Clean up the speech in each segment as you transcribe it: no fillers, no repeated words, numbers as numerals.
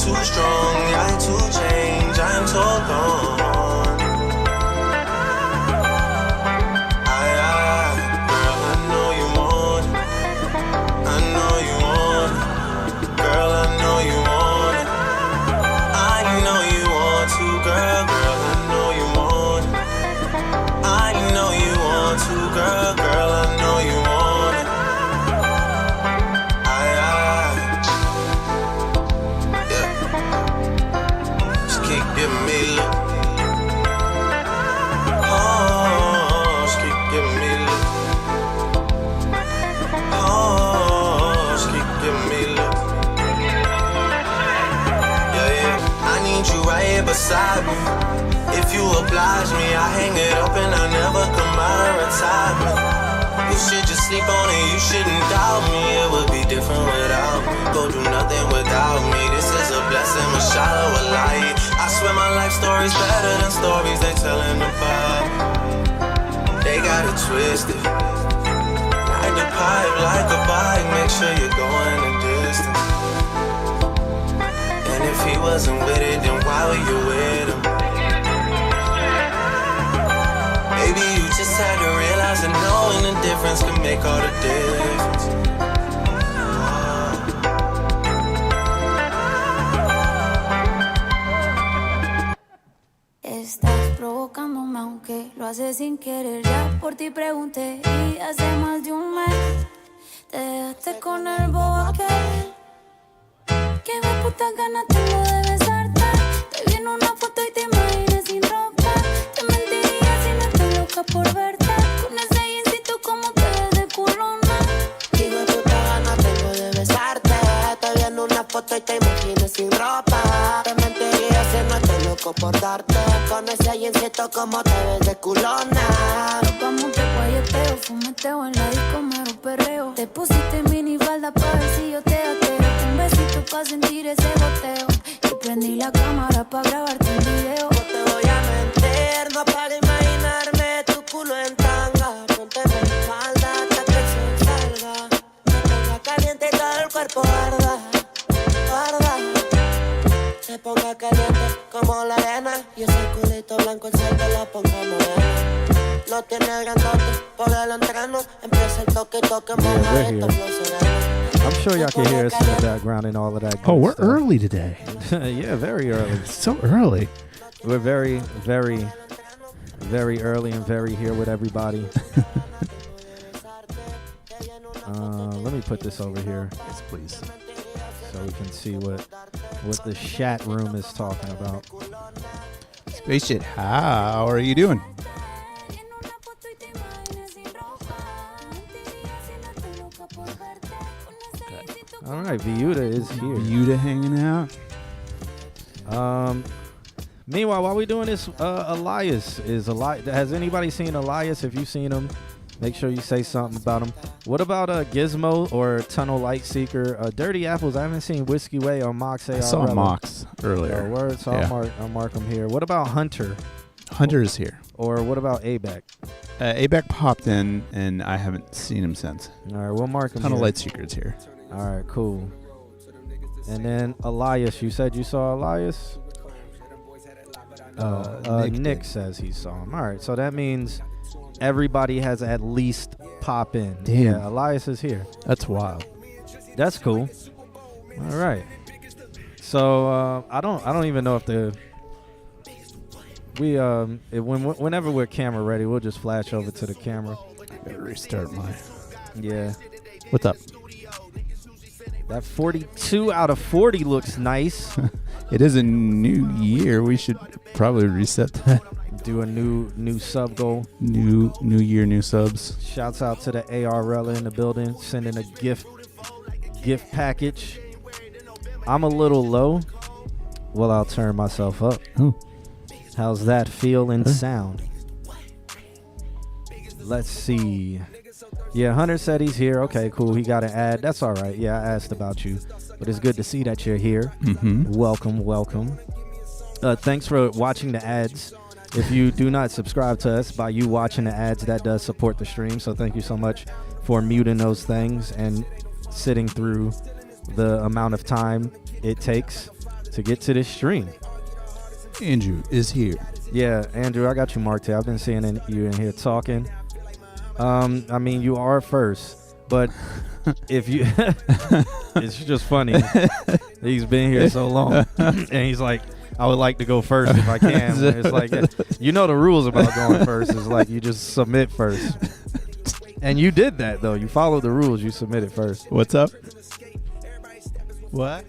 too strong, I'm too changed, I'm so gone. Girl, I know you want it. I know you want it. Girl, I know you want it. I know you want to, girl. Girl, I know you want it. I know you want to, girl. Girl, I know you want it. Yeah. Just keep giving me love. Oh, just keep giving me love. Oh, just keep giving me love. Yeah, yeah. I need you right here beside me. If you oblige me, I hang it up and I never come out of retirement. You should just sleep on it, you shouldn't doubt me. It would be different without me. Go do nothing without me. This is a blessing, a shallow a lie. I swear my life story's better than stories they telling about me. They got it twisted. Ride the pipe like a bike, make sure you're going the distance. And if he wasn't with it, then why were you with him? Maybe you just had to realize that knowing the difference can make all the difference. Estás provocándome aunque lo haces sin querer. Ya por ti pregunté y hace más de un mes te dejaste con el bobo aquel. Qué puta ganas tengo de besarte. Te vi en una foto y te imaginé sin ropa. Te mentiría si no estoy loca por verte. Con ese instinto como te ves de culona. Qué puta ganas tengo de besarte. Te vi en una foto y te imaginé sin ropa. Te mentiría si no estoy loco por darte. Con ese instinto como te ves de culona. Nos vamos de guayeteo, fumeteo en la disco, mero perreo. Te pusiste mini falda pa' ver si yo te ateo. Un besito pa' sentir ese goteo. Y prendí la cámara pa' grabarte un video. No te voy a mentir, no para imaginarme tu culo en tanga. Ponte en mi falda hasta que el sol salga. Me ponga caliente y todo el cuerpo arda, arda. Se ponga caliente como la arena. Y ese culito blanco el sol te lo ponga moreno. Lo tiene grandote, por el entreno. Empieza el toque, toque, moja esto, flow sereno. I'm sure y'all can hear us in the background and all of that. Oh, we're stuff. early today. Yeah, very early. So early. We're very, very, very early and very here with everybody. Let me put this over here. Yes, please. So we can see what the chat room is talking about. Space Shit, how are you doing? All right, Viuda is here. Yuta hanging out. Meanwhile, while we doing this, Elias is Elias. Has anybody seen Elias? If you've seen him, make sure you say something about him. What about Gizmo or Tunnel Light Seeker? Dirty Apples. I haven't seen Whiskey Way or Mox. I saw Mox earlier. Word, so yeah. I'll mark him here. What about Hunter? Hunter is here. Or what about ABAC? ABAC popped in, and I haven't seen him since. All right, we'll mark him. Tunnel here. Light Seeker's here. All right, cool. And then Elias, you said you saw Elias? Nick says he saw him. All right, so that means everybody has at least pop in. Damn. Yeah, Elias is here. That's wild. That's cool. All right. So I don't even know if whenever we're camera ready, we'll just flash over to the camera. I gotta restart my. Yeah. What's up? That 42 out of 40 looks nice. It is a new year. We should probably reset that. Do a new sub goal. New year, new subs. Shouts out to the ARL in the building, sending a gift package. I'm a little low. Well, I'll turn myself up. Oh. How's that feel and sound? Let's see. Yeah, Hunter said he's here. Okay, cool. He got an ad. That's all right. Yeah, I asked about you. But it's good to see that you're here. Mm-hmm. Welcome. Thanks for watching the ads. If you do not subscribe to us, by you watching the ads, that does support the stream. So thank you so much for muting those things and sitting through the amount of time it takes to get to this stream. Andrew is here. Yeah, Andrew, I got you marked here. I've been seeing you in here talking. I mean, you are first, but if you, it's just funny. He's been here so long, and he's like, I would like to go first if I can. It's like, you know, the rules about going first is like you just submit first. And you did that, though. You followed the rules. You submitted first. What's up? What?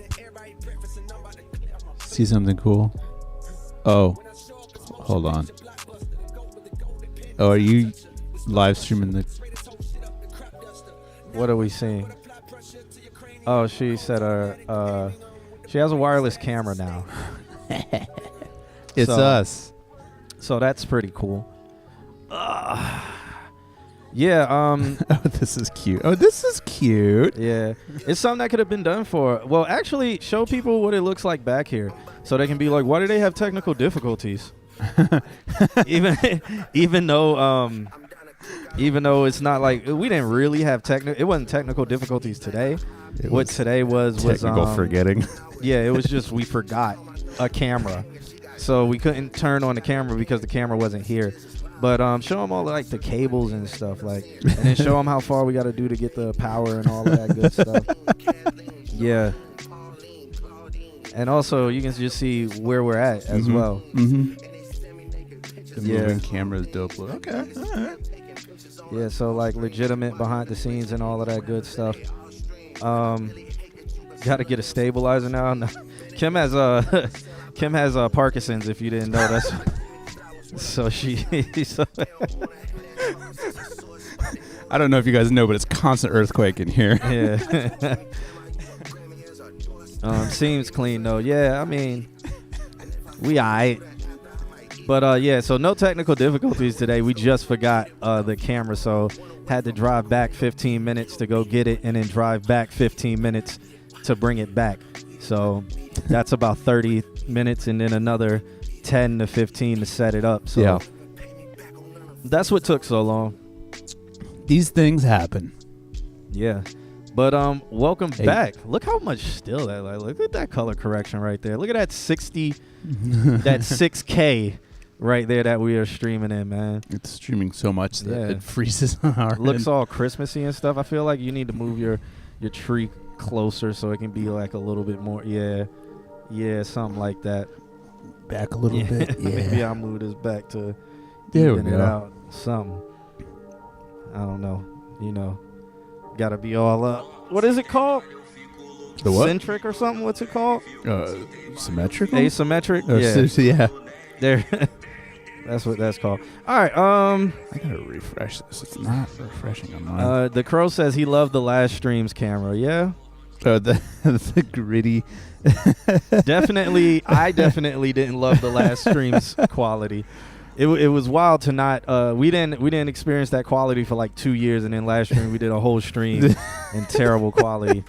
See something cool? Oh, hold on. Oh, are you live streaming the... What are we seeing? Oh, she said she has a wireless camera now. It's us. So that's pretty cool. Yeah. Oh, this is cute. Oh, this is cute. Yeah. It's something that could have been done for. Well, actually, show people what it looks like back here, so they can be like, why do they have technical difficulties? even though it's not like we didn't really have it wasn't technical difficulties today. What today was technical forgetting. Yeah, it was just we forgot a camera, so we couldn't turn on the camera because the camera wasn't here. But show them all like the cables and stuff, like, and then show them how far we got to do to get the power and all of that good stuff. Yeah. And also, you can just see where we're at as well. Mm-hmm. The moving camera is dope. Okay. All right. Yeah, so like legitimate behind the scenes and all of that good stuff. Got to get a stabilizer now. No. Kim has Parkinson's. If you didn't know, that's so she. I don't know if you guys know, but it's constant earthquake in here. Yeah. Seems clean though. Yeah, I mean, we aight. But yeah, so no technical difficulties today. We just forgot the camera, so had to drive back 15 minutes to go get it, and then drive back 15 minutes to bring it back. So that's about 30 minutes, and then another 10 to 15 to set it up. So yeah, that's what took so long. These things happen. Yeah. But welcome back. Look how much still that, like, look at that color correction right there. Look at that 60 that 6K right there that we are streaming in, man. It's streaming so much that it freezes on our looks end. all Christmassy and stuff. I feel like you need to move your tree closer so it can be like a little bit more. Yeah, something like that. Back a little bit. Yeah. Maybe I'll move this back to there even it out. Something. I don't know. You know, gotta be all up. What is it called? The what? Centric or something? What's it called? Symmetrical? Asymmetric? Oh, yeah. There. That's what that's called. All right. I gotta refresh this. It's not refreshing on mine. The Crow says he loved the last stream's camera. Yeah. The gritty. Definitely. I definitely didn't love the last stream's quality. It was wild to not. We didn't experience that quality for like 2 years, and then last stream we did a whole stream in terrible quality.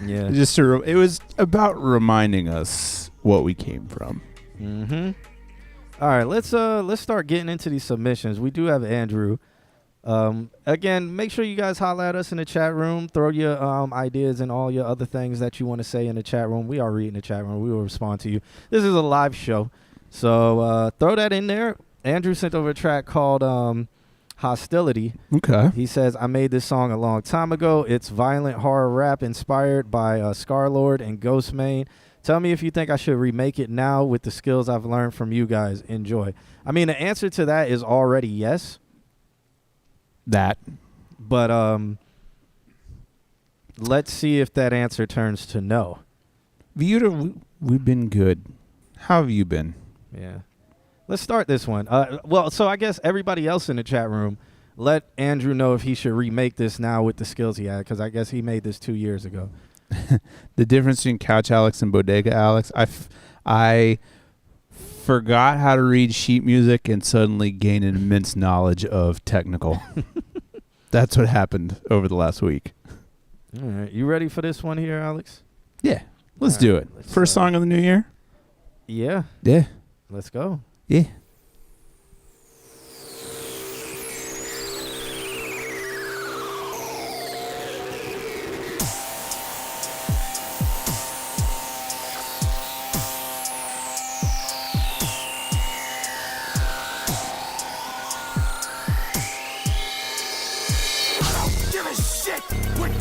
Yeah. It was about reminding us what we came from. Mm-hmm. All right, let's start getting into these submissions. We do have Andrew. Again, make sure you guys holler at us in the chat room. Throw your ideas and all your other things that you want to say in the chat room. We are reading the chat room. We will respond to you. This is a live show, so throw that in there. Andrew sent over a track called Hostility. Okay. He says, I made this song a long time ago. It's violent horror rap inspired by Scarlord and Ghostmane. Tell me if you think I should remake it now with the skills I've learned from you guys. Enjoy. I mean, the answer to that is already yes. But let's see if that answer turns to no. Viewed, we've been good. How have you been? Yeah. Let's start this one. Well, so I guess everybody else in the chat room, let Andrew know if he should remake this now with the skills he had, because I guess he made this 2 years ago. The difference between Couch Alex and Bodega Alex, I forgot how to read sheet music and suddenly gained an immense knowledge of technical. That's what happened over the last week. All right. You ready for this one here, Alex? Yeah. Let's do it. First song of the new year? Yeah. Yeah. Let's go. Yeah.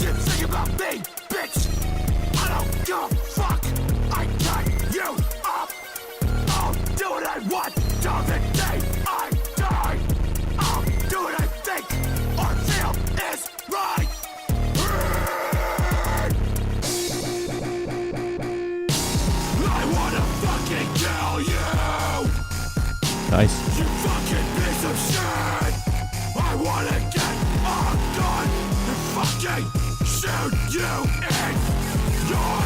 fucking think about me, bitch. I don't give a fuck. I cut you up. I'll do what I want till the day I die. I'll do what I think or feel is right. I wanna fucking kill you. Nice. You fucking piece of shit. I wanna get a gun and fucking shoot you in your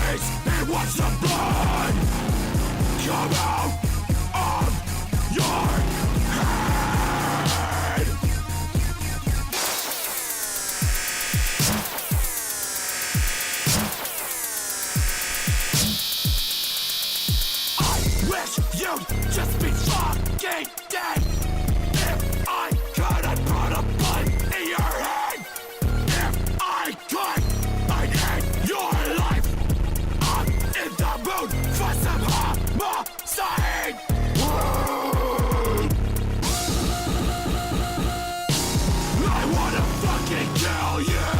face and watch the blood come out of your head. I wish you'd just be fucking dead. If I could, I'd put a gun in your head. If I could, I'd end your life. I'm in the mood for some homicide. I wanna fucking kill you.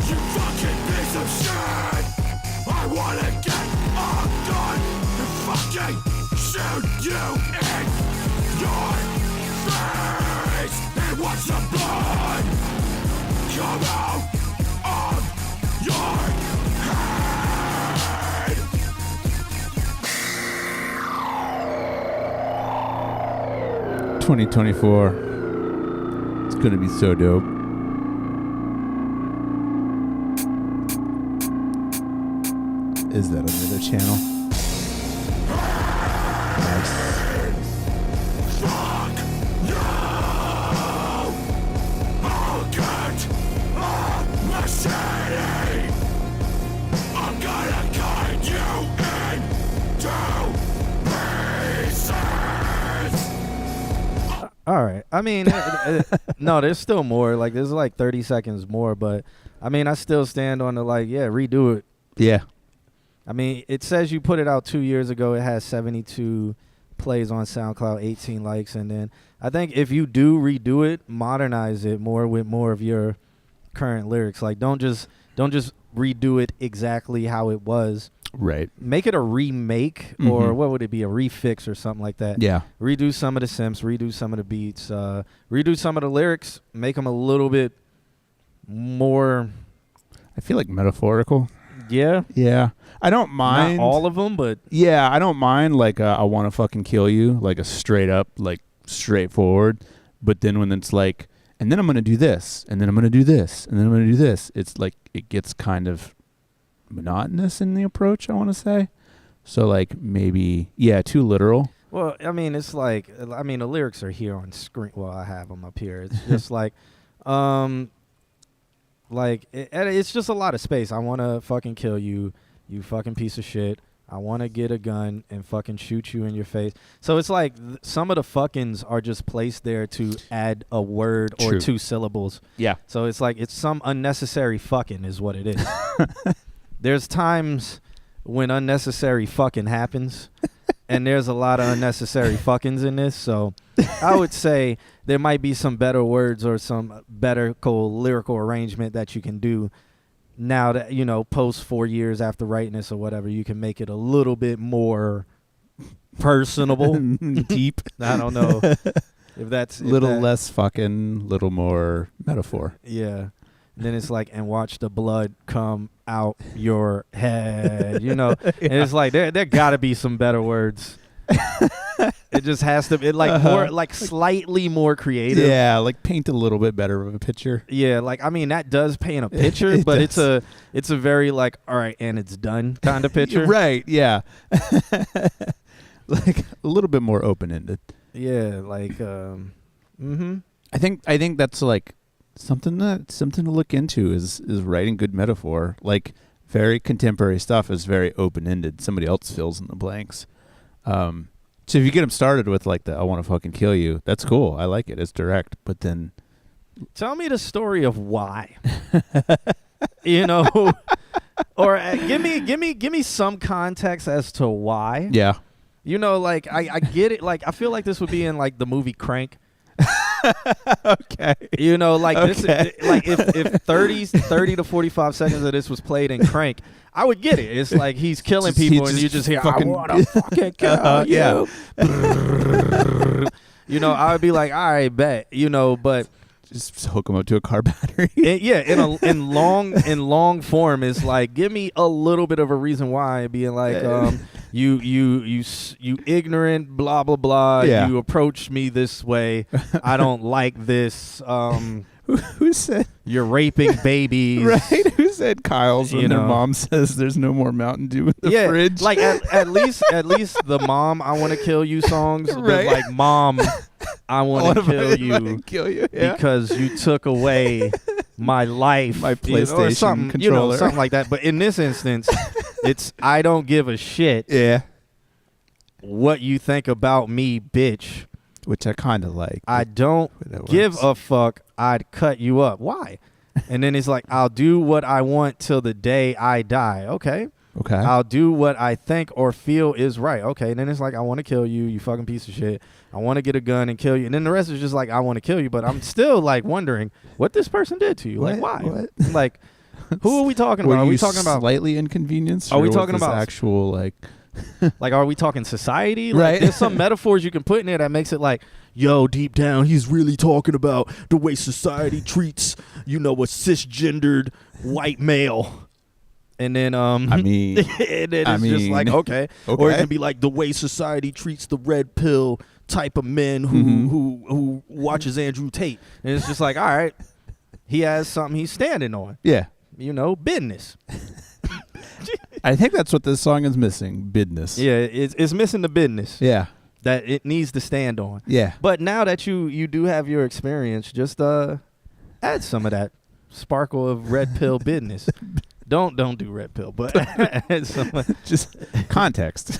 You fucking piece of shit. I wanna get a gun and fucking shoot you in your face and watch the blood come out of your head. 2024. It's gonna be so dope. Is that another channel? Nice. Fuck you! I'll get a machete. I'm gonna cut you into pieces. All right. I mean, no, there's still more. Like, there's like 30 seconds more, but I mean, I still stand on the like, yeah, redo it. Yeah. I mean, it says you put it out 2 years ago. It has 72 plays on SoundCloud, 18 likes, and then I think if you do redo it, modernize it more with more of your current lyrics. Like, don't just redo it exactly how it was. Right. Make it a remake, or what would it be, a refix or something like that. Yeah. Redo some of the synths, redo some of the beats, redo some of the lyrics, make them a little bit more. I feel like metaphorical. Yeah. Yeah. I don't mind. Not all of them, but Yeah, I don't mind like I want to fucking kill you, like a straight up, like straightforward. But then when it's like, and then I'm going to do this, and then I'm going to do this, and then I'm going to do this, it's like it gets kind of monotonous in the approach, I want to say. So like maybe, yeah, too literal. well, I mean, it's like, I mean, the lyrics are here on screen. Well, I have them up here. It's just like, it's just a lot of space. I want to fucking kill you, you fucking piece of shit. I want to get a gun and fucking shoot you in your face. So it's like some of the fuckings are just placed there to add a word or True. 2 syllables. Yeah. So it's like it's some unnecessary fucking is what it is. There's times when unnecessary fucking happens, and there's a lot of unnecessary fuckings in this. So I would say there might be some better words or some better lyrical arrangement that you can do now that, you know, post 4 years after writing this or whatever. You can make it a little bit more personable, deep. I don't know if that's Less fucking, little more metaphor. Yeah. And then it's like, and watch the blood come out your head, you know. And it's like there gotta be some better words. It just has to be like more, like slightly more creative. Yeah, like paint a little bit better of a picture. Yeah, like I mean that does paint a picture, but it's a very like, all right, and it's done kind of picture. Right, yeah. Like a little bit more open-ended. Yeah, like I think that's like something to look into is writing good metaphor. Like very contemporary stuff is very open-ended. Somebody else fills in the blanks. So if you get them started with like the I want to fucking kill you, that's cool. I like it. It's direct. But then tell me the story of why. You know, or give me some context as to why. yeah. You know, like I get it. Like I feel like this would be in like the movie Crank. Okay. You know, like Okay. this, like if 30 to 45 seconds of this was played in Crank, I would get it. It's like he's killing He people, and just you just hear, fucking- I wanna fucking kill you. Yeah. You know, I would be like, all right, bet. You know, but Just hook him up to a car battery. in long form, it's like, give me a little bit of a reason why. Being like, you ignorant, blah blah blah. Yeah. You approach me this way. I don't like this. Who said You're raping babies. right? Who said Kyle's when You their know. mom says there's no more Mountain Dew in the Yeah, fridge? like at least the mom, I want to kill you songs. But Right. like, mom, I want to kill you Kill you. Yeah. because you took away my life, My or PlayStation something, controller. something like that. But in this instance, it's I don't give a shit Yeah. what you think about me, bitch. Which I kind of like. I don't that give works. a fuck. I'd cut you up. Why? And then it's like, I'll do what I want till the day I die. Okay. Okay. I'll do what I think or feel is right. Okay. And then it's like, I want to kill you, you fucking piece of shit. I want to get a gun and kill you. And then the rest is just like, I want to kill you. But I'm still like wondering what this person did to you. Like, why? What? Like, who are we talking Were about? Are you we talking about slightly inconvenienced? Are or we was talking this about- actual like? Like, are we talking society? Like, Right. there's some metaphors you can put in there that makes it like, yo, deep down, he's really talking about the way society treats, you know, a cisgendered white male. And then, I mean, and then I it's just mean, like, okay. Or it okay. can be like the way society treats the red pill type of men who Mm-hmm. who watches Andrew Tate. And it's just like, all right, he has something he's standing on, yeah. you know, business. I think that's what this song is missing. Business. Yeah, it's missing the business Yeah. that it needs to stand on. Yeah. But now that you do have your experience, just add some of that sparkle of red pill business. Don't do red pill, but add some. Just context.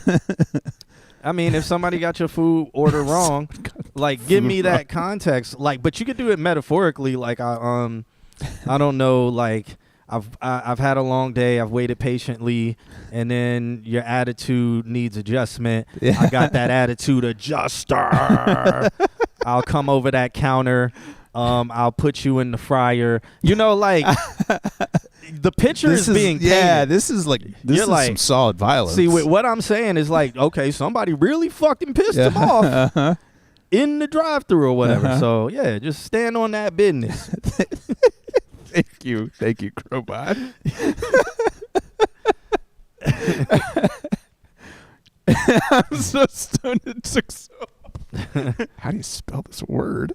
I mean, if somebody got your food order wrong, like give me that context. Like, but you could do it metaphorically. Like I don't know. Like I've had a long day. I've waited patiently, and then your attitude needs adjustment. Yeah. I got that attitude adjuster. I'll come over that counter. I'll put you in the fryer. You know, like the picture is being painted. Yeah, this is like You're like, some solid violence. See, what I'm saying is like, okay, somebody really fucking pissed him off Uh-huh. in the drive-thru or whatever. Uh-huh. So yeah, just stand on that business. Thank you, Crowbot. I'm so stoned it took so. How do you spell this word?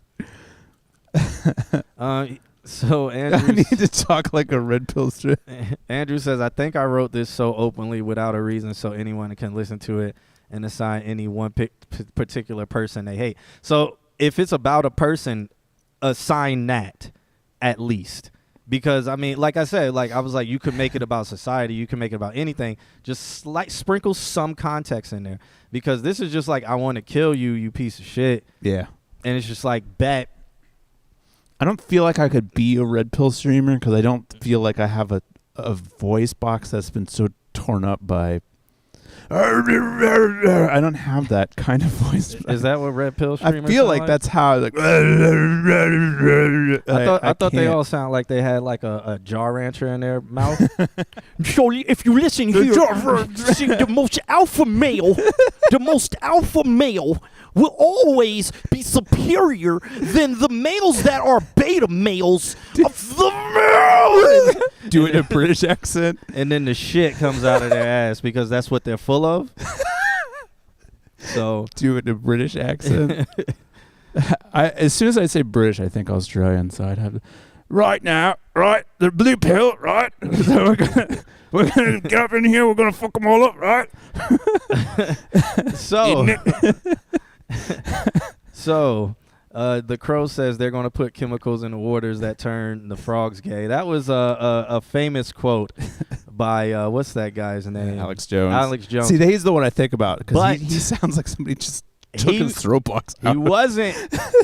So I Andrew, need to talk like a red pill strip. Andrew says, I think I wrote this so openly without a reason so anyone can listen to it and assign any one particular person they hate. So if it's about a person, assign that at least. Because, I mean, like I said, like I was like, you could make it about society. You can make it about anything. Just sprinkle some context in there. Because this is just like, I want to kill you, you piece of shit. Yeah. And it's just like, bet. I don't feel like I could be a red pill streamer because I don't feel like I have a voice box that's been so torn up by. I don't have that kind of voice. Is that what red pill I streamers feel sound like that's how like. I thought they can't. all sound like they had like a Jar Rancher in their mouth. So if you listen here, see, the most alpha male will always be superior than the males that are beta males of the male. Do it in a British accent. And then the shit comes out of their ass because that's what they're full of. So Do it in a British accent. As soon as I say British, I think Australian. So I'd have to, right now, right, the blue pill, right. So we're gonna get up in here. We're gonna fuck them all up, right. So the Crow says they're going to put chemicals in the waters that turn the frogs gay. That was a famous quote by what's that guy's name? Alex Jones. Alex Jones. See, he's the one I think about because But he sounds like somebody just took he- his throat box He out. wasn't.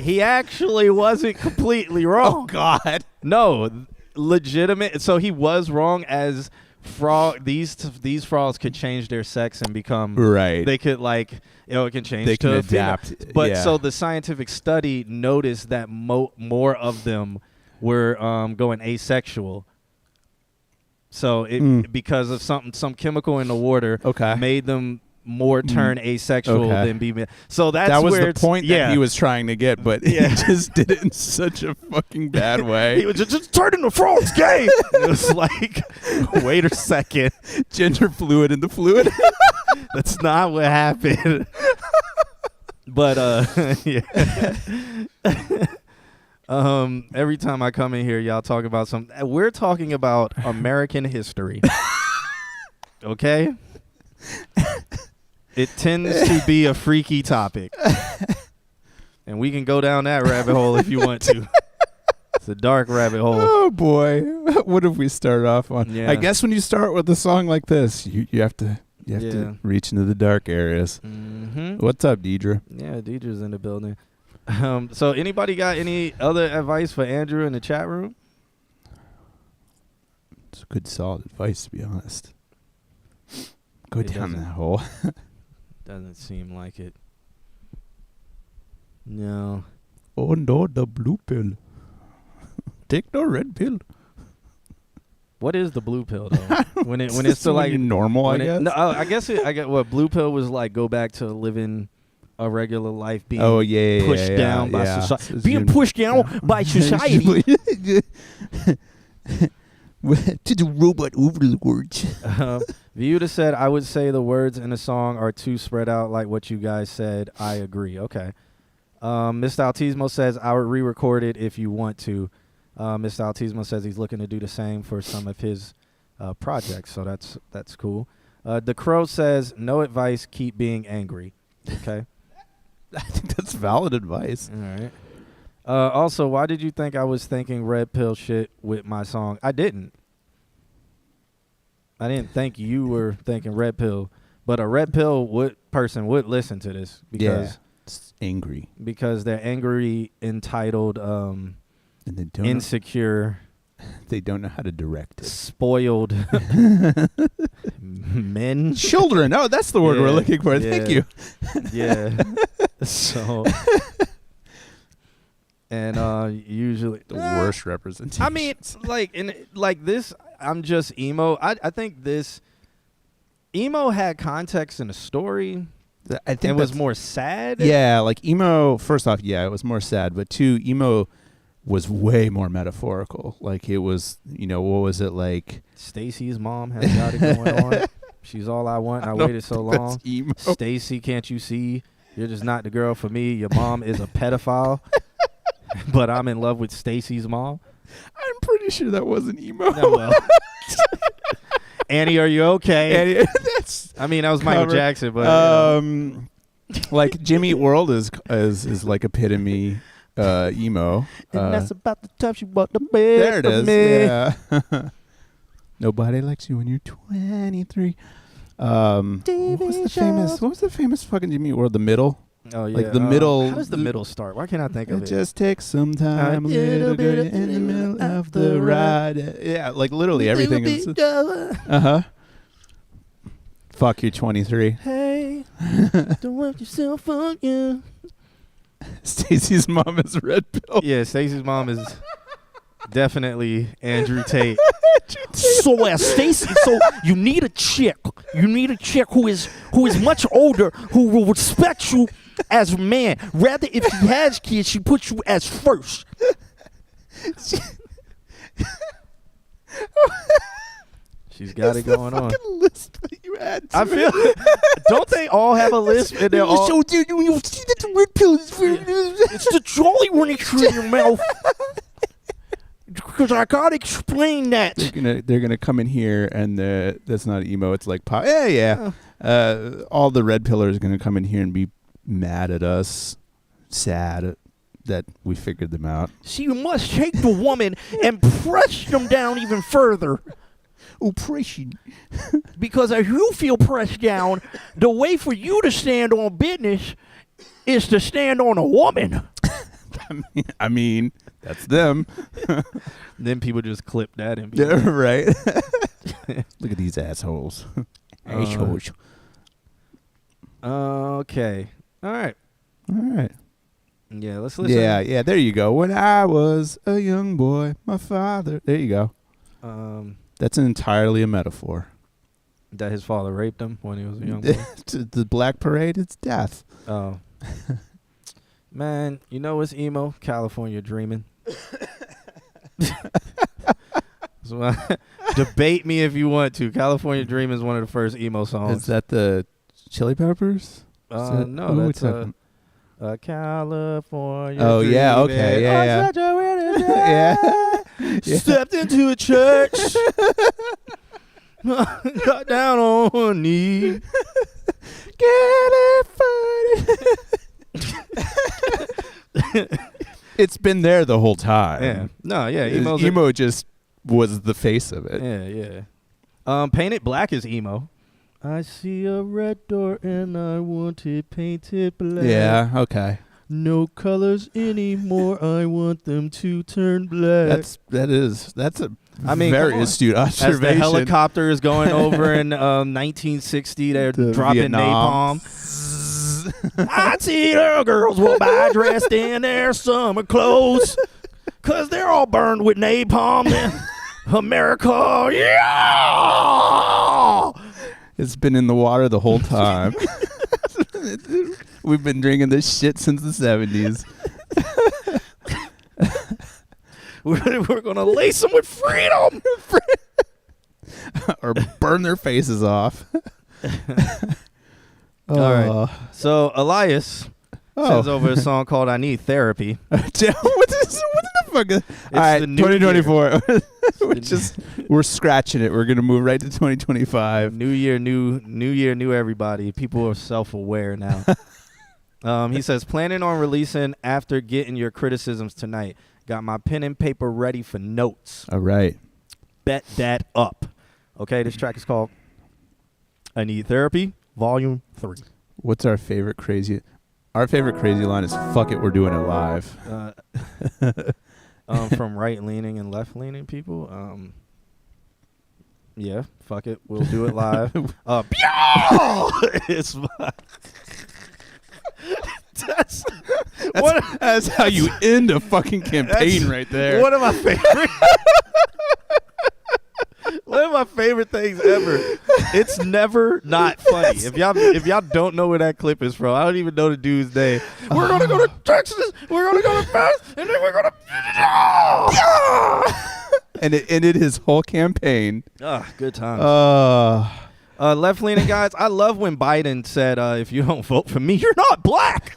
He actually wasn't completely wrong. Oh God. No, legitimate. So he was wrong as these frogs could change their sex and become Right. They could it can change. They to can a female. adapt. But yeah. so the scientific study noticed that more of them were going asexual. So because of some chemical in the water made them more turn asexual than be male. So that was where the point that he was trying to get, but he just did it in such a fucking bad way. He was just turning the frogs gay. It was like, wait a second, gender fluid in the fluid. That's not what happened. But every time I come in here, y'all talk about something. We're talking about American history. Okay? It tends to be a freaky topic. And we can go down that rabbit hole if you want to. It's a dark rabbit hole. Oh, boy. What if we start off on? Yeah. I guess when you start with a song like this, you have to reach into the dark areas. Mm-hmm. What's up, Deidre? Yeah, Deidre's in the building. So anybody got any other advice for Andrew in the chat room? It's good, solid advice, to be honest. Go It down doesn't. that hole. Doesn't seem like it. No. Oh, no, the blue pill. Take the red pill. What is the blue pill though? when it's still like normal, I guess. No, I guess what blue pill was like. Go back to living a regular life, being pushed down by society. Being pushed down by society. To the robot overlords. Viuda said, I would say the words in the song are too spread out like what you guys said. I agree. Okay. Mr. Altismo says, I would re-record it if you want to. Mr. Altismo says he's looking to do the same for some of his projects, so that's cool. The Crow says, no advice, keep being angry. Okay. I think that's valid advice. All right. Also, why did you think I was thinking red pill shit with my song? I didn't. I didn't think you were thinking red pill, but a red pill person would listen to this because it's angry. Because they're angry, entitled, and they don't insecure. They don't know how to direct it. Spoiled men. Children. Oh, that's the word we're looking for. Yeah. Thank you. Yeah. So. And usually the worst representation. I mean, like this, I'm just emo. I think this emo had context in the story. I think it was more sad. Yeah, like emo. First off, yeah, it was more sad. But two, emo was way more metaphorical. Like it was, what was it like? Stacy's mom has got it going on. She's all I want. I waited so long. Stacy, can't you see? You're just not the girl for me. Your mom is a pedophile. But I'm in love with Stacy's mom. I'm pretty sure that wasn't emo. No, well. Annie, are you okay? Annie, that was Michael Jackson, but like Jimmy Eat World is like epitome emo. And that's about the time she bought the bed. There it is. Yeah. Nobody likes you when you're 23. What was the famous fucking Jimmy Eat World? The Middle. Oh yeah. Like the middle. How does the middle start? Why can't I think of it? It just takes some time, a little bit in the middle of the ride. Yeah, like literally everything is. Fuck you, 23. Hey, don't let yourself on you. Stacy's mom is red pill. Yeah, Stacy's mom is definitely Andrew Tate. So Stacy, you need a chick. You need a chick who is much older, who will respect you as a man. Rather, if she has kids, she puts you as first. She's got it going on. List that you had. I feel. Don't they all have a list? And they're all. So dude, you see that the red pill is It's the jolly when it's in your mouth. Because I gotta explain that. They're gonna come in here and that's not emo. It's like pop. Yeah. All the red pillars are gonna come in here and be mad at us, sad that we figured them out. So you must take the woman and press them down even further. Oppression. Because if you feel pressed down, the way for you to stand on business is to stand on a woman. I mean, that's them. Then people just clip that and be right. Look at these assholes. Okay. All right. All right. Yeah, let's listen. Yeah, there you go. When I was a young boy, my father. There you go. That's entirely a metaphor. That his father raped him when he was a young boy. The Black Parade, it's death. Oh. Man, you know what's emo? California Dreamin'. So, debate me if you want to. California Dreamin' is one of the first emo songs. Is that the Chili Peppers? No, that's California. Oh, Dreamin'. yeah, okay, yeah. Such a winter day. Yeah. Stepped into a church. Got down on one knee. It's been there the whole time. Yeah. No, yeah. Emo just was the face of it. Yeah. Painted Black is emo. I see a red door and I want it painted black. Yeah, okay. No colors anymore. I want them to turn black. That's a very very astute observation. As the helicopter is going over in 1960, they're dropping Vietnam. napalm. I see little girls will buy dressed in their summer clothes because they're all burned with napalm in America. Yeah! It's been in the water the whole time. We've been drinking this shit since the 70s. We're going to lace them with freedom. Or burn their faces off. All right. So Elias sends over a song called I Need Therapy. What the fuck? All right, 2024. We're scratching it. We're going to move right to 2025. New year, new everybody. People are self-aware now. He says, planning on releasing after getting your criticisms tonight. Got my pen and paper ready for notes. All right. Bet that up. Okay, this track is called I Need Therapy, Volume 3. What's our favorite crazy? Our favorite crazy line is "Fuck it, we're doing it live." From right-leaning and left-leaning people. Yeah, fuck it, we'll do it live. It's That's how you end a fucking campaign right there. One of my favorite. One of my favorite things ever. It's never not funny. If y'all don't know where that clip is from, I don't even know the dude's name. We're gonna go to Texas. We're gonna go to Paris, and then we're gonna. And it ended his whole campaign. Good times. Left-leaning guys, I love when Biden said, "If you don't vote for me, you're not black."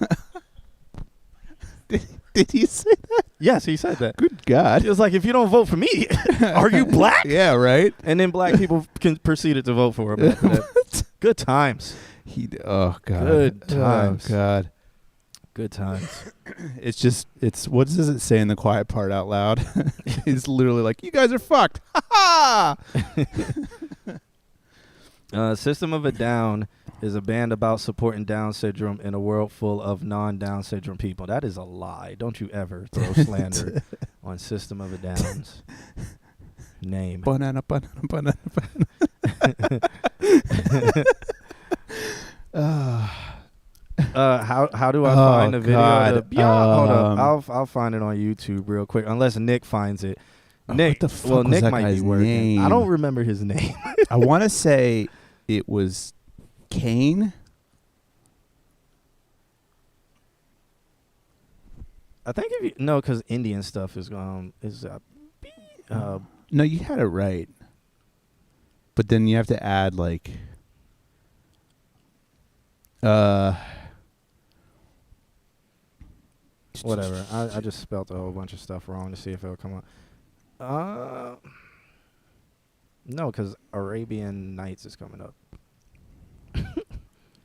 Did he say that? Yes, he said that. Good God. He was like, if you don't vote for me, are you black? Yeah, right. And then black people proceeded to vote for him after that. Good times. Oh, God. Good times. Oh, God. Good times. It's what does it say in the quiet part out loud? He's literally like, you guys are fucked. Ha ha! System of a Down is a band about supporting Down syndrome in a world full of non-Down syndrome people. That is a lie. Don't you ever throw slander on System of a Down's name. Banana. How do I find the video? God. Hold up. I'll find it on YouTube real quick, unless Nick finds it. Nick, what the fuck was Nick that might guy's be working. name? I don't remember his name. I want to say it was Kane. I think because Indian stuff is no, you had it right, but then you have to add like whatever. I just spelled a whole bunch of stuff wrong to see if it'll come up. No, because Arabian Nights is coming up.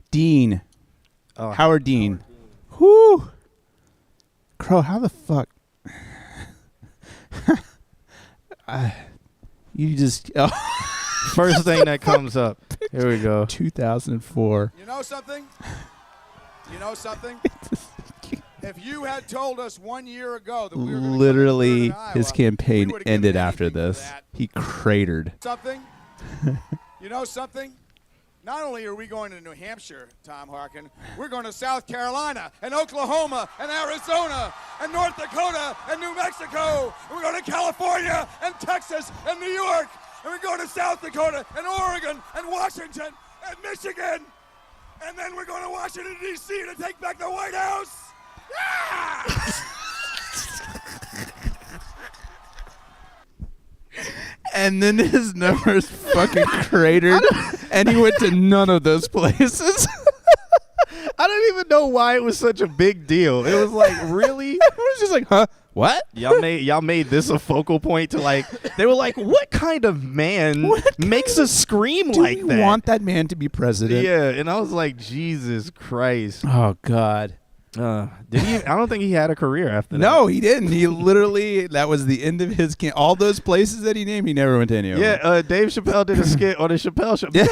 Dean. Oh, Howard Dean. Whoo. Crow, how the fuck? You just... First thing that comes up. Here we go. 2004. You know something? If you had told us 1 year ago that we were Literally, Iowa, his campaign we would've given ended after anything for this. that. He cratered. Something? You know something? Not only are we going to New Hampshire, Tom Harkin, we're going to South Carolina and Oklahoma and Arizona and North Dakota and New Mexico. And we're going to California and Texas and New York. And we're going to South Dakota and Oregon and Washington and Michigan. And then we're going to Washington, D.C. to take back the White House. Yeah! And then his numbers fucking cratered, and he went to none of those places. I don't even know why it was such a big deal. It was like, really? It was just like, huh? What? Y'all made this a focal point to like. They were like, what kind of man makes a scream like that? Do you want that man to be president? Yeah, and I was like, Jesus Christ. Oh God. Did he? I don't think he had a career after that. No, he didn't. He literally, that was the end of his all those places that he named, he never went to any of them. Yeah, Dave Chappelle did a skit on the Chappelle Show. Yeah.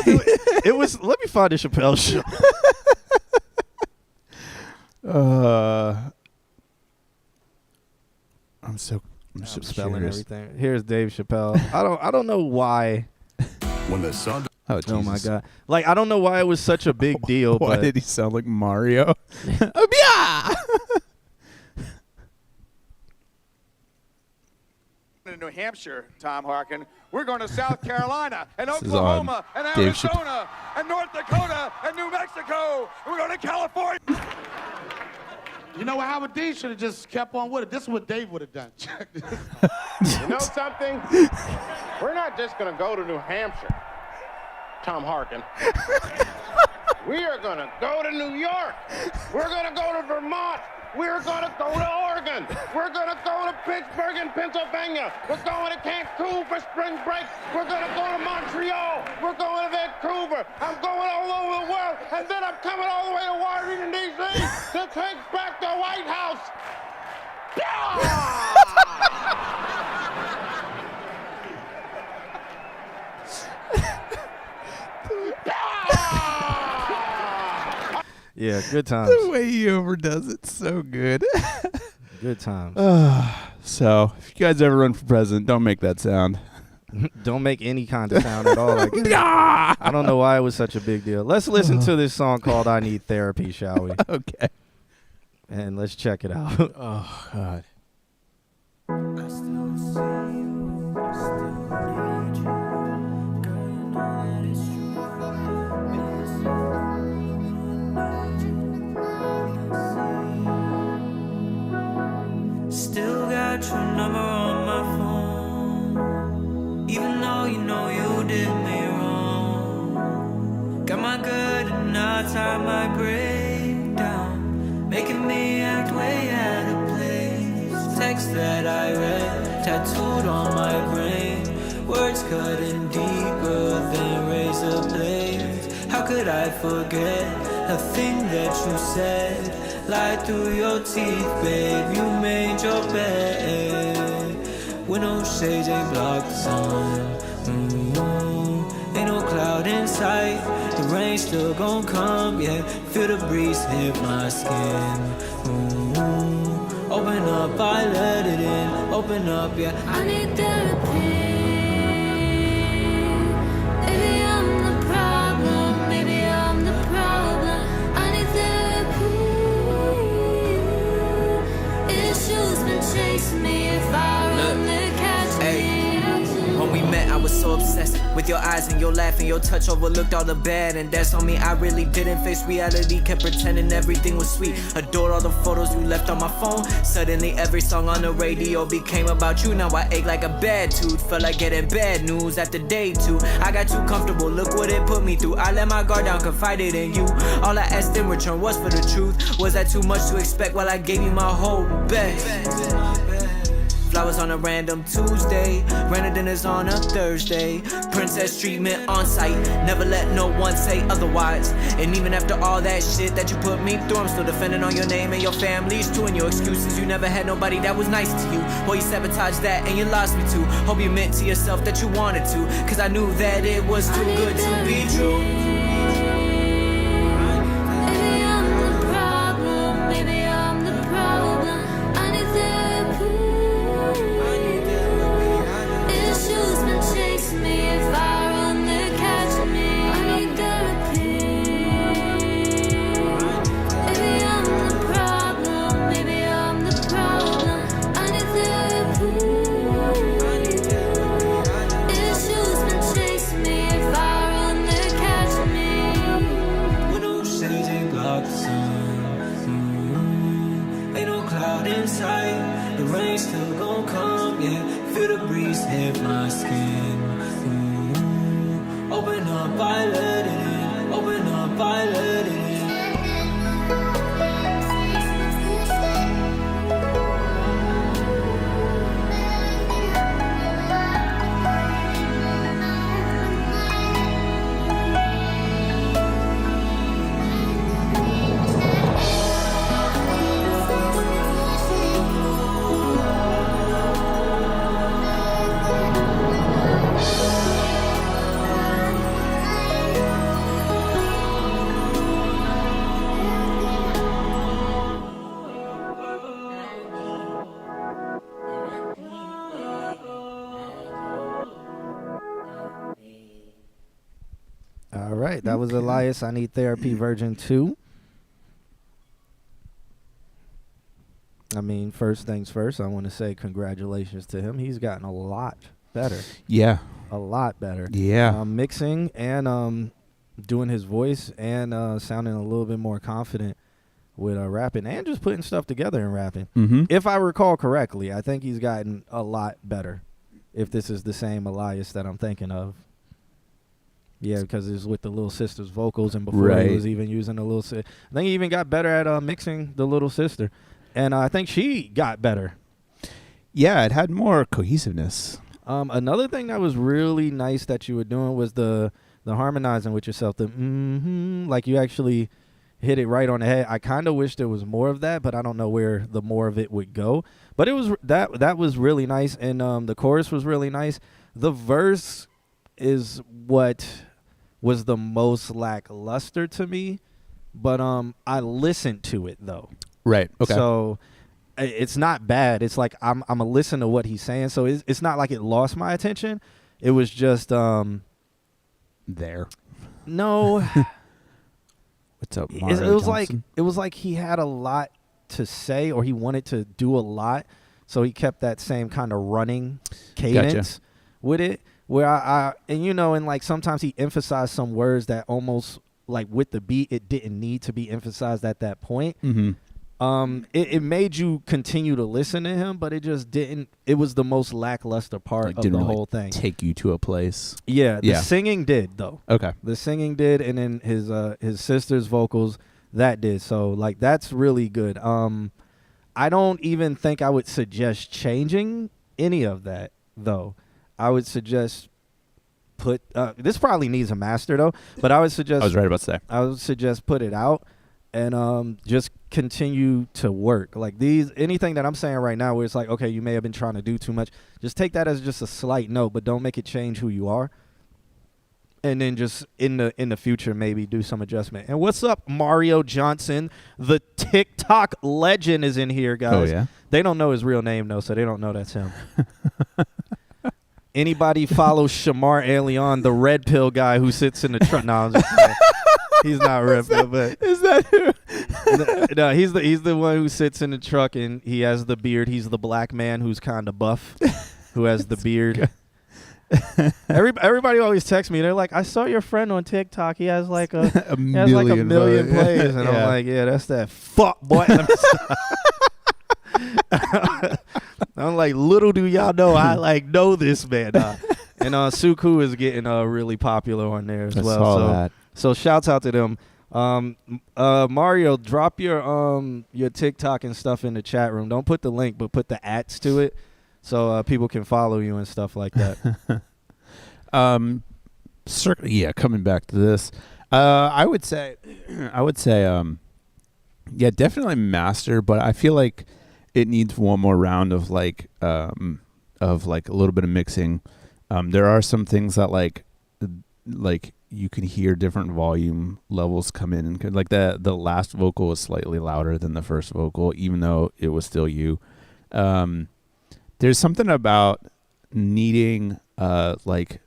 It was. Let me find the Chappelle Show. I'm so spelling curious. everything. Here's Dave Chappelle. I don't know why. When the sun... Oh, Oh my God! Like I don't know why it was such a big deal. Why but did he sound like Mario? Oh, yeah. In New Hampshire, Tom Harkin, we're going to South Carolina and This is Oklahoma and Dave Arizona and North Dakota and New Mexico. And we're going to California. You know what, Howard Dean should have just kept on with it. This is what Dave would have done. Check this. You know something? We're not just going to go to New Hampshire, Tom Harkin. We are going to go to New York. We're going to go to Vermont. We're going to go to Oregon. We're going to go to Pittsburgh in Pennsylvania. We're going to Cancun for spring break. We're going to go to Montreal. We're going to Vancouver. I'm going all over the world. And then I'm coming all the way to Washington, D.C. to take back the White House. yeah, good times. The way he overdoes it, so good. Good times. So, if you guys ever run for president, don't make that sound. Don't make any kind of sound at all. Like that. I don't know why it was such a big deal. Let's listen to this song called "I Need Therapy," shall we? Okay. And let's check it out. Oh, God. Still got your number on my phone, even though you know you did me wrong. Got my good and outside my breakdown, making me act way out of place. Text that I read, tattooed on my brain, words cutting deeper than razor blades. How could I forget a thing that you said? Lied through your teeth, babe, you made your bed. With no shades, ain't blocked the sun. Ain't no cloud in sight, the rain still gon' come, yeah. Feel the breeze hit my skin. Open up, I let it in. Open up, yeah. I need therapy. Maybe I'm the problem. Maybe I'm the problem. I need therapy. Issues been chasing me. If I run, they catch me. When we met, I was so obsessed with your eyes and your laugh and your touch. Overlooked all the bad, and that's on me. I really didn't face reality, kept pretending everything was sweet. Adored all the photos you left on my phone. Suddenly every song on the radio became about you. Now I ache like a bad tooth, felt like getting bad news after day two. I got too comfortable, look what it put me through. I let my guard down, confided in you. All I asked in return was for the truth. Was that too much to expect while I gave you my whole best? Flowers on a random Tuesday, random dinners on a Thursday. Princess treatment on site, never let no one say otherwise. And even after all that shit that you put me through, I'm still defending on your name and your family's too. And your excuses, you never had nobody that was nice to you. Boy, you sabotaged that and you lost me too. Hope you meant to yourself that you wanted to, cause I knew that it was too good to be true. Maybe I'm the problem. Maybe I'm the problem. I need therapy. Issues been chasing me. If I run, hit my skin. Ooh, open up, I let it in. Open up, I let it in. All right, that was Elias. I Need Therapy version 2. I mean, first things first, I want to say congratulations to him. He's gotten a lot better. Yeah. A lot better. Yeah. Mixing and doing his voice and sounding a little bit more confident with rapping and just putting stuff together and rapping. Mm-hmm. If I recall correctly, I think he's gotten a lot better. If this is the same Elias that I'm thinking of. Yeah, because it was with the Little Sister's vocals, and before he was even using the Little Sister. I think he even got better at mixing the Little Sister. And I think she got better. Yeah, it had more cohesiveness. Another thing that was really nice that you were doing was the harmonizing with yourself. The like you actually hit it right on the head. I kind of wish there was more of that, but I don't know where the more of it would go. But it was that was really nice, and the chorus was really nice. The verse is what was the most lackluster to me, but I listened to it though. Right. Okay. So it's not bad. It's like I'm a listen to what he's saying. So it's not like it lost my attention. It was just there. No. What's up, it Mario was Johnson? it was like he had a lot to say, or he wanted to do a lot, so he kept that same kind of running cadence with it. Where I and and like sometimes he emphasized some words that almost like with the beat it didn't need to be emphasized at that point. Mm-hmm. It made you continue to listen to him, but it just didn't. It was the most lackluster part of the whole thing. Take you to a place. Yeah, the singing did though. Okay, the singing did, and then his sister's vocals that did. So like that's really good. I don't even think I would suggest changing any of that though. I would suggest this probably needs a master though, but I would suggest. I was right about to say. I would suggest put it out and just continue to work. Like anything that I'm saying right now where it's like, okay, you may have been trying to do too much. Just take that as just a slight note, but don't make it change who you are. And then just in the future, maybe do some adjustment. And what's up, Mario Johnson? The TikTok legend is in here, guys. Oh, yeah? They don't know his real name, though, so they don't know that's him. Anybody follow Shamar Alion, the red pill guy who sits in the truck? No, I'm just kidding. He's not red pill, but is that who? No, he's the one who sits in the truck and he has the beard. He's the black man who's kind of buff, who has the beard. Everybody always texts me. They're like, "I saw your friend on TikTok. He has like a million plays," and I'm like, "Yeah, that's that fuck boy." I'm like, little do y'all know, I like know this man. And Suku is getting really popular on there as well. Saw that. So shouts out to them. Mario, drop your TikTok and stuff in the chat room. Don't put the link, but put the @ to it, so people can follow you and stuff like that. Yeah, coming back to this, I would say, yeah, definitely master, but I feel like it needs one more round of like a little bit of mixing. There are some things that like you can hear different volume levels come in, and like the last vocal was slightly louder than the first vocal, even though it was still you. There's something about needing like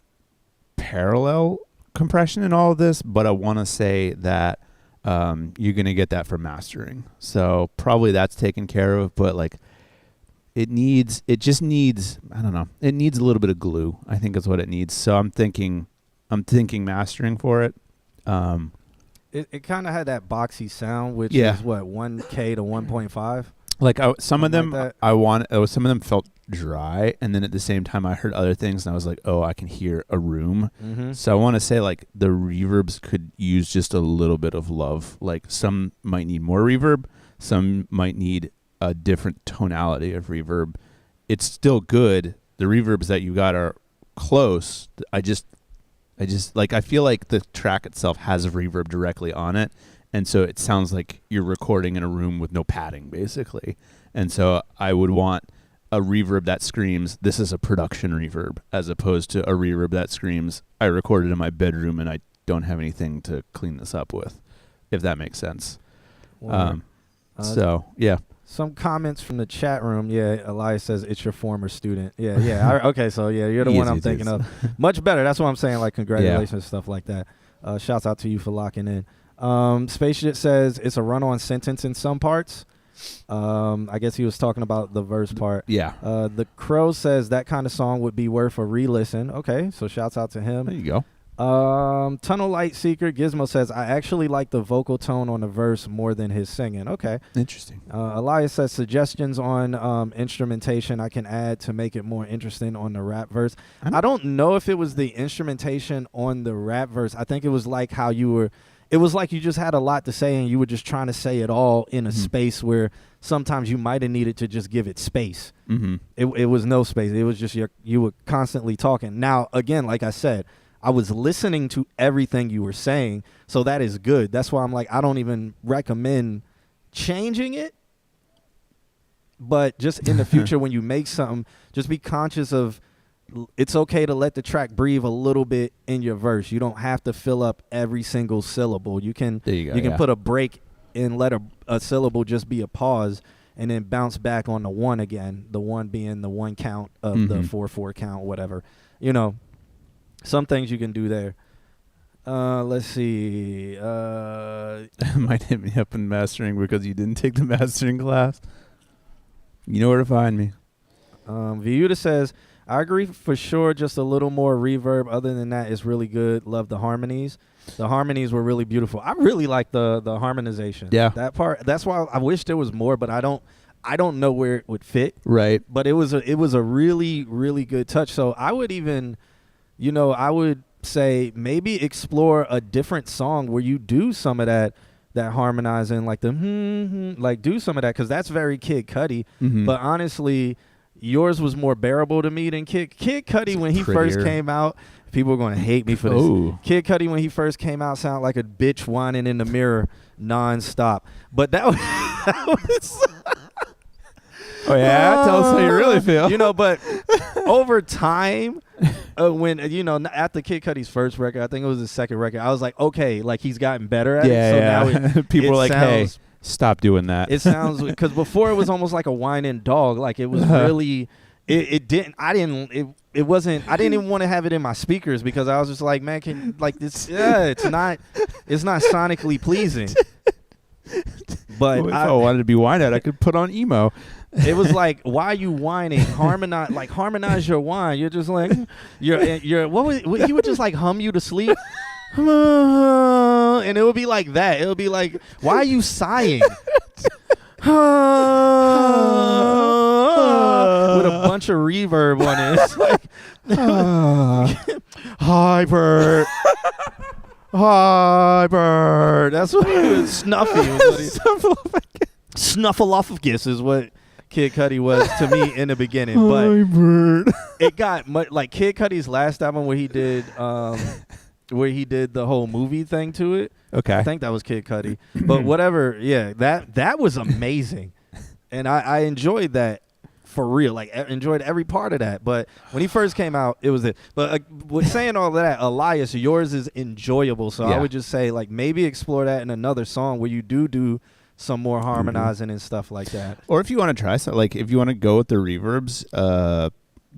parallel compression in all of this, but I want to say that you're gonna get that from mastering, so probably that's taken care of. But like it just needs I don't know, it needs a little bit of glue, I think is what it needs. So I'm thinking mastering for it. It kind of had that boxy sound, which is what, 1K to 1.5. Like some of them, that. some of them felt dry, and then at the same time, I heard other things, and I was like, oh, I can hear a room. Mm-hmm. So I want to say like the reverbs could use just a little bit of love. Like some might need more reverb, some might need a different tonality of reverb. It's still good. The reverbs that you got are close. I just like, I feel like the track itself has a reverb directly on it. And so it sounds like you're recording in a room with no padding, basically. And so I would want a reverb that screams, this is a production reverb, as opposed to a reverb that screams, I recorded in my bedroom and I don't have anything to clean this up with, if that makes sense. So, yeah. Some comments from the chat room. Yeah, Elias says, it's your former student. Yeah. Okay, so, yeah, you're the one I'm thinking of. Much better. That's what I'm saying, like, congratulations, stuff like that. Shouts out to you for locking in. Spaceship says it's a run-on sentence in some parts. I guess he was talking about the verse part. Yeah. The Crow says that kind of song would be worth a re-listen. Okay, so shouts out to him. There you go. Tunnel Light Seeker Gizmo says, I actually like the vocal tone on the verse more than his singing. Okay. Interesting. Elias says suggestions on instrumentation I can add to make it more interesting on the rap verse. I don't know if it was the instrumentation on the rap verse. I think it was like how you were... It was like you just had a lot to say and you were just trying to say it all in a space where sometimes you might have needed to just give it space. Mm-hmm. It was no space. It was just you were constantly talking. Now, again, like I said, I was listening to everything you were saying, so that is good. That's why I'm like, I don't even recommend changing it. But just in the future when you make something, just be conscious of it's okay to let the track breathe a little bit in your verse. You don't have to fill up every single syllable. You can put a break and let a syllable just be a pause and then bounce back on the one again, the one being the one count of the 4/4 count, whatever. You know, some things you can do there. Let's see. Might hit me up in mastering because you didn't take the mastering class. You know where to find me. Viuda says, I agree for sure. Just a little more reverb. Other than that, it's really good. Love the harmonies. The harmonies were really beautiful. I really like the harmonization. Yeah, that part. That's why I wish there was more, but I don't know where it would fit. Right. But it was a really, really good touch. So I would even, I would say maybe explore a different song where you do some of that harmonizing, like the like do some of that, because that's very Kid Cudi. But honestly, yours was more bearable to me than Kid Cudi when he first came out. People are going to hate me for this. Ooh. Kid Cudi when he first came out sounded like a bitch whining in the mirror nonstop. But that was oh yeah, tell us how you really feel. But over time, when after Kid Cudi's first record, I think it was his second record, I was like, okay, like he's gotten better at it. So now people are like, hey, stop doing that. It sounds, because before it was almost like a whining dog. Like it was really, I didn't even want to have it in my speakers because I was just like, man, it's not sonically pleasing. But if I wanted to be whined at, I could put on emo. It was like, why are you whining? Harmonize your whine. You're just like, you're what was he would just like hum you to sleep. And it would be like that. It would be like, why are you sighing? With a bunch of reverb on it. It's like, hi, Bert. Hi, Bert. That's what it was. Snuffy. Snuffleupagus is what Kid Cudi was to me in the beginning. But it got much like Kid Cudi's last album where he did the whole movie thing to it. Okay. I think that was Kid Cudi. But whatever, yeah, that was amazing. And I enjoyed that for real. Like, enjoyed every part of that. But when he first came out, it was it. But with saying all of that, Elias, yours is enjoyable. So I would just say, like, maybe explore that in another song where you do some more harmonizing and stuff like that. Or if you want to try something, like if you want to go with the reverbs,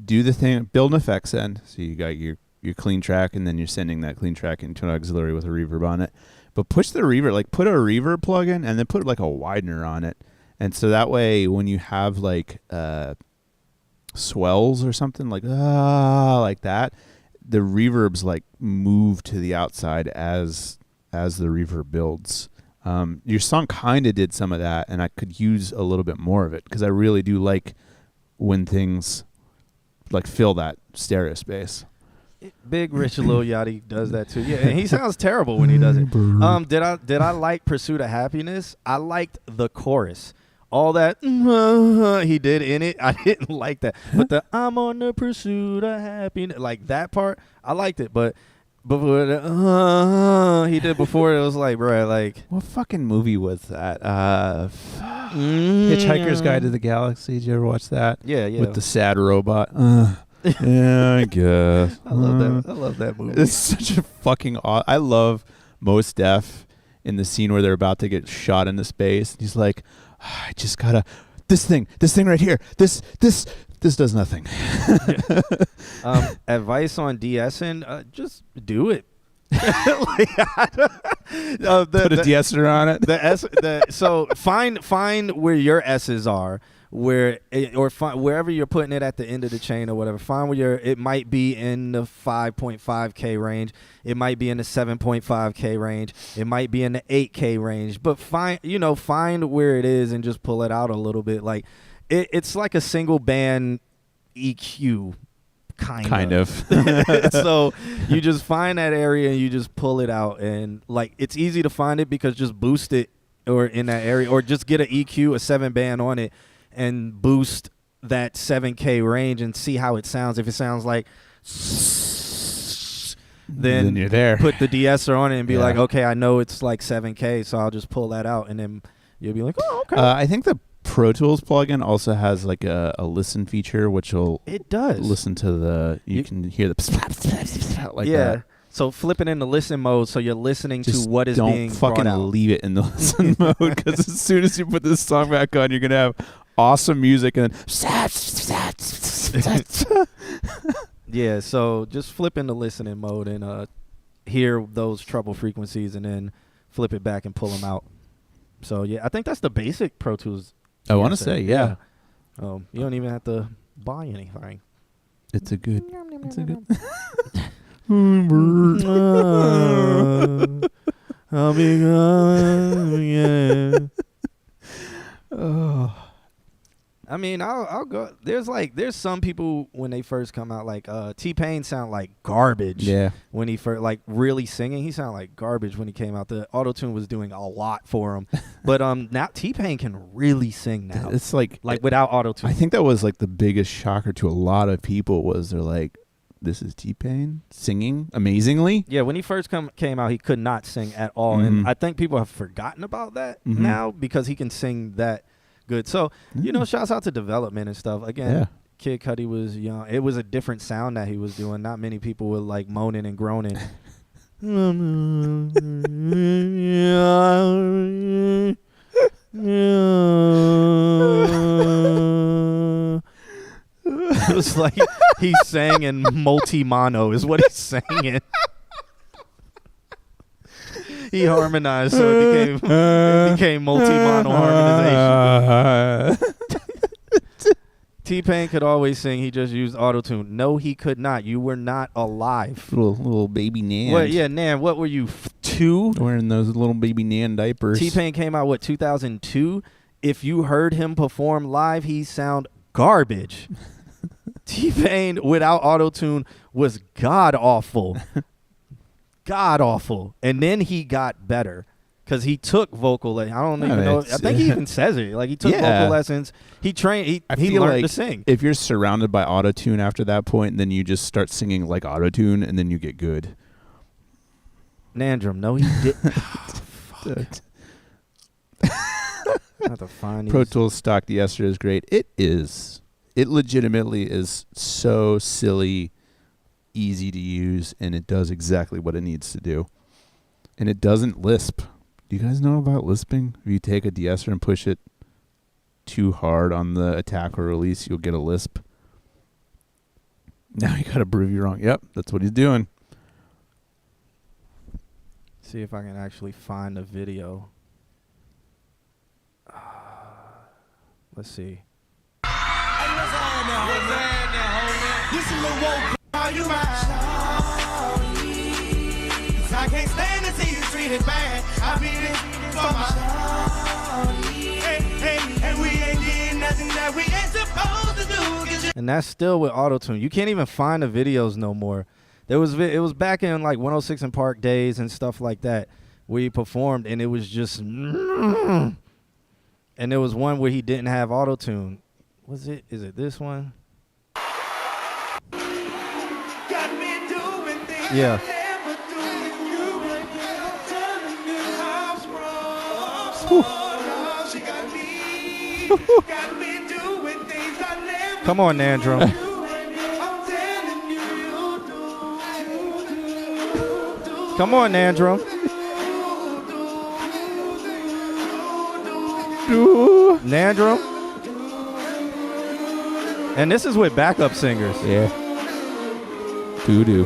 do the thing, build an effects end. So you got your clean track, and then you're sending that clean track into an auxiliary with a reverb on it. But push the reverb, like put a reverb plug-in and then put like a widener on it. And so that way when you have like swells or something like that, the reverbs like move to the outside as the reverb builds. Your song kind of did some of that, and I could use a little bit more of it because I really do like when things like fill that stereo space. Big Rich Lil Yachty does that too. Yeah, and he sounds terrible when he does it. Did I like Pursuit of Happiness? I liked the chorus. All that he did in it, I didn't like that. But the I'm on the pursuit of happiness, like that part, I liked it. But before he did before, it was like, bro, like What fucking movie was that? Hitchhiker's Guide to the Galaxy. Did you ever watch that? Yeah. With the sad robot. Yeah, I guess. I love that. I love that movie. It's such a fucking. I love Mos Def in the scene where they're about to get shot into space. And he's like, I just gotta. This thing right here. This does nothing. Advice on de-essing, just do it. Put a de-esser on it. So find where your S's are, wherever you're putting it at the end of the chain or whatever. Find where it might be in the 5.5K range. It might be in the 7.5K range. It might be in the 8K range. But find where it is and just pull it out a little bit. Like it's like a single band EQ. Kind of. So you just find that area and you just pull it out, and like it's easy to find it because just boost it or in that area, or just get an EQ, a 7-band on it, and boost that 7K range and see how it sounds. If it sounds like then you're there. Put the de-esser on it and be like, okay, I know it's like 7K, so I'll just pull that out, and then you'll be like, oh, okay. I think the Pro Tools plugin also has like a listen feature, which will listen to the you can hear the like that. So flip it into listen mode, so you're listening to what is being brought out. Don't fucking leave it in the listen mode, because as soon as you put this song back on, you're gonna have awesome music and then yeah. So just flip into listening mode and hear those treble frequencies, and then flip it back and pull them out. So yeah, I think that's the basic Pro Tools. I want to say, yeah. You don't even have to buy anything. It's a good. I'll be gone, yeah. Oh. I mean, I'll go. There's some people when they first come out, like T-Pain sound like garbage. Yeah. When he first really singing, he sounded like garbage when he came out. The auto-tune was doing a lot for him. But now T-Pain can really sing now. It's like without auto-tune. I think that was like the biggest shocker to a lot of people was they're like, this is T-Pain singing amazingly. Yeah, when he first came out, he could not sing at all. Mm-hmm. And I think people have forgotten about that now because he can sing that good. So, shouts out to development and stuff. Again, Kid Cudi was young. It was a different sound that he was doing. Not many people were like moaning and groaning. It was like he sang in multi-mono is what he's singing. He harmonized, so it became multi-mono harmonization. T-Pain could always sing. He just used auto-tune. No, he could not. You were not alive. Little baby Nan. What? Yeah, Nan. What were you, 2? Wearing those little baby Nan diapers. T-Pain came out, 2002? If you heard him perform live, he sound garbage. T-Pain without auto-tune was god-awful. God-awful. And then he got better. Because he took vocal lessons. I don't even know. I think he even says it. Like, he took vocal lessons. He trained. He learned to sing. If you're surrounded by auto-tune after that point, then you just start singing like auto-tune, and then you get good. Nandrum. No, he didn't. Have to find Pro Tools stock de-esser is great. It is. It legitimately is so silly, easy to use, and it does exactly what it needs to do. And it doesn't lisp. Do you guys know about lisping? If you take a de-esser and push it too hard on the attack or release, you'll get a lisp. Now you gotta prove you're wrong. Yep, that's what he's doing. See if I can actually find a video. Let's see. I can't stand to see you treated bad. I mean it. for my and we ain't getting nothing that we ain't supposed to do. 'Cause And that's still with auto-tune. You can't even find the videos no more. It was back in like 106 and Park days and stuff like that where he performed, and it was just and there was one where he didn't have auto-tune. Is it this one? got me doing things Yeah. I never do with you. I'm telling you how strong. She got me doing things I never Come on, Nandrum. do. I'm telling you, Come on, Nandrum. Nandrum. And this is with backup singers. Yeah. Doo-doo.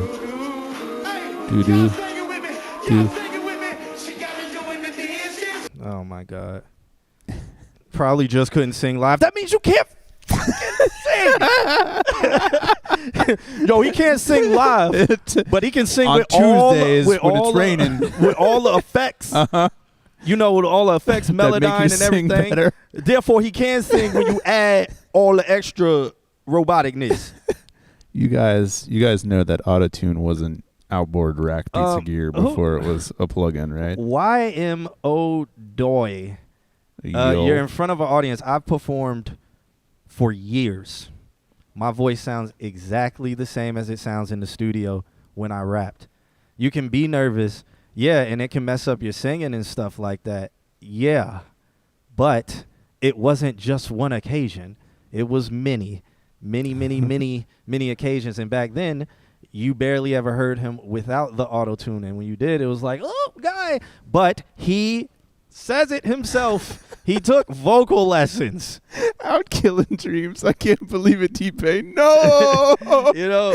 Doo-doo. sing it with me. Doo. Sing it with me. She got me doing the dishes. Oh my God. Probably just couldn't sing live. That means you can't fucking sing. Yo, he can't sing live, but he can sing On with all Tuesdays with when all it's raining. with all the effects. You know, with all the effects, That make you Melodyne and sing everything. better. Therefore, he can sing when you add all the extra roboticness. You guys know that auto-tune was an outboard rack piece of gear before it was a plug-in, right? YMO Doy. Yo. You're in front of an audience. I've performed for years. My voice sounds exactly the same as it sounds in the studio when I rapped. You can be nervous, yeah, and it can mess up your singing and stuff like that, yeah. But it wasn't just one occasion. It was many occasions. And back then, you barely ever heard him without the auto-tune. And when you did, it was like, oh, guy. But he says it himself. He took vocal lessons. Out killing dreams. I can't believe it, T-Pain. No. You know,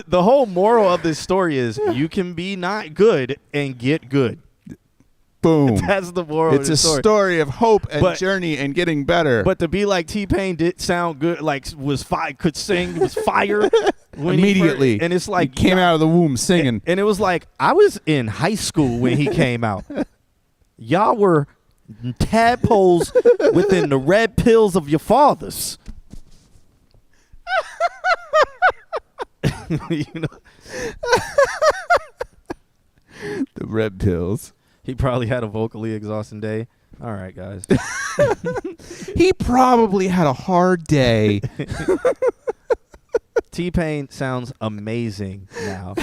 the whole moral of this story is you can be not good and get good. Boom. That's the moral It's of the a story. story of hope and But- journey and getting better. But to be like T-Pain did sound good, like could sing, was fire when Immediately. he first, and it's like he came out of the womb singing. and it was like I was in high school when he came out. Y'all were tadpoles within the red pills of your fathers. You know, The red pills. he probably had a vocally exhausting day. All right, guys. He probably had a hard day. T-Pain sounds amazing now.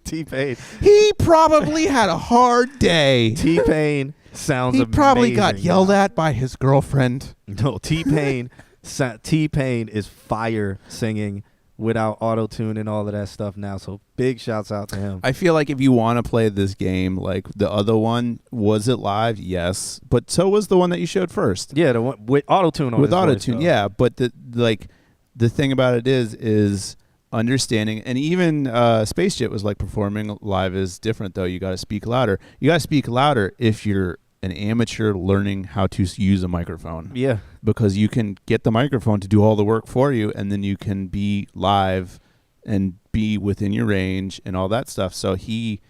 T-Pain. He probably had a hard day. T-Pain sounds He amazing. probably got yelled now. at by his girlfriend. No, T-Pain is fire singing without auto-tune and all of that stuff now. So big shouts out to him. I feel like if you want to play this game, like the other one, was it live? Yes, but so was the one that you showed first. Yeah, the one with auto-tune on With his voice, auto-tune, though. yeah. But the thing about it is understanding, and even Space Jet was like performing live is different though. You got to speak louder. You got to speak louder if you're an amateur learning how to use a microphone. Yeah. Because you can get the microphone to do all the work for you, and then you can be live and be within your range and all that stuff. So it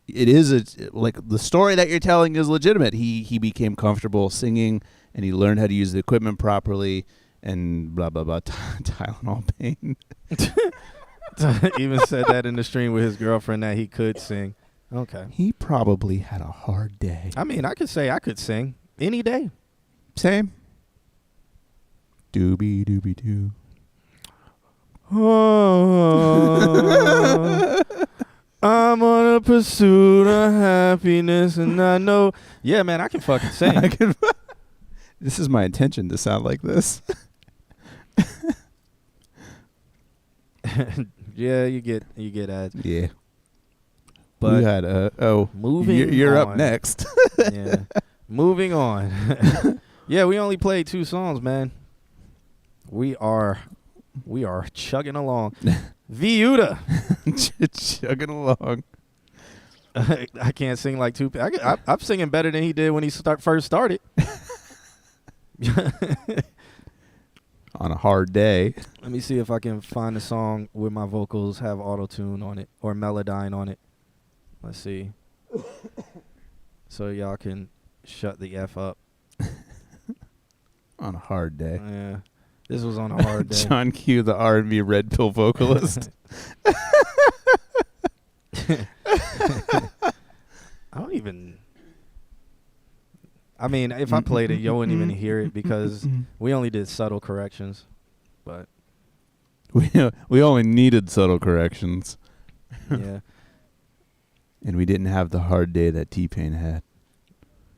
is like the story that you're telling is legitimate. He became comfortable singing, and he learned how to use the equipment properly, and blah blah blah. Tylenol pain. Even said that in the stream with his girlfriend that he could sing. Okay. He probably had a hard day. I mean, I could say I could sing any day. Same. Doobie doobie doo. Oh, I'm on a pursuit of happiness, and I know. Yeah, man, I can fucking sing. This is my intention to sound like this. Yeah, you get ads. Yeah. But we had moving you're up on. next. Yeah. Moving on. Yeah, we only played 2 songs, man. We are chugging along. Viuda. Chugging along. I can't sing like I'm singing better than he did when he first started. On a hard day. Let me see if I can find a song where my vocals have auto-tune on it or Melodyne on it. Let's see. so y'all can shut the F up. On a hard day. Yeah. This was on a hard day. John Q, the R&B red pill vocalist. I mean, if I played it, you wouldn't even hear it because we only did subtle corrections. But we only needed subtle corrections. yeah. And we didn't have the hard day that T-Pain had.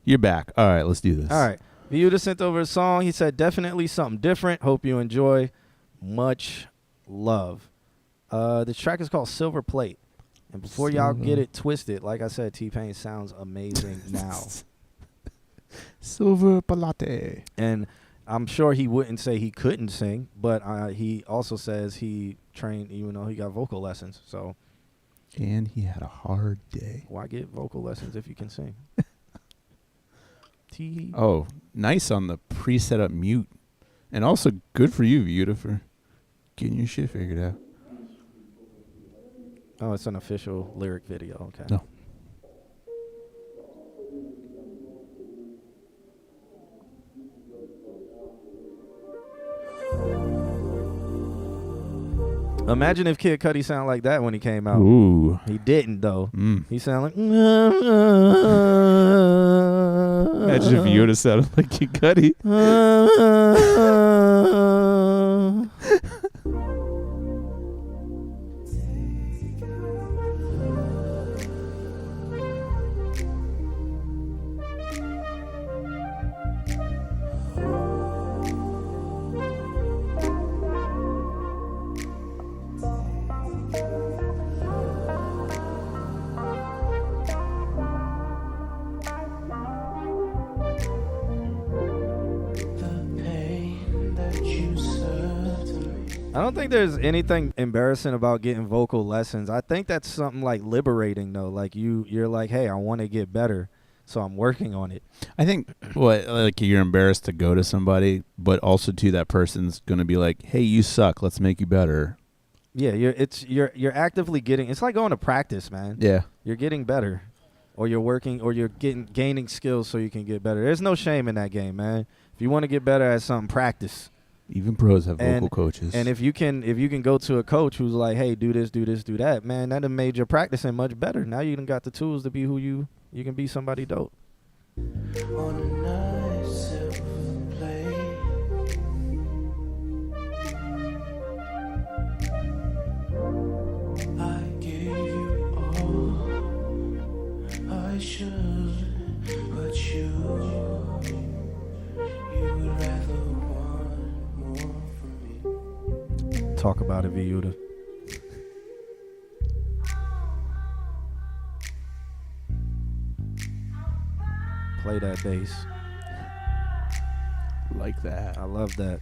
You're back. All right, let's do this. All right. Viuda sent over a song. He said, definitely something different. Hope you enjoy. Much love. This track is called Silver Plate. And before y'all get it twisted, like I said, T-Pain sounds amazing now. Silver Palate. And I'm sure he wouldn't say he couldn't sing, but he also says he trained, even though he got vocal lessons. So, and he had a hard day. why get vocal lessons if you can sing? Oh, nice on the preset up mute. And also good for you, Viuda, for getting your shit figured out. Oh, it's an official lyric video. Okay. No. Imagine if Kid Cudi sounded like that when he came out. Ooh. He didn't, though. He sounded like... Imagine if Yoda sounded like Kid Cudi. I don't think there's anything embarrassing about getting vocal lessons. I think that's something like liberating, though. Like you're like, hey, I want to get better, so I'm working on it. I think like you're embarrassed to go to somebody, but also too that person's gonna be like, hey, you suck. Let's make you better. Yeah, you're actively getting. It's like going to practice, man. Yeah, you're getting better, or you're working, or you're gaining skills so you can get better. There's no shame in that game, man. If you want to get better at something, practice. Even pros have vocal coaches. And if you can go to a coach who's like, hey, do this, do this, do that, man, that done made your practicing much better. Now you done got the tools to be who you can be somebody dope. On a nice silver plate, I gave you all I should, but you would rather want more from me. Talk about it, Viuda. Play that bass. Like that. I love that.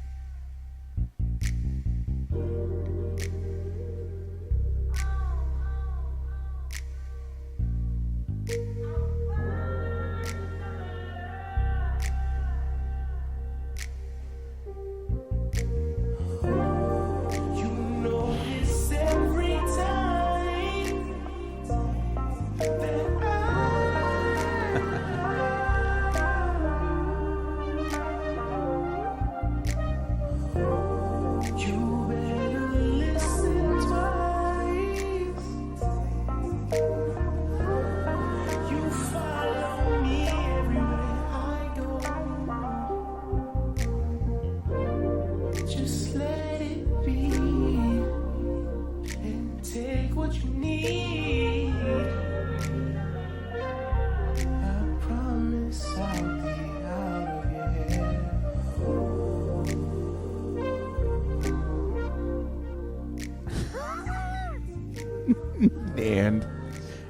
And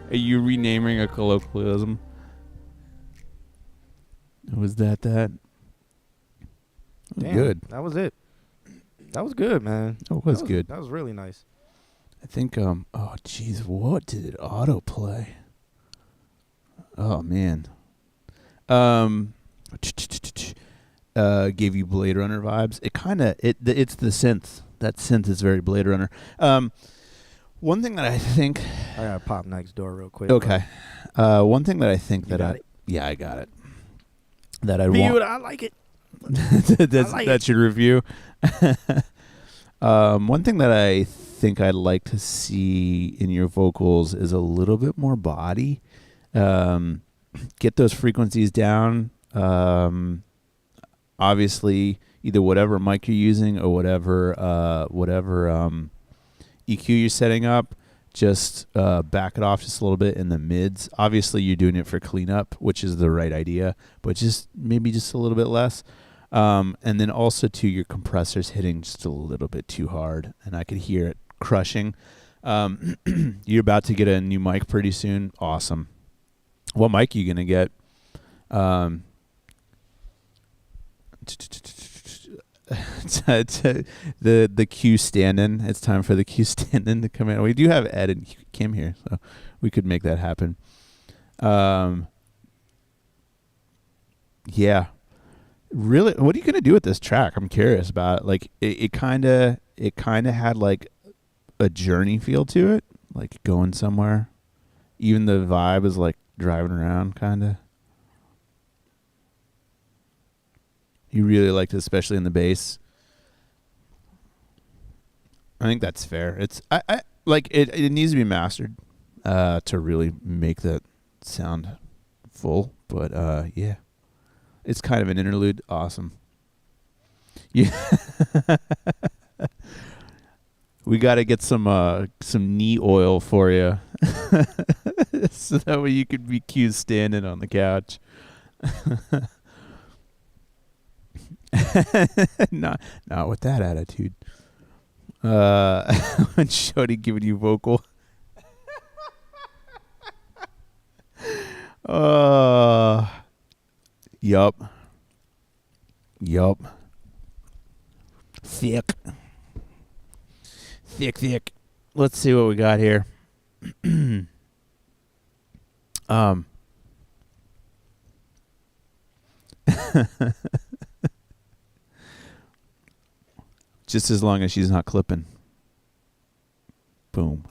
are you renaming a colloquialism? Was that? Damn, Good. That was it. That was good, man. It was good. That was really nice. I think, oh, jeez, what did it autoplay? Oh, man. Gave you Blade Runner vibes. It kind of, it's the synth. That synth is very Blade Runner. One thing that I think... I got to pop next door real quick. Okay. One thing that I think You that got I... it? Yeah, I got it. That I'd Viewed, want. I like it. That's your review. One thing that I think I'd like to see in your vocals is a little bit more body. Get those frequencies down. Obviously, either whatever mic you're using or whatever EQ you're setting up, just back it off just a little bit in the mids. Obviously, you're doing it for cleanup, which is the right idea, but just maybe just a little bit less. And then also, too, your compressor's hitting just a little bit too hard, and I could hear it crushing. You're about to get a new mic pretty soon. Awesome. What mic are you going to get? The Q stand-in. It's time for the Q stand-in to come in. We do have Ed and Kim here, so we could make that happen. Yeah. Really, what are you gonna do with this track? I'm curious about it. Like it kind of had like a journey feel to it, like going somewhere. Even the vibe is like driving around, kind of. You really liked it, especially in the bass. I think that's fair. It's I like it. It needs to be mastered to really make that sound full. But yeah, it's kind of an interlude. Awesome. Yeah, we got to get some knee oil for you, so that way you could be cute standing on the couch. not with that attitude. When Shorty giving you vocal. Yup. Thick. Let's see what we got here. Just as long as she's not clipping. Boom.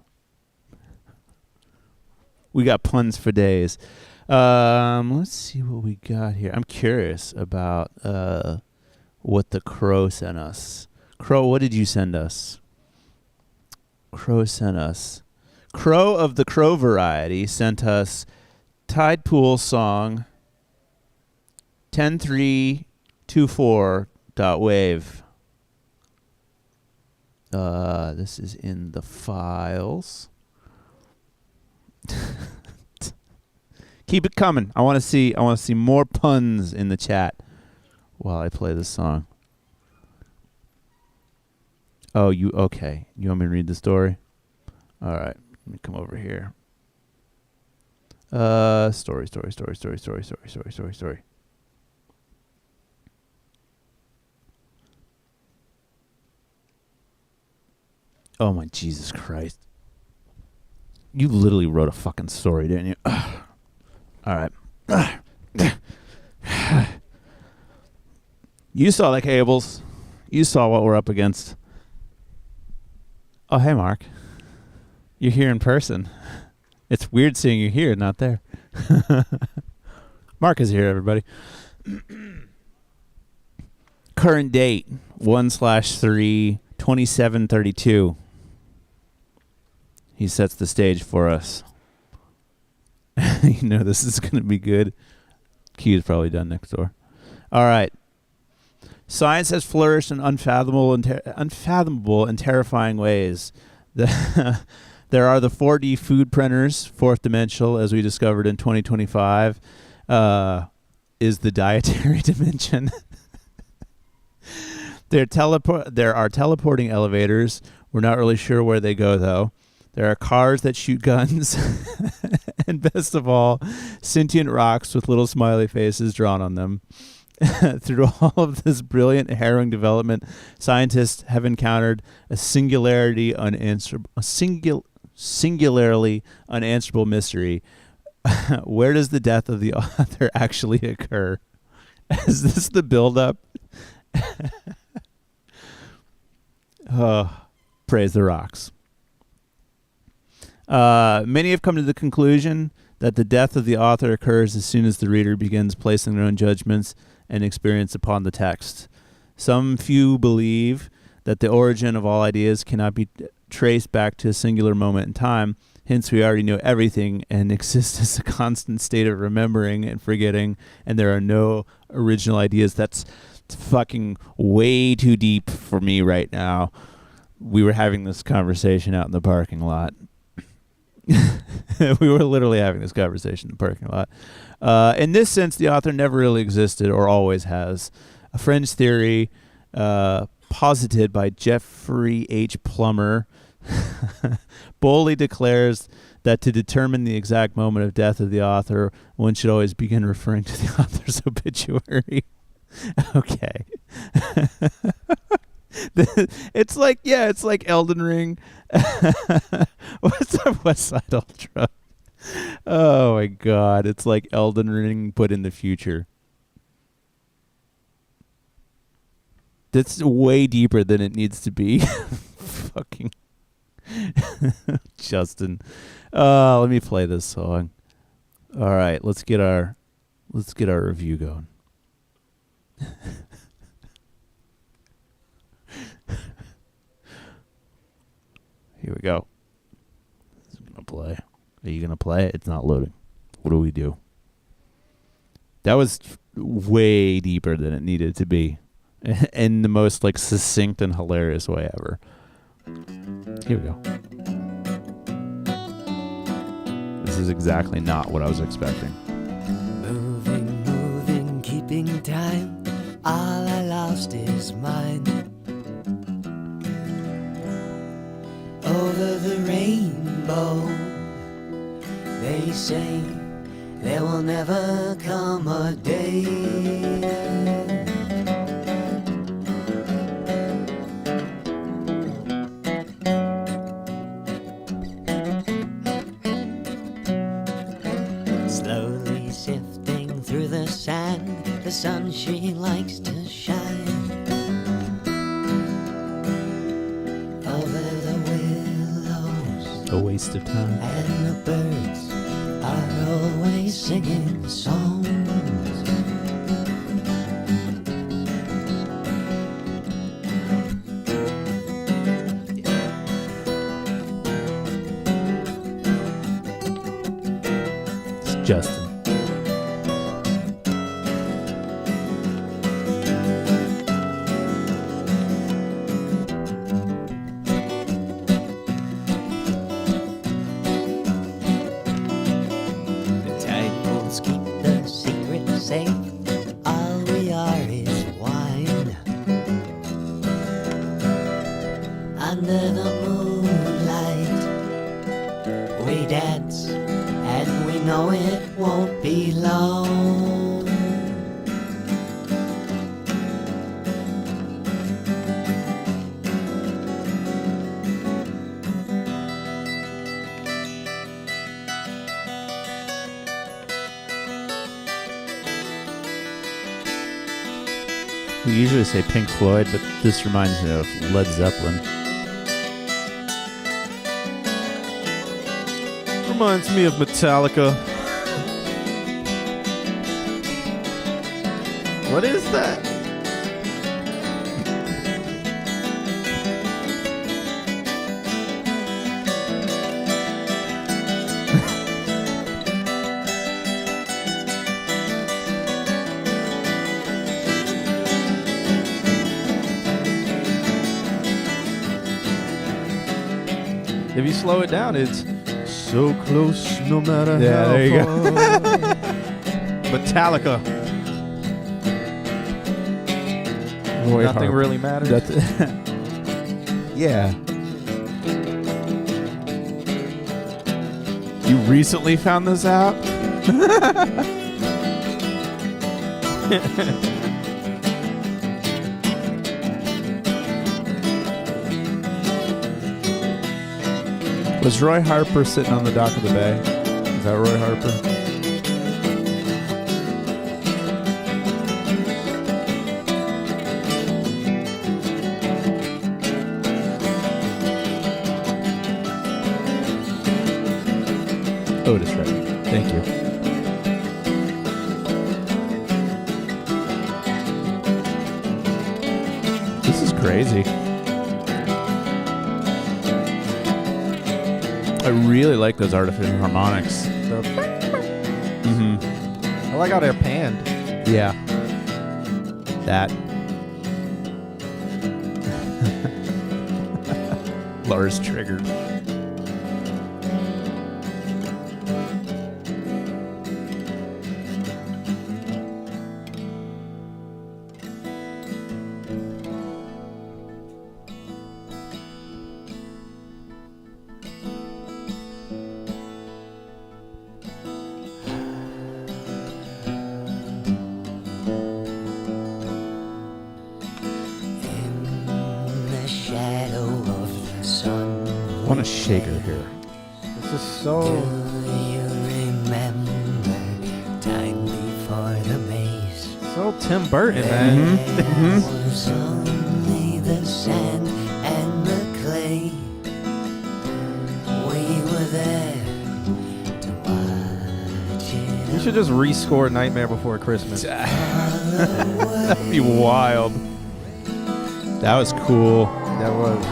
We got puns for days. Let's see what we got here. I'm curious about what the Crow sent us. Crow, what did you send us? Crow sent us. Crow of the Crow variety sent us Tide Pool song 10324.wave. This is in the files. Keep it coming. I want to see more puns in the chat while I play this song. Oh, okay. You want me to read the story? All right. Let me come over here. Story. Oh my Jesus Christ. You literally wrote a fucking story, didn't you? All right. You saw the cables. You saw what we're up against. Oh, hey, Mark. You're here in person. It's weird seeing you here, not there. Mark is here, everybody. Current date, 1/3/2732. He sets the stage for us. You know this is going to be good. Q's probably done next door. All right. Science has flourished in unfathomable and terrifying ways. There are the 4D food printers, fourth dimensional, as we discovered in 2025, is the dietary dimension. There are teleporting elevators. We're not really sure where they go, though. There are cars that shoot guns. And best of all, sentient rocks with little smiley faces drawn on them. Through all of this brilliant, harrowing development, scientists have encountered a singularly unanswerable mystery. Where does the death of the author actually occur? Is this the build-up? Oh, praise the rocks. Many have come to the conclusion that the death of the author occurs as soon as the reader begins placing their own judgments and experience upon the text. Some few believe that the origin of all ideas cannot be traced back to a singular moment in time. Hence, we already know everything and exist as a constant state of remembering and forgetting, and there are no original ideas. That's fucking way too deep for me right now. We were having this conversation out in the parking lot. We were literally having this conversation in the parking lot. In this sense, the author never really existed or always has. A fringe theory posited by Jeffrey H. Plummer boldly declares that to determine the exact moment of death of the author, one should always begin referring to the author's obituary. Okay. It's like Elden Ring. What's up, West Side Ultra? Oh my God, it's like Elden Ring, but in the future. That's way deeper than it needs to be. Fucking Justin. Let me play this song. All right, let's get our review going. Here we go. It's gonna play. Are you gonna play it? It's not loading. What do we do? That was way deeper than it needed to be, in the most like succinct and hilarious way ever. Here we go. This is exactly not what I was expecting. Moving, moving, keeping time. All I lost is mine. Over the rainbow, they say there will never come a day. Slowly sifting through the sand, the sun she likes to shine. Over the willows, A waste of time. and the birds are always singing songs. It's Justin. The tide pools keep the secret safe. All we are is wine. Under the moonlight, we dance, and we know it won't be long. We usually say Pink Floyd, but this reminds me of Led Zeppelin. Reminds me of Metallica. What is that? If you slow it down, it's so close, no matter Yeah, how there you far. Metallica. Roy Nothing Harper. really matters. Yeah. You recently found this out? Was Roy Harper sitting on the dock of the bay? Is that Roy Harper? Otis Redding. Thank you. This is crazy. I really like those artificial harmonics. I like how they're panned. Yeah. That. Lars triggered. I want a shaker here. This is so. Time before the maze. So Tim Burton, man. Was only the sand and the clay. We were there to watch it. You should just rescore Nightmare Before Christmas. That'd be wild. That was cool. That was.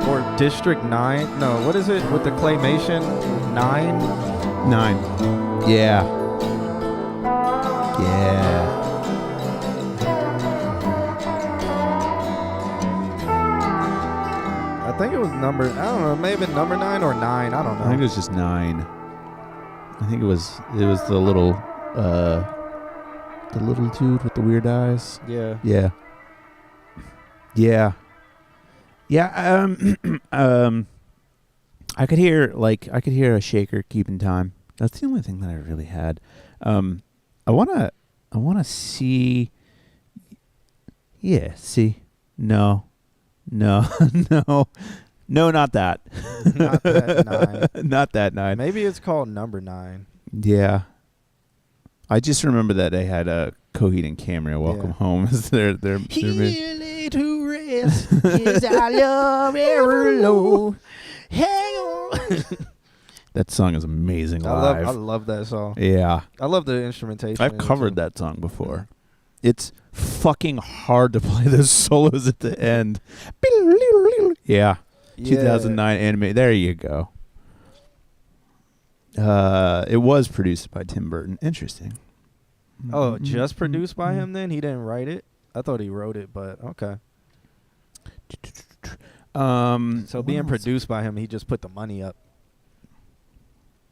Or District 9. No, what is it with the claymation? 9? 9. Yeah. Yeah. I think it was number, I don't know, maybe number 9 or 9. I don't know. I think it was just 9. I think it was the little dude with the weird eyes. Yeah. Yeah. Yeah. Yeah. I could hear a shaker keeping time. That's the only thing that I really had. I wanna see. Yeah. See. No. No. No, not that. Not that 9. Not that 9. Maybe it's called number 9. Yeah. I just remember that they had a Coheed and Cambria Welcome Home as their Here to rest is our love ever low. Hang on. That song is amazing live. I love that song. Yeah. I love the instrumentation. I've covered that song before. It's fucking hard to play those solos at the end. Yeah. 2009 anime. There you go. It was produced by Tim Burton. Interesting. Oh, just produced by him then? He didn't write it? I thought he wrote it, but okay. So being produced by him, he just put the money up.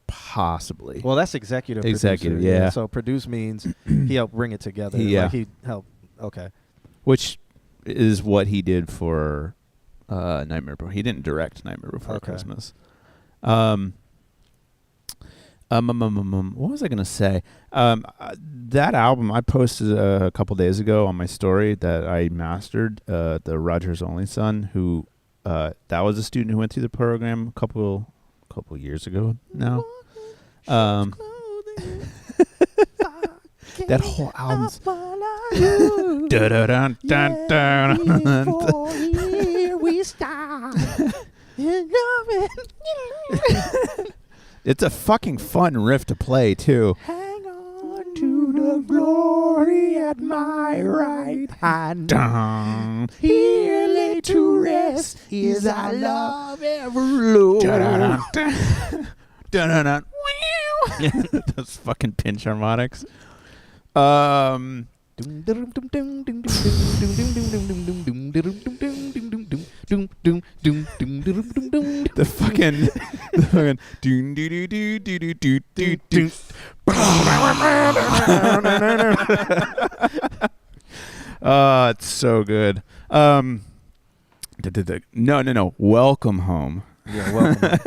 Possibly. Well, that's executive Executive, producer, yeah. So produce means he helped bring it together. Yeah. Like he helped. Okay. Which is what he did for Nightmare Before. He didn't direct Nightmare Before Christmas. What was I gonna say? That album I posted a couple days ago on my story that I mastered. The Rogers Only Son, who that was a student who went through the program a couple years ago now. That whole album's Here we start. It's a fucking fun riff to play too. Hang on to the glory at my right hand. Dun. Here lay to rest is our love ever low. Dun-dun-dun. Those fucking pinch harmonics. The fucking doon doo doo doo doo doo doo doo doo. It's so good. No. Welcome Home. Yeah, welcome.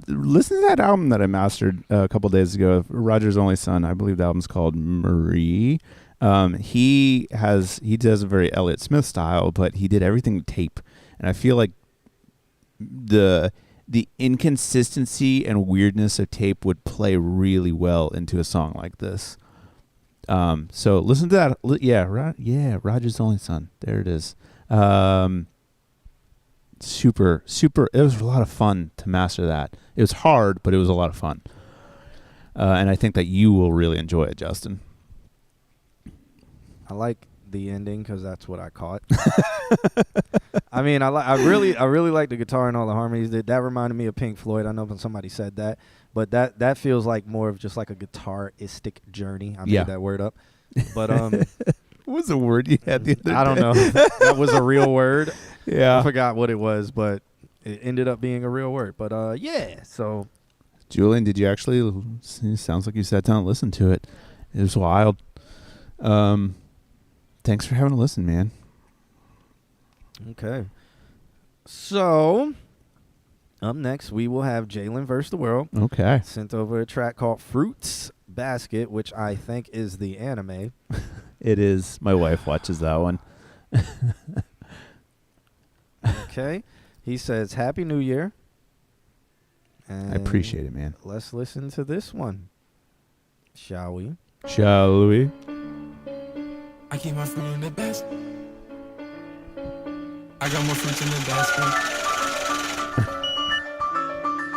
Listen to that album that I mastered a couple days ago, Roger's Only Son. I believe the album's called Marie. He does a very Elliott Smith style, but he did everything to tape, and I feel like the inconsistency and weirdness of tape would play really well into a song like this. So listen to that. Yeah, Roger's the only son. There it is. Super. It was a lot of fun to master that. It was hard, but it was a lot of fun. And I think that you will really enjoy it, Justin. I like the ending because that's what I caught. I mean, I really like the guitar and all the harmonies. That reminded me of Pink Floyd. I know when somebody said that, but that feels like more of just like a guitaristic journey. I made that word up, but what was the word you had the other day? I don't know. That was a real word. Yeah, I forgot what it was, but it ended up being a real word. But yeah. So, Julian, did you actually? It sounds like you sat down and listened to it. It was wild. Thanks for having a listen, man. Okay. So, up next, we will have Jalen vs. the World. Okay. Sent over a track called Fruits Basket, which I think is the anime. It is. My wife watches that one. Okay. He says, Happy New Year. And I appreciate it, man. Let's listen to this one. Shall we? Shall we? I keep my fruit in the basket. I got more fruits in the basket.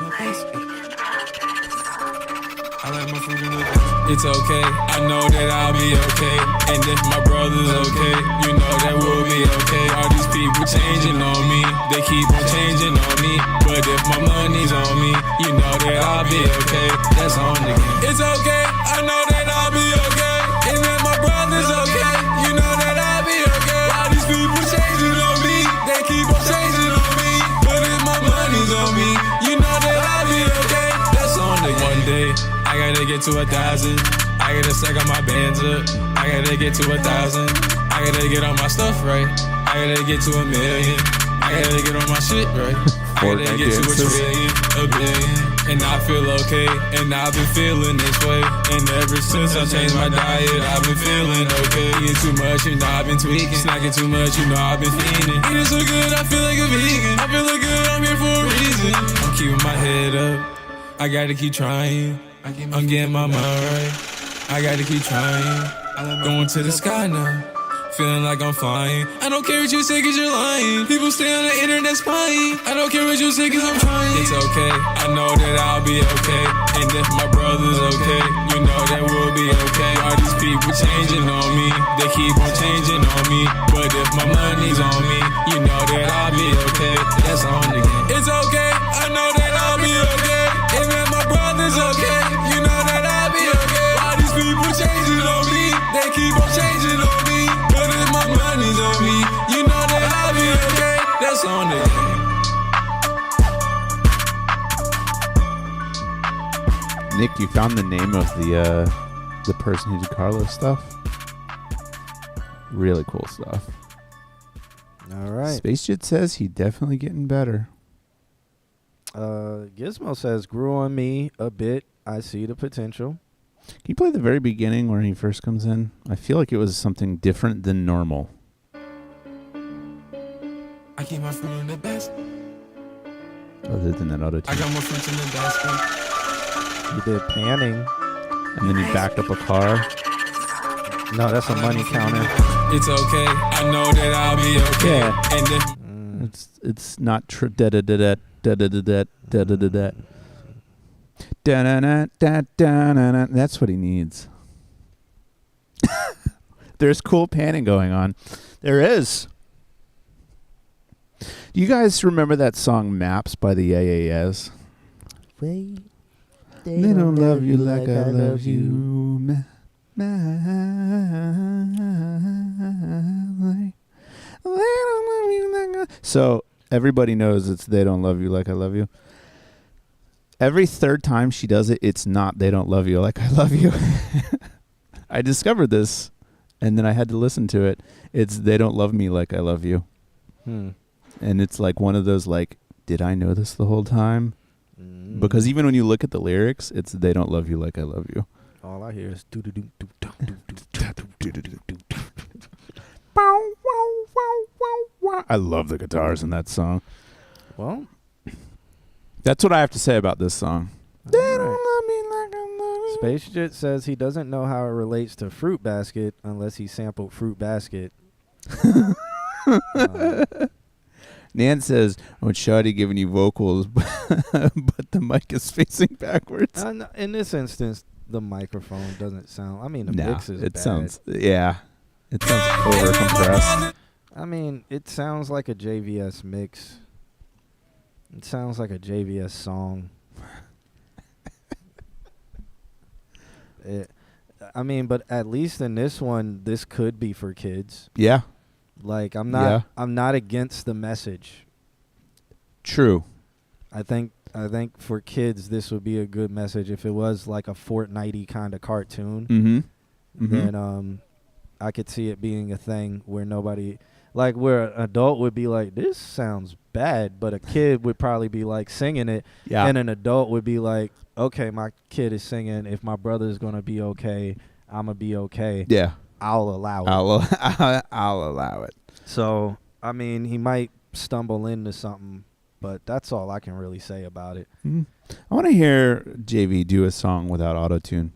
The basket. I like my fruit in the basket. It's okay, I know that I'll be okay. And if my brother's okay, you know that we'll be okay. All these people changing on me, they keep on changing on me. But if my money's on me, you know that I'll be okay. That's on the game. It's okay, I know that I'll be okay. And if my brother's okay, you know that I'll be okay. All these people changing on me, they keep on changing on me. But if my money's on me, you know that I'll be okay. That's on the game. One day, I gotta get to 1,000. I gotta stack on my bands up. I gotta get to 1,000. I gotta get all my stuff right. I gotta get to 1 million. I gotta get on my shit right. I gotta get to 1 trillion, 1 billion. And I feel okay, and I've been feeling this way. And ever since I changed my diet, I've been feeling okay. Eating too much, you know I've been tweaking. Snacking too much, you know I've been fiending. Eating so good, I feel like a vegan. I feel like good, I'm here for a reason. I'm keeping my head up. I gotta keep trying. I'm getting my mind right. I gotta keep trying. Going to the sky now. Feeling like I'm flying. I don't care what you say cause you're lying. People stay on the internet spying. I don't care what you say cause I'm trying. It's okay, I know that I'll be okay. And if my brother's okay, you know that we'll be okay. All these people changing on me, they keep on changing on me. But if my money's on me, you know that I'll be okay. That's on the game. It's okay, I know that I'll be okay. And if my brother's okay, you know that I'll be okay. All these people changing on me, they keep on changing on me. But if my money's on me, you know that I'll be okay. That's on the game. Nick, you found the name of the person who did Carlos stuff? Really cool stuff. All right. Space Jet says he's definitely getting better. Gizmo says, grew on me a bit. I see the potential. Can you play the very beginning where he first comes in? I feel like it was something different than normal. I keep my fruit in the basket. Other than that auto tune. I got more fruits in the basket. He did panning. And then he backed up a car. No, that's a money counter. It's okay. I know that I'll be okay. Yeah. And if It's not da da da da da da da da da da da. Da-na-na-da-da-na-na. That's what he needs. There's cool panning going on. There is. Do you guys remember that song Maps by the AAS? Wait, They don't love you like I love you. So everybody knows it's They Don't Love You Like I Love You. Every third time she does it, it's not They Don't Love You Like I Love You. I discovered this, and then I had to listen to it. It's They Don't Love Me Like I Love You. And it's like one of those like, did I know this the whole time? Because even when you look at the lyrics, it's They Don't Love You Like I Love You. All I hear is I love the guitars in that song. Well, that's what I have to say about this song. They don't love me like I love you. Space Jet says he doesn't know how it relates to Fruit Basket unless he sampled Fruit Basket. Nan says, "Oh, Shawty giving you vocals, but the mic is facing backwards." In this instance, the microphone doesn't sound. I mean, the mix is it bad. sounds. Yeah, it sounds over compressed. I mean, it sounds like a JVS mix. It sounds like a JVS song. I mean, but at least in this one, this could be for kids. Yeah. Like I'm not against the message. True. I think for kids this would be a good message if it was like a Fortnite-y kind of cartoon. Mm-hmm. Then I could see it being a thing where nobody, like where an adult would be like, this sounds bad, but a kid would probably be like singing it, and an adult would be like, okay, my kid is singing. If my brother's gonna be okay, I'm gonna be okay. Yeah. I'll allow it. I'll allow it. So, I mean, he might stumble into something, but that's all I can really say about it. I want to hear JV do a song without auto-tune.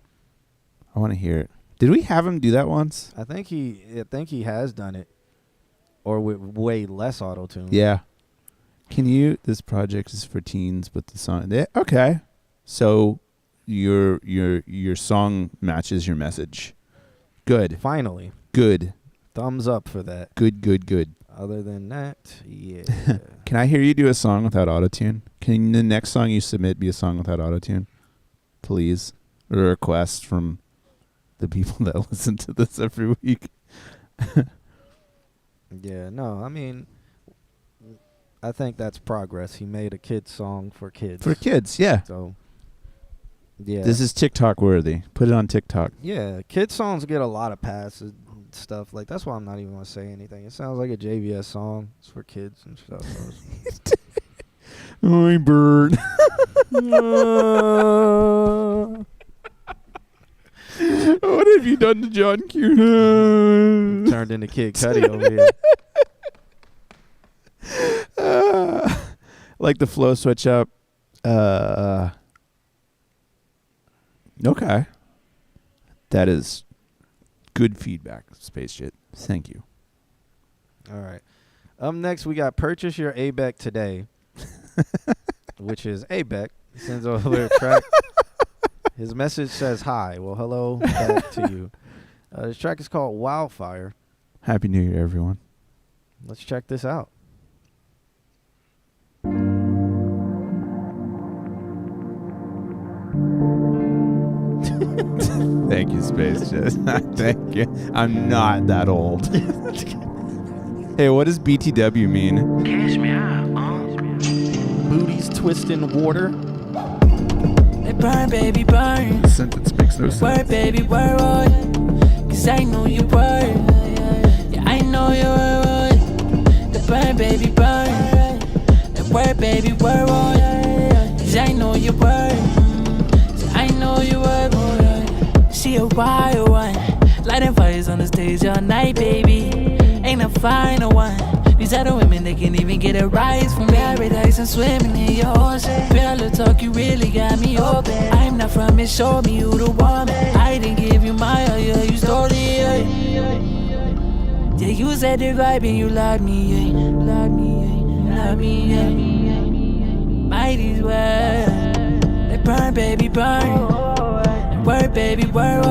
I want to hear it. Did we have him do that once? I think he has done it, or with way less auto-tune. Yeah. Can you? This project is for teens, but the song. Okay. So your song matches your message. Good. Finally. Good. Thumbs up for that. Good. Other than that, yeah. Can I hear you do a song without autotune? Can the next song you submit be a song without autotune? Please. A request from the people that listen to this every week. Yeah, no, I mean, I think that's progress. He made a kid song for kids. For kids, yeah. So, yeah. This is TikTok worthy. Put it on TikTok. Yeah, kid songs get a lot of passes and stuff. Like, that's why I'm not even going to say anything. It sounds like a JVS song. It's for kids and stuff. Oi, bird. What have you done to John Q? Turned into Kid Cudi over here. Like the flow switch up. Okay. That is good feedback, Space Jet. Thank you. All right. Next, we got Purchase Your ABEC Today, which is ABEC. He sends over a track. His message says, hi. Well, hello back to you. This track is called Wildfire. Happy New Year, everyone. Let's check this out. Thank you, Space Jet. Thank you. I'm not that old. Hey, what does BTW mean? Cash me out, Booties twisting water. They burn, baby, burn. The sentence makes no sense. Word, baby, word. Cause I know you were. Yeah, I know you were. The burn, baby, burn. The word, baby, word. Cause I know you were. I know you were. She a wild one. Lighting fires on the stage all night, baby. Ain't a final one. These other women, they can't even get a rise from paradise and swimming in your ocean. Pillow talk, you really got me open. I'm not from it, show me you the woman. I didn't give you my all, yeah, you stole it. Yeah, you said the vibe and you lied me, yeah. Lied me, yeah. Might as well. They burn, baby, burn. Word, baby, word.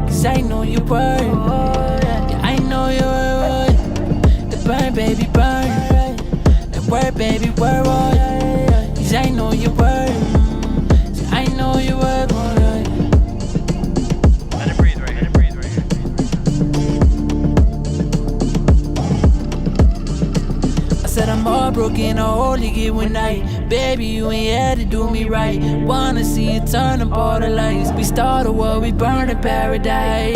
Cause I know you were. Yeah, I know you were. Burn, baby, burn. That word, baby, word. Cause I know you were. I know you were. Let it breathe right here. I said I'm all broken, I only get one night. Baby, you ain't had to do me right. Wanna see you turn up all the lights. We start a war, we burn in paradise.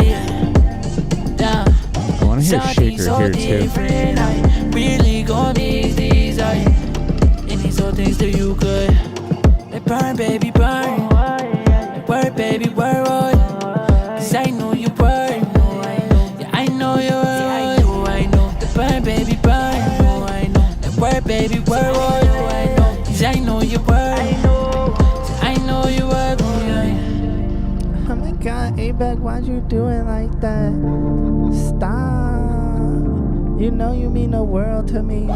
Down. I want to hear Shaker here too. I really gon' make these right. And these all things that you could. They burn, baby, burn. Word, baby, word. Cause I know you were. Yeah, I know you were. I know. The burn, baby, burn. The word, baby, word. Cause I know you were. I know you were. A-Back, why'd you do it like that? Stop. You know you mean the world to me.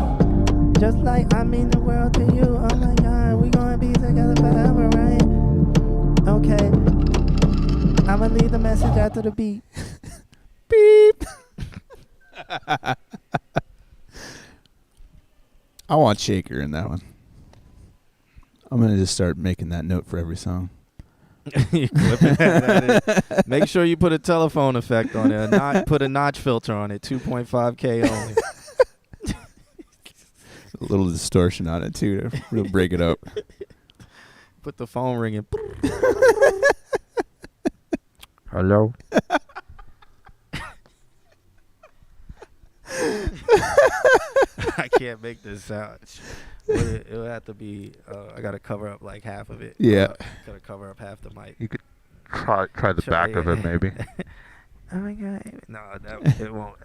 Just like I mean the world to you. Oh my God, we gonna be together forever, right? Okay. I'ma leave the message after the beep. Beep. I want Shaker in that one. I'm going to just start making that note for every song. You clipping that. Make sure you put a telephone effect on it. Put a notch filter on it. 2.5K only. A little distortion on it, too, to really break it up. Put the phone ringing. Hello? I can't make this sound. It'll have to be, I got to cover up like half of it. Yeah. Got to cover up half the mic. You could try the back of it, maybe. Oh my God. No, it won't.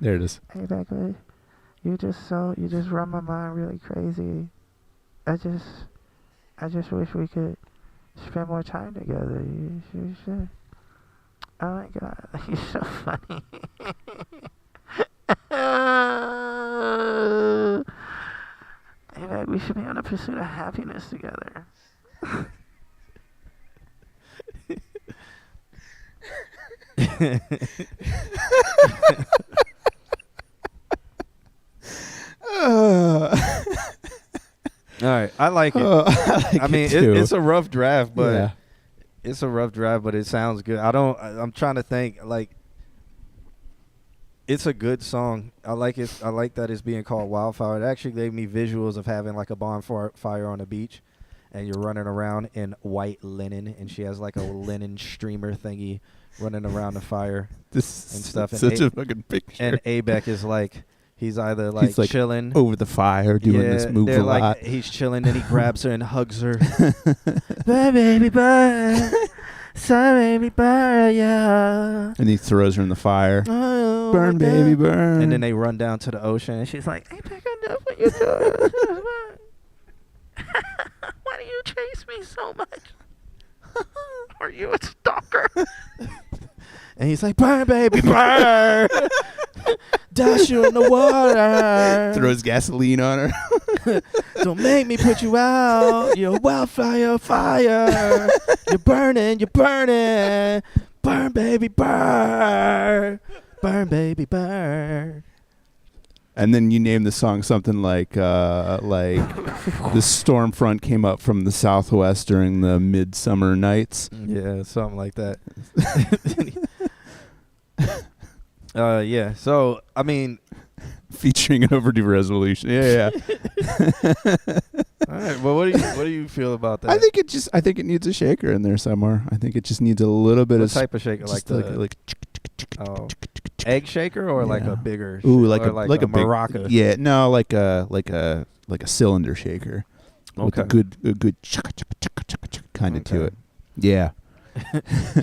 There it is. Hey, Becca, you just run my mind really crazy. I just wish we could spend more time together. You should. Oh my God, you're so funny. Hey, babe, we should be on a pursuit of happiness together. All right, I like it. I mean, it's a rough draft, but yeah. It's a rough draft, but it sounds good. I'm trying to think. Like, it's a good song. I like it. I like that it's being called Wildfire. It actually gave me visuals of having like a bonfire on a beach, and you're running around in white linen, and she has like a linen streamer thingy running around the fire and stuff. And Such a fucking picture. And A-Beck is like, he's either like, he's like chilling over the fire doing this move a lot. Like, he's chilling, and he grabs her and hugs her. Bye, baby, bye. Sorry, baby, bye, yeah. And he throws her in the fire. Oh, Burn, baby, burn. And then they run down to the ocean, and she's like, "Hey, Beck, I know what you're doing. Why do you chase me so much? Are you a stalker?" And he's like, "Burn, baby, burn." Dash you in the water. Throws gasoline on her. Don't make me put you out. You're a wildfire, fire. You're burning, burn, baby, burn. Burn, baby, burn. And then you name the song something like the storm front came up from the southwest during the midsummer nights. Yeah, something like that. Yeah. So I mean, featuring an overdue resolution. Yeah. All right. Well, what do you feel about that? I think it needs a shaker in there somewhere. I think it just needs a little bit what of type of shaker, like egg shaker or like a bigger? Ooh, like a big maraca. Yeah, no, like a cylinder shaker. Okay. With a good kind of to it. Yeah.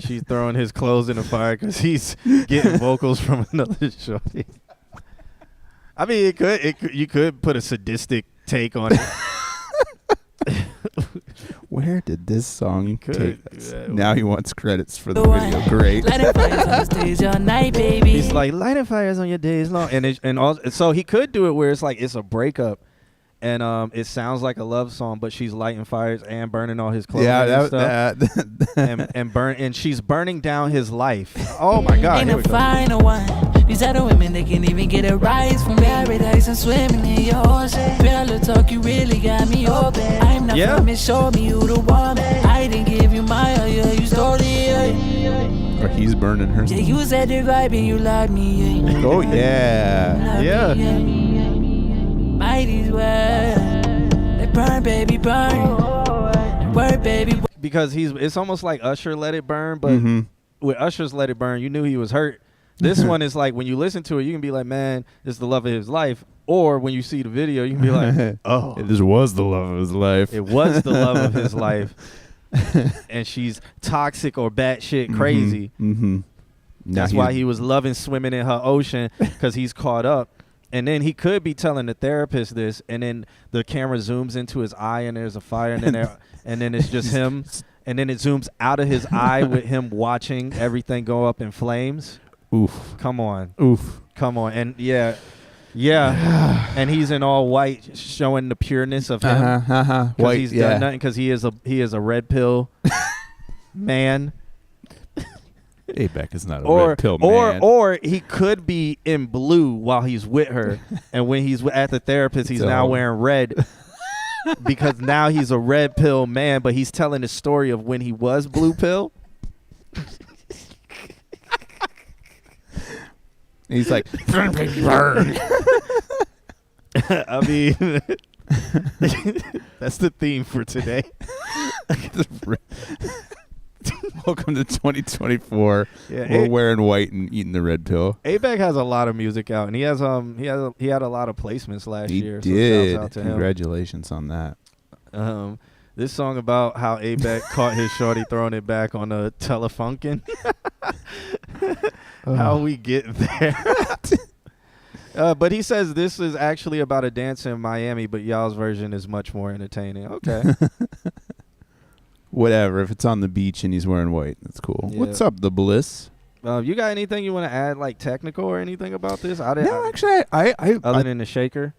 She's throwing his clothes in the fire because he's getting vocals from another shorty. I mean, you could put a sadistic take on it. Where did this song take us? Yeah, now he wants credits for the video. Great. Lighting fires on the stage all night, baby. He's like, lighting fires on your days long, so he could do it where it's like it's a breakup. And it sounds like a love song, but she's lighting fires and burning all his clothes and stuff. And she's burning down his life. Oh my God! Ain't Here a we go. final one. These other women, they can't even get a rise from paradise and swimming in your ocean. Pillow talk, you really got me open. I'm not from it, show me you the woman. I didn't give you my all, yeah, you stole it. Or he's burning her. Yeah, you said the vibe and you lied me. Yeah. Oh yeah. Yeah. Mighty's well. They burn, baby, burn. Burn, baby. Because it's almost like Usher Let It Burn, but with Usher's Let It Burn, you knew he was hurt. This one is like, when you listen to it, you can be like, man, this is the love of his life. Or when you see the video, you can be like, oh. This was the love of his life. It was the love of his life. And she's toxic or batshit crazy. That's why he was loving swimming in her ocean, because he's caught up. And then he could be telling the therapist this, and then the camera zooms into his eye, and there's a fire, and then it's just him, and then it zooms out of his eye with him watching everything go up in flames. Oof. Come on. Oof. Come on. And yeah. And he's in all white, showing the pureness of him. White, he's done nothing, because he is a red pill man. A-Beck is not a red pill man. Or he could be in blue while he's with her, and when he's at the therapist, he's now wearing red. Because now he's a red pill man, but he's telling the story of when he was blue pill. He's like, burn. I mean, that's the theme for today. Welcome to 2024. Yeah, We're wearing white and eating the red pill. A-Beck has a lot of music out, and he had a lot of placements last year. He did. So shouts out to Congratulations on that. him. This song about how A-Beck caught his shorty throwing it back on a Telefunken. How we get there. But he says this is actually about a dance in Miami, but y'all's version is much more entertaining. Okay. Whatever. If it's on the beach and he's wearing white, that's cool. Yeah. What's up, the Bliss? You got anything you want to add, like technical or anything about this? No, actually, I other than the shaker?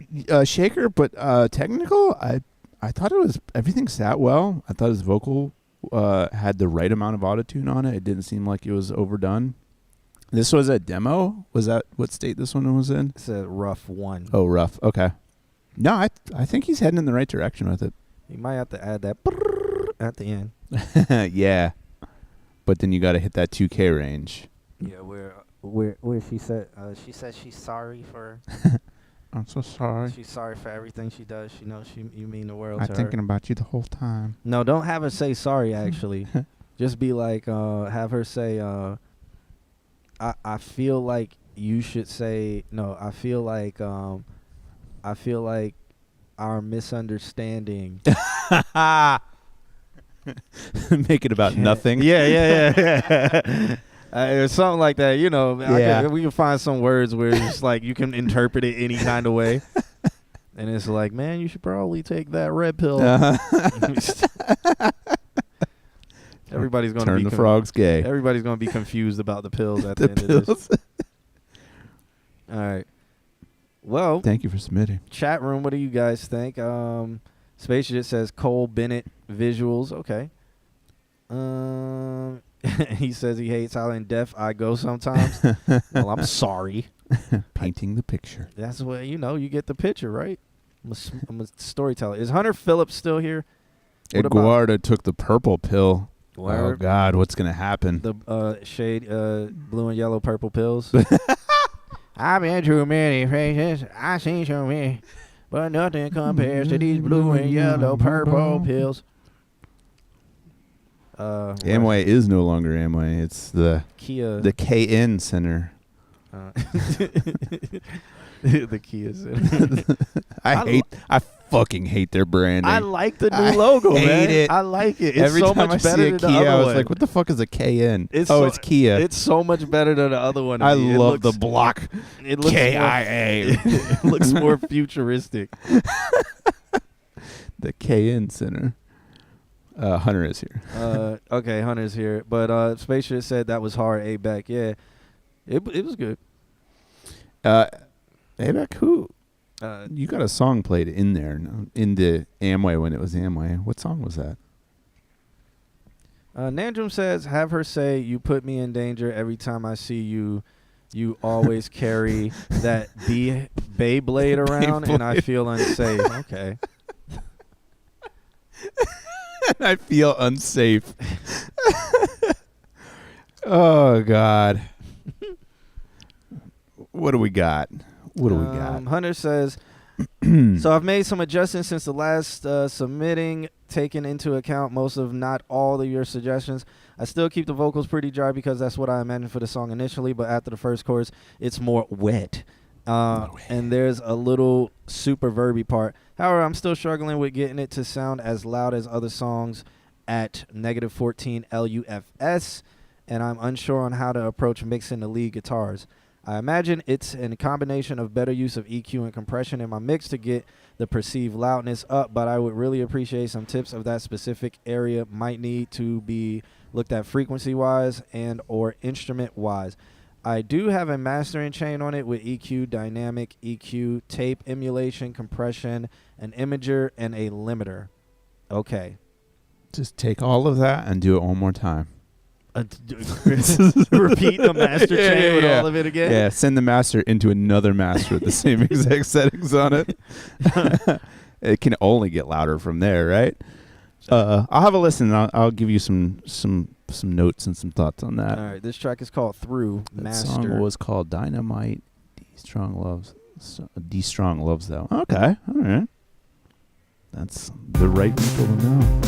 Shaker, but technical, I thought everything sat well. I thought his vocal had the right amount of autotune on it. It didn't seem like it was overdone. This was a demo? Was that what state this one was in? It's a rough one. Oh, rough. Okay. No, I think he's heading in the right direction with it. You might have to add that at the end. Yeah. But then you got to hit that 2K range. Yeah, where she said she's sorry for. I'm so sorry. She's sorry for everything she does. She knows you mean the world I'm to thinking her. about you the whole time. No, don't have her say sorry. Actually, just be like, have her say, I feel like you should say no. I feel like our misunderstanding. Make it about nothing. Yeah. Or something like that, you know. Yeah. We can find some words where it's like you can interpret it any kind of way. And it's like, man, you should probably take that red pill. Everybody's going to turn the frogs gay. Everybody's going to be confused about the pills at the end of this. All right. Well, thank you for submitting. Chat room, what do you guys think? Space Jet says Cole Bennett visuals. Okay. He says he hates how in depth I go sometimes. Well, I'm sorry. Painting the picture. That's what, you get the picture, right? I'm a storyteller. Is Hunter Phillips still here? Eduardo took the purple pill. Word. Oh, God, what's going to happen? The shade blue and yellow purple pills. I've been to many places. I've seen so many. But nothing compares to these blue and yellow purple pills. Amway is no longer Amway. It's the Kia. The KN Center. The Kia Center. I fucking hate their branding. I like the new logo, man. Hate it. I like it. It's Every so time much I better see a than the Kia, other I was one. like, what the fuck is a KN? It's it's Kia. It's so much better than the other one. I love the block. It looks KIA. It looks more futuristic. The KN Center. Hunter is here. Okay, Hunter's here. But Spaceship said that was hard. A-Back. Yeah. It was good. A-Back, who? You got a song played in there, in the Amway when it was Amway. What song was that? Nandrum says, have her say, you put me in danger every time I see you. You always carry that Beyblade around, and I feel unsafe. Okay. I feel unsafe. Oh, God. What do we got? What do we got? Hunter says, so I've made some adjustments since the last submitting, taking into account most of not all of your suggestions. I still keep the vocals pretty dry because that's what I imagined for the song initially, but after the first chorus, it's more wet. And there's a little super verby part. However, I'm still struggling with getting it to sound as loud as other songs at -14 LUFS, and I'm unsure on how to approach mixing the lead guitars. I imagine it's a combination of better use of EQ and compression in my mix to get the perceived loudness up, but I would really appreciate some tips of that specific area might need to be looked at frequency-wise and or instrument-wise. I do have a mastering chain on it with EQ, dynamic EQ, tape emulation, compression, an imager, and a limiter. Okay. Just take all of that and do it one more time. Repeat the master chain with all of it again? Yeah, send the master into another master with the same exact settings on it. It can only get louder from there, right? I'll have a listen. I'll give you some notes and some thoughts on that. All right, this track is called Through That Master. song was called Dynamite. D Strong Loves though. Okay, all right. That's the right people to know.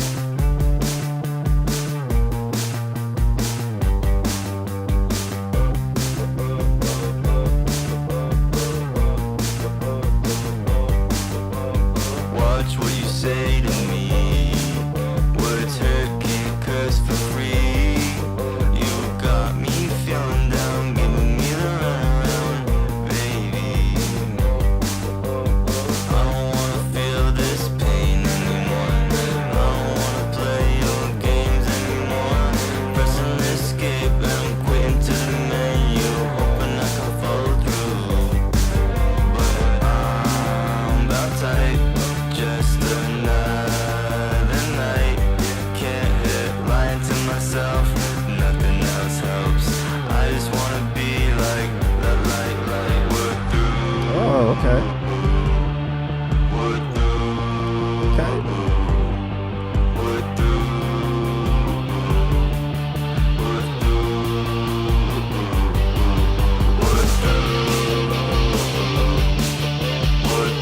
Watch what you say to me. Words hurt, can't curse for free. You got me feeling down, giving me the runaround, baby. I don't wanna feel this pain anymore. I don't wanna play your games anymore. Pressing escape and I'm quitting to the menu, hoping I can follow through. But I'm about tight. Just another night. Can't hit lying to myself. Nothing else helps. I just wanna be like the light. We're through. Oh, okay. We're through. Okay. We're through. We're through. We're through. We're through.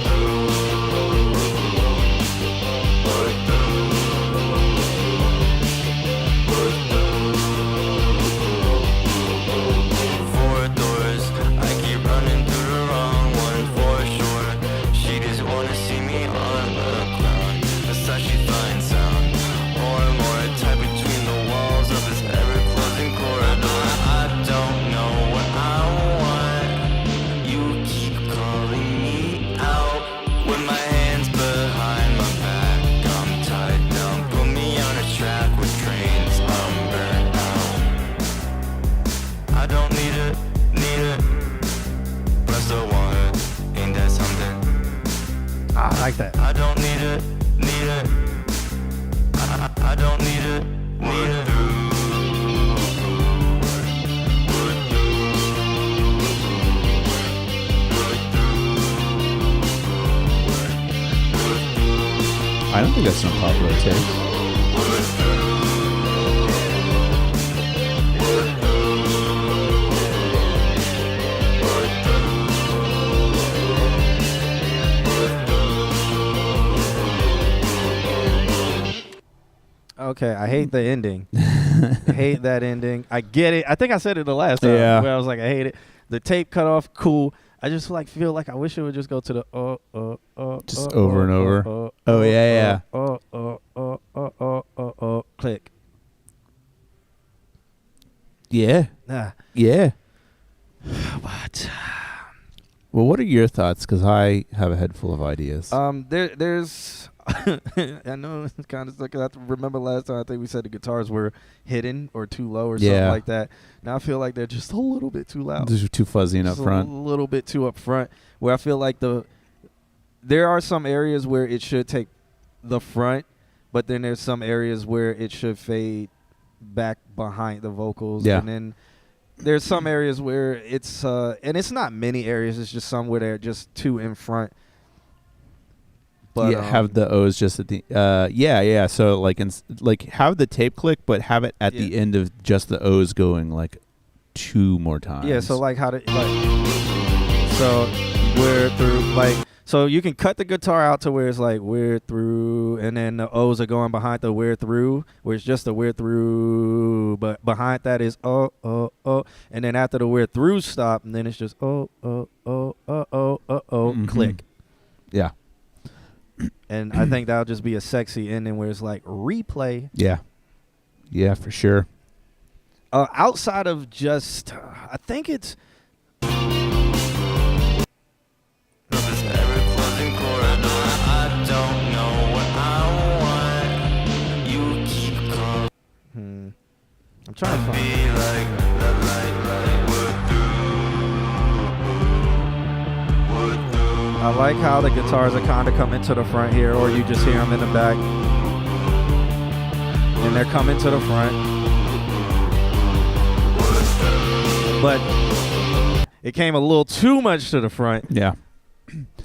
Four doors, I keep running through the wrong one for sure. She just wanna see me on the ground. That's she finds sound. More and more tight between the walls of this ever-closing corridor. I don't know what I want. You keep calling me out with my hands behind my back. I'm tied down. Put me on a track with trains. I'm burnt out. I don't need it. But I still want it. Ain't that something? I like that. I don't need it. I don't need it. I don't think that's some popular taste. Okay, I hate the ending. I hate that ending. I get it. I think I said it the last time. Yeah. Where I was like, I hate it. The tape cut off, cool. I just feel like I wish it would just go to the Just over and over. Oh, yeah. Click. Yeah. Nah. Yeah. What? Well, what are your thoughts? Because I have a head full of ideas. There's I know it's kind of like I remember last time I think we said the guitars were hidden or too low or something like that. Now I feel like they're just a little bit too loud. These are too fuzzy and up front. A little bit too up front. Where I feel like there are some areas where it should take the front, but then there's some areas where it should fade back behind the vocals. Yeah. And then there's some areas where it's and it's not many areas. It's just some where they're just too in front. But, yeah, have the O's just at the yeah. So like have the tape click, but have it at the end of just the O's going like 2 more times. Yeah, so like so we're through so you can cut the guitar out to where it's like we're through, and then the O's are going behind the we're through, where it's just the we're through, but behind that is and then after the we're through stop, and then it's just click. Yeah. And I think that'll just be a sexy ending where it's like replay. Yeah. Yeah, for sure. Outside of just, I think it's I'm trying to find. Be like the light, I like how the guitars are kind of coming to the front here, or you just hear them in the back. And they're coming to the front. But it came a little too much to the front. Yeah.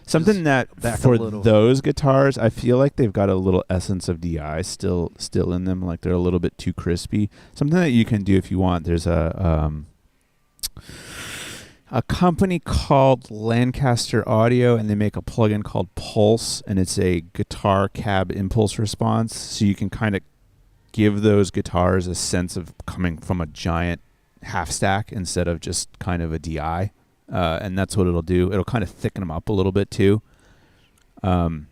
Something that for those guitars, I feel like they've got a little essence of DI still in them. Like they're a little bit too crispy. Something that you can do if you want. There's a company called Lancaster Audio, and they make a plugin called Pulse, and it's a guitar cab impulse response. So you can kind of give those guitars a sense of coming from a giant half stack instead of just kind of a DI. And that's what it'll do. It'll kind of thicken them up a little bit too. And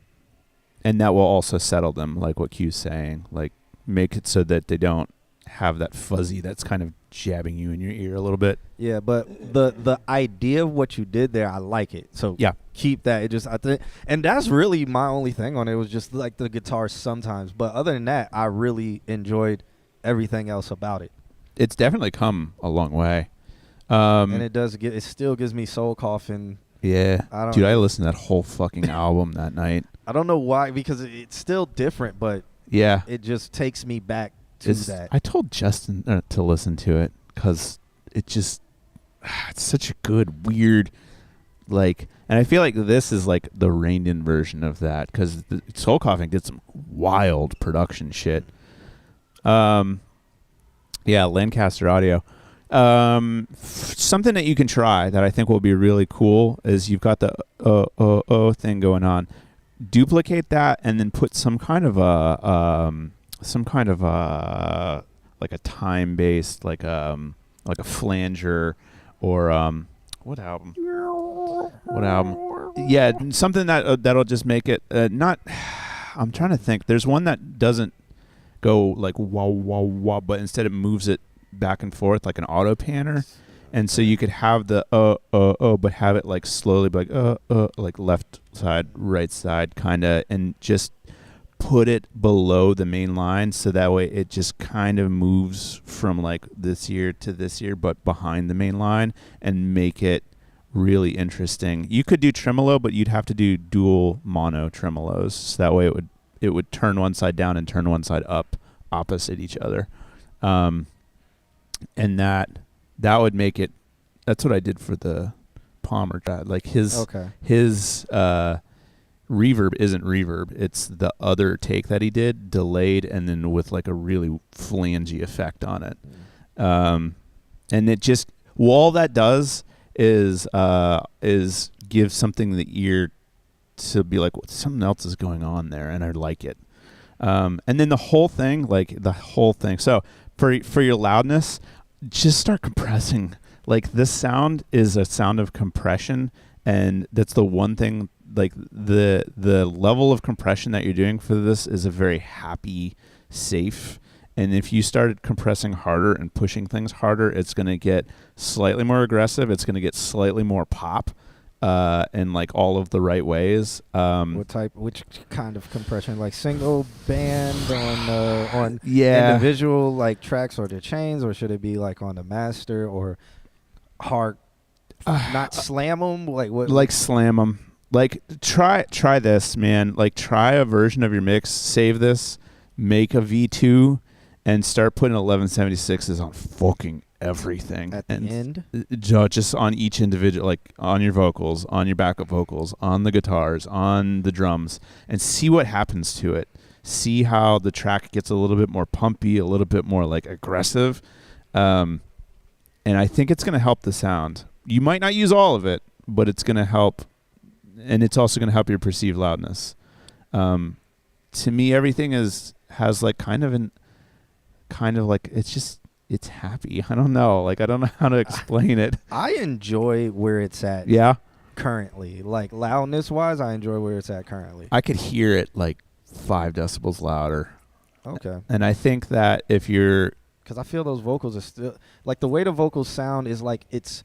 that will also settle them, like what Q's saying. Like make it so that they don't have that fuzzy that's kind of jabbing you in your ear a little bit. Yeah, but the idea of what you did there, I like it. So yeah, keep that. It just I think, and that's really my only thing on it was just like the guitar sometimes. But other than that, I really enjoyed everything else about it. It's definitely come a long way. And it still gives me soul coughing. Yeah. Dude, I listened to that whole fucking album that night. I don't know why, because it's still different, but yeah, it just takes me back to that. I told Justin to listen to it because it's such a good, weird, like, and I feel like this is like the reined in version of that because Soul Coughing did some wild production shit. Yeah, Lancaster Audio. Something that you can try that I think will be really cool is you've got the thing going on. Duplicate that and then put some kind of a like a time based like a flanger or what album? Yeah, something that'll just make it not. I'm trying to think. There's one that doesn't go like wah wah wah, but instead it moves it back and forth like an auto panner, and so you could have the but have it like slowly like like left side, right side kind of, and just put it below the main line so that way it just kind of moves from like this ear to this ear but behind the main line and make it really interesting. You could do tremolo, but you'd have to do dual mono tremolos so that way it would turn one side down and turn one side up opposite each other. And that would make it. That's what I did for the Palmer. Like his reverb isn't reverb. It's the other take that he did, delayed, and then with like a really flangey effect on it. And it just all that does is give something the ear to be like, well, something else is going on there, and I like it. And then the whole thing. So for your loudness, just start compressing. Like this sound is a sound of compression, and that's the one thing. Like the level of compression that you're doing for this is a very happy, safe. And if you started compressing harder and pushing things harder, it's going to get slightly more aggressive. It's going to get slightly more pop, in like all of the right ways. Which kind of compression? Like single band on individual like tracks or the chains, or should it be like on the master or hard? Not slam them. Like what? Like slam them. Like try this, man. Like try a version of your mix. Save this. Make a V2. And start putting 1176s on fucking everything. At the end? Just on each individual, like on your vocals, on your backup vocals, on the guitars, on the drums, and see what happens to it. See how the track gets a little bit more pumpy, a little bit more like aggressive. And I think it's going to help the sound. You might not use all of it, but it's going to help. And it's also going to help your perceived loudness. To me, everything has like kind of like it's happy. I don't know. Like I don't know how to explain it. I enjoy where it's at. Yeah. Currently, like loudness wise, I enjoy where it's at currently. I could hear it like 5 decibels louder. Okay. And I think that if you're, because I feel those vocals are still like the way the vocals sound is like it's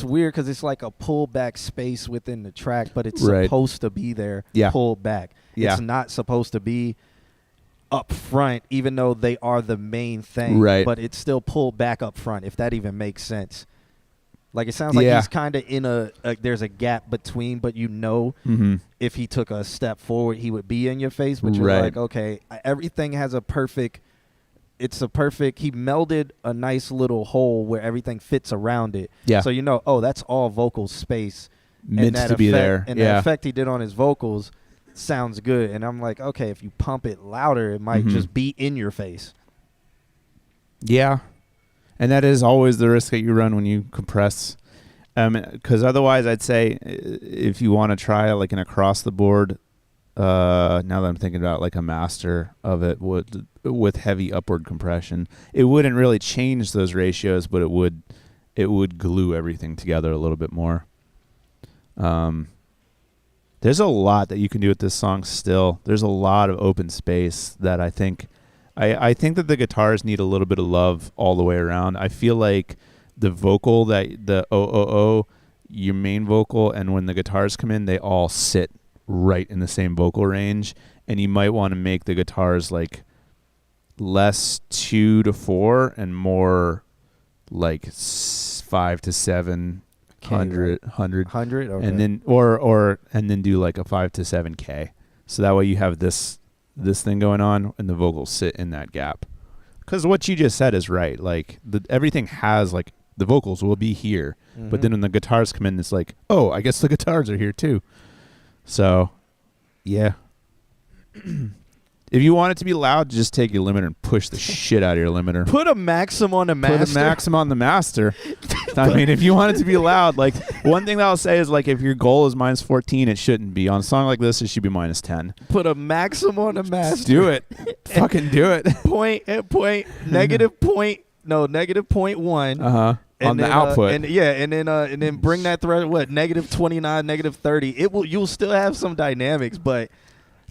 weird because it's like a pull back space within the track, but it's supposed to be there. Yeah. Pulled back. Yeah. It's not supposed to be up front, even though they are the main thing. Right. But it's still pulled back up front, if that even makes sense. Like, it sounds like he's kind of in there's a gap between, but if he took a step forward, he would be in your face. But you're like, okay, everything has he melded a nice little hole where everything fits around it. Yeah. So that's all vocal space. Meant to be there. And the effect he did on his vocals sounds good. And I'm like, okay, if you pump it louder, it might just be in your face. Yeah. And that is always the risk that you run when you compress. Because otherwise, I'd say if you want to try like an across the board, now that I'm thinking about like a master of it with heavy upward compression, it wouldn't really change those ratios, but it would glue everything together a little bit more. There's a lot that you can do with this song still. There's a lot of open space that I think that the guitars need a little bit of love all the way around. I feel like the vocal, your main vocal, and when the guitars come in, they all sit right in the same vocal range, and you might want to make the guitars like less 2 to 4 and more like 5 to 7. 100, okay. And then and then do like a 5 to 7K, so that way you have this thing going on and the vocals sit in that gap. Because what you just said is right. Like everything has like the vocals will be here, but then when the guitars come in, it's like, oh, I guess the guitars are here too. So, yeah. If you want it to be loud, just take your limiter and push the shit out of your limiter. Put a maxim on the master. Put a maxim on the master. I mean, if you want it to be loud, like one thing that I'll say is like if your goal is -14, it shouldn't be. On a song like this, it should be -10. Put a maxim on the master. Do it. Fucking do it. -0.1. On the output. And then bring that thread -29, -30. You'll still have some dynamics, but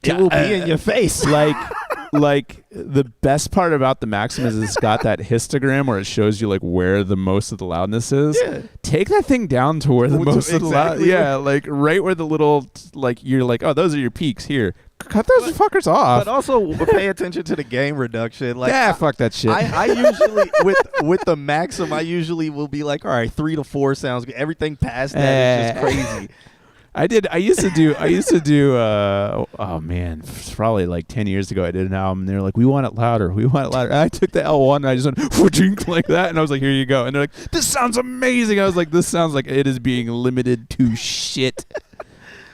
it will be in your face. Like the best part about the Maxim is it's got that histogram where it shows you like where the most of the loudness is. Yeah. Take that thing down to where the most of the loud. Yeah, like right where the little like you're like, oh, those are your peaks here. Cut those fuckers off. But also pay attention to the gain reduction. Like, fuck that shit. I usually with the Maxim, I usually will be like, all right, 3 to 4 sounds good. Everything past that is just crazy. I used to do oh man, probably like 10 years ago I did an album and they were like, we want it louder. And I took the L1 and I just went like that and I was like, here you go. And they're like, this sounds amazing. I was like, this sounds like it is being limited to shit.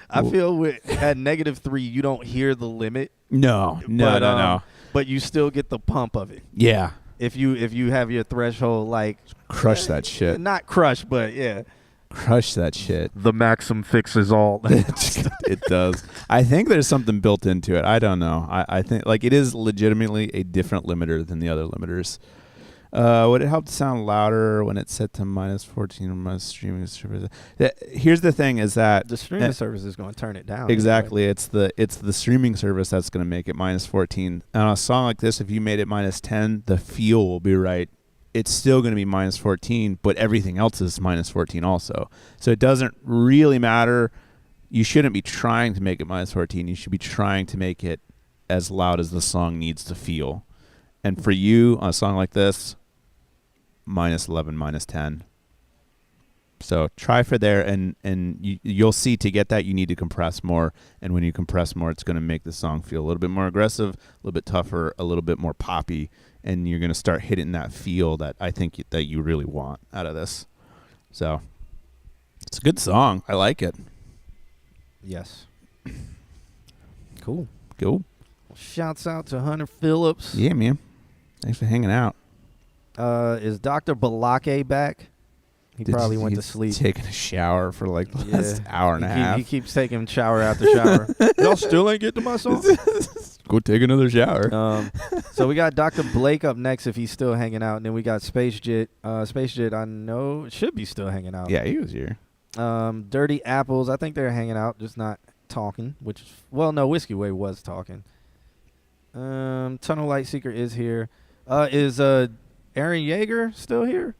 I feel at -3 you don't hear the limit. No. But you still get the pump of it. Yeah. If you have your threshold like crush that shit. Not crush, but yeah. Crush that shit. The Maxim fixes all. It does. I think there's something built into it. I don't know. I think like it is legitimately a different limiter than the other limiters. Would it help to sound louder when it's set to -14 on my streaming service? Here's the thing: is that the streaming service is going to turn it down. Exactly. Anyway. It's the streaming service that's going to make it -14. And on a song like this, if you made it -10, the feel will be right. It's still going to be -14, but everything else is -14 also. So it doesn't really matter. You shouldn't be trying to make it -14. You should be trying to make it as loud as the song needs to feel. And for you, on a song like this, -11, -10. So try for there, and you'll see to get that you need to compress more. And when you compress more, it's going to make the song feel a little bit more aggressive, a little bit tougher, a little bit more poppy. And you're going to start hitting that feel that I think that you really want out of this. So it's a good song. I like it. Yes. Cool. Well, shouts out to Hunter Phillips. Yeah, man. Thanks for hanging out. Is Dr. Balake back? He probably went to sleep. Taking a shower for like the last hour and a half. He keeps taking shower after shower. Y'all still ain't get to my song? Go take another shower. So we got Dr. Blake up next if he's still hanging out. And then we got Space Jet. Space Jet, I know, should be still hanging out. Yeah, he was here. Dirty Apples, I think they're hanging out, just not talking. No, Whiskey Way was talking. Tunnel Light Seeker is here. Is Aaron Yeager still here?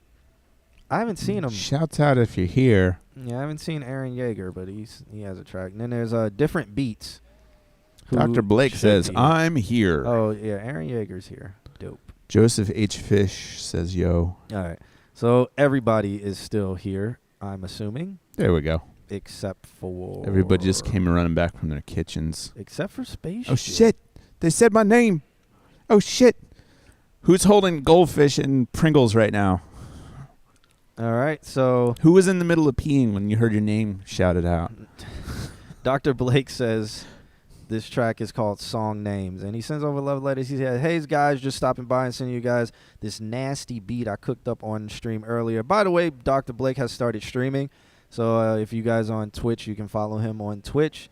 I haven't seen him. Shouts out if you're here. Yeah, I haven't seen Aaron Yeager, but he has a track. And then there's Different Beats. who Dr. Blake should says, be. I'm here. Oh, yeah, Aaron Yeager's here. Dope. Joseph H. Fish says, yo. All right. So everybody is still here, I'm assuming, There we go. except for... Everybody just came running back from their kitchens. Except for Space. Oh, shit. They said my name. Oh, shit. Who's holding goldfish and Pringles right now? All right, so... Who was in the middle of peeing when you heard your name shouted out? Dr. Blake says this track is called Song Names, and he sends over love letters. He said, hey, guys, just stopping by and sending you guys this nasty beat I cooked up on stream earlier. By the way, Dr. Blake has started streaming, so if you guys are on Twitch, you can follow him on Twitch.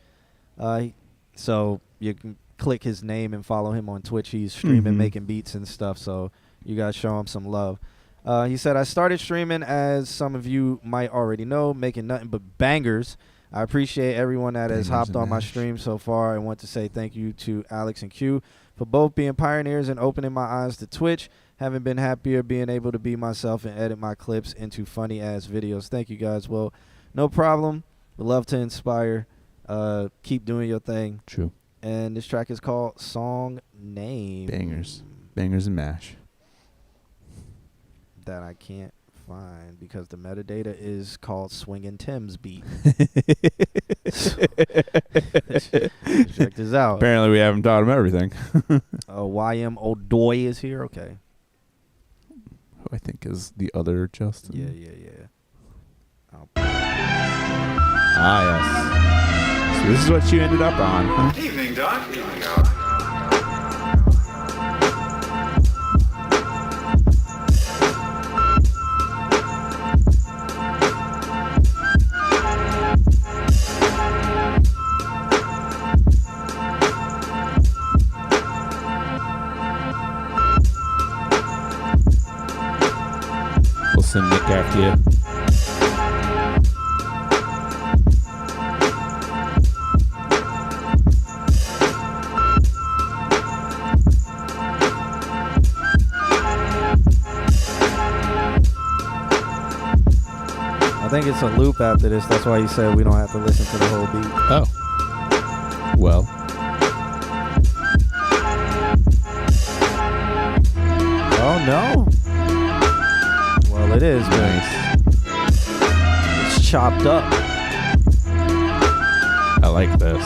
So you can click his name and follow him on Twitch. He's streaming, making beats and stuff, so you guys show him some love. He said, I started streaming, as some of you might already know, making nothing but bangers. I appreciate everyone that has hopped on my stream so far. I want to say thank you to Alex and Q for both being pioneers and opening my eyes to Twitch. Haven't been happier being able to be myself and edit my clips into funny-ass videos. Thank you, guys. Well, no problem. Would love to inspire. Keep doing your thing. True. And this track is called Song Name. Bangers. Bangers and mash. That I can't find because the metadata is called Swingin' Tim's Beat. Check this out. Apparently we haven't taught him everything. YM O'Doy is here. Okay. Who I think is the other Justin. Yeah. Ah, yes. So this is what you ended up on, huh? Evening, Doc. Evening, Doc. We'll send Nick after you. I think it's a loop after this. That's why you said we don't have to listen to the whole beat. Oh. Well. Oh, no. Well, it is nice. It's chopped up. I like this.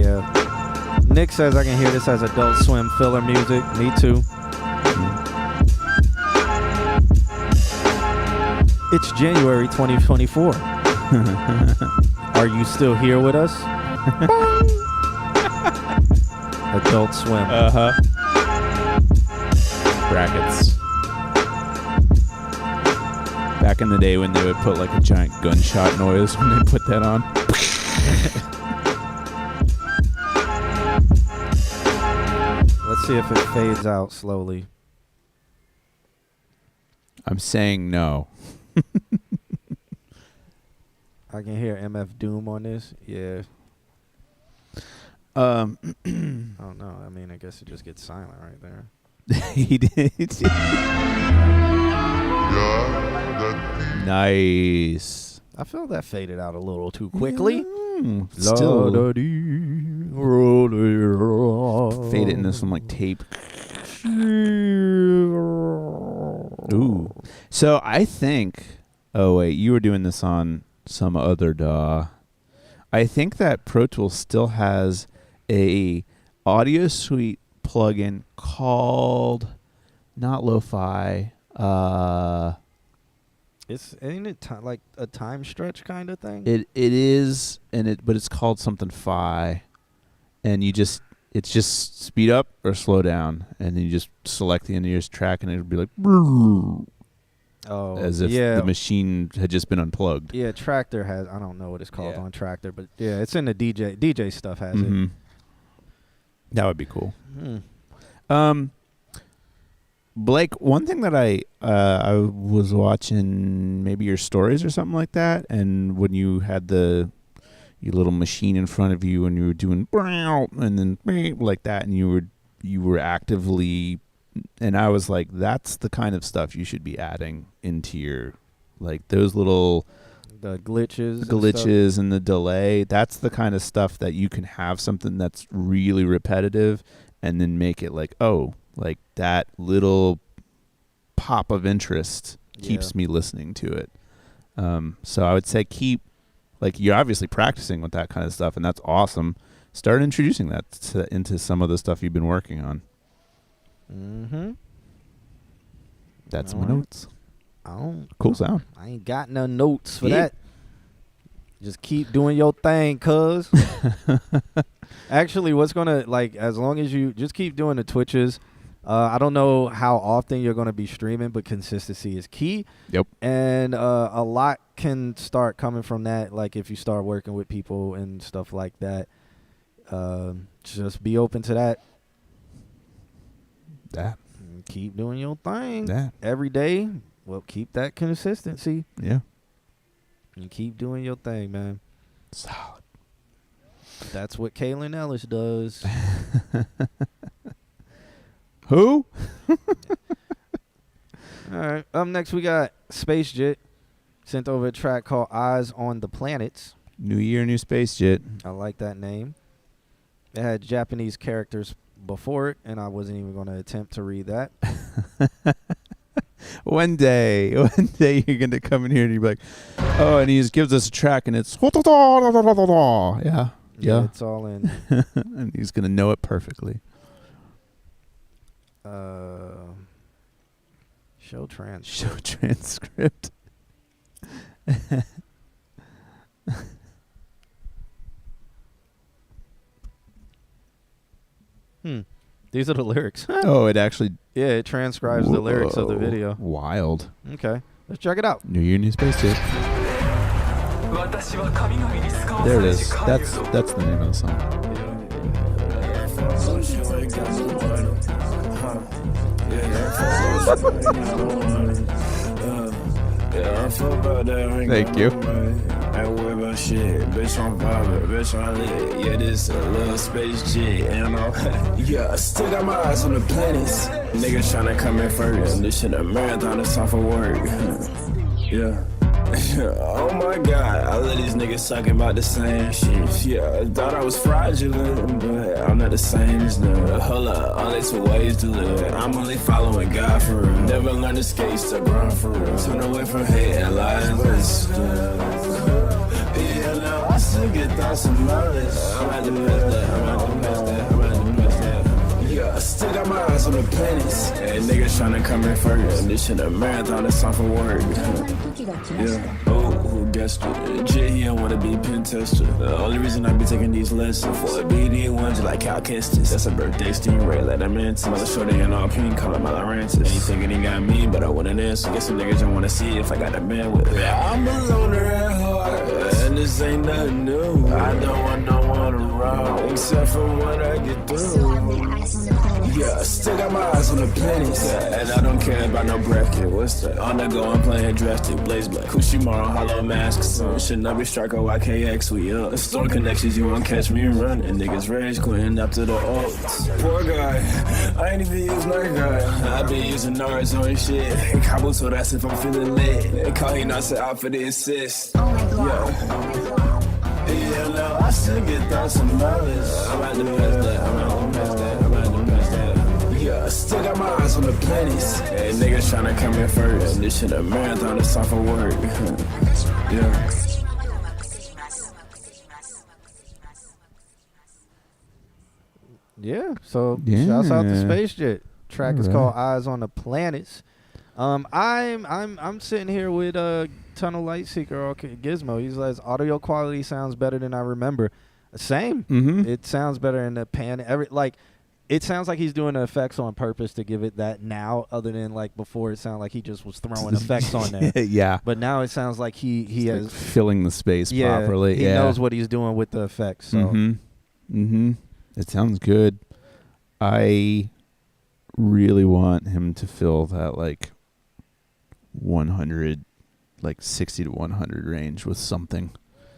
Yeah. Nick says I can hear this as Adult Swim filler music. Me too. It's January 2024. Are you still here with us? Adult Swim. Uh-huh. Brackets. Back in the day when they would put like a giant gunshot noise when they put that on. Let's see if it fades out slowly. I'm saying no. I can hear MF Doom on this. Yeah. Oh no. I mean, I guess it just gets silent right there. He did. Nice. I feel that faded out a little too quickly. Still fade it into some like tape. Ooh. So I think. Oh wait, you were doing this on some other DAW. I think that Pro Tools still has a audio suite plugin called not lo-fi. Ain't it like a time stretch kind of thing? It is, but it's called something Fi, and it's just speed up or slow down, and then you just select the end of your track, and it'll be like, as if the machine had just been unplugged. Yeah, Tractor has. I don't know what it's called on Tractor, but yeah, it's in the DJ stuff has it. That would be cool. Blake, one thing that I was watching maybe your stories or something like that, and when you had your little machine in front of you, and you were doing and then like that, and you were actively, and I was like, that's the kind of stuff you should be adding into your, like, those little the glitches and the delay. That's the kind of stuff that you can have something that's really repetitive and then make it like, oh, like that little pop of interest keeps me listening to it. So I would say like, you're obviously practicing with that kind of stuff, and that's awesome. Start introducing that into some of the stuff you've been working on. Mm-hmm. That's my notes. Cool sound. I ain't got no notes for that. Just keep doing your thing, cuz. Actually, what's gonna, like, as long as you just keep doing the Twitches. I don't know how often you're gonna be streaming, but consistency is key. Yep. And a lot can start coming from that. Like, if you start working with people and stuff like that, just be open to that. And keep doing your thing. Every day. Well, keep that consistency. Yeah. And keep doing your thing, man. Solid. That's what Kaylin Ellis does. Who? All right. Up next, we got Space Jet. Sent over a track called Eyes on the Planets. New Year, New Space Jet. I like that name. It had Japanese characters before it, and I wasn't even going to attempt to read that. One day you're going to come in here and you'll be like, oh, and he just gives us a track, and it's yeah. It's all in. And he's going to know it perfectly. Show transcript. These are the lyrics. Oh, it actually... Yeah, it transcribes the lyrics of the video. Wild. Okay, let's check it out. New Year, New Space Jet. There it is. That's the name of the song. Thank you. I ain't worry about shit, bitch, I'm vibing, bitch, I'm lit. Yeah, this a little space jet, and yeah, I still got my eyes on the planets. Niggas tryna come in first. This shit a marathon, it's time for work. Yeah. Oh my god, I let these niggas talking about the same shit. Yeah, I thought I was fraudulent, but I'm not the same as them. Hold up, only two ways to live. I'm only following God for real. Never learn to skate, stuck around for real. Turn away from hate and lies. Yeah, now I still get thoughts and knowledge. I'm at the best that, I'm at the best that, I'm at the best that. Yeah, I still got my eyes on the planets. And niggas tryna come in first. This shit a marathon, it's time for work. Yeah, oh, who guessed it? Jay, he don't wanna be pen tester. The only reason I be taking these lessons for a BD ones like Cal Kestis. That's a birthday stingray, let them in. Mother shorty and all pink, call him Malarantis. And he thinking he got me, but I wouldn't answer. Guess some niggas don't wanna see if I got a bandwidth. Yeah, I'm a loner at heart, and this ain't nothing new. I don't want no one around, except for when I get through. Yeah, I still got my eyes on the planets, and I don't care about no bracket. What's that? On the go, I'm playing drastic, blaze black. Kushimaro, hollow masks on. Shinobi Striker, YKX, we up. Store connections, you won't catch me running. Niggas rage quitting up to the odds. Poor guy, I ain't even use night guy. I been using Naruto and shit. And Kabuto, that's if I'm feeling lit. And call he not set out for the assist. Yeah. Yeah, now I still get thoughts and knowledge. I'm at the best that, I'm at the best that, I'm at the best that. Yeah, I still got my eyes on the planets. And niggas tryna come in first. This shit a marathon, it's time for work. Yeah. Yeah, so shouts out to Space Jet. Track is called Eyes on the Planets. I'm sitting here with Tunnel Light Seeker or Gizmo. He's like, audio quality sounds better than I remember. Same. Mm-hmm. It sounds better in the pan. It sounds like he's doing the effects on purpose to give it that now, other than like before it sounded like he just was throwing effects on there. Yeah. But now it sounds like he has like filling the space properly. He knows what he's doing with the effects. So. Mm-hmm. It sounds good. I really want him to fill that like 100, like 60 to 100 range with something.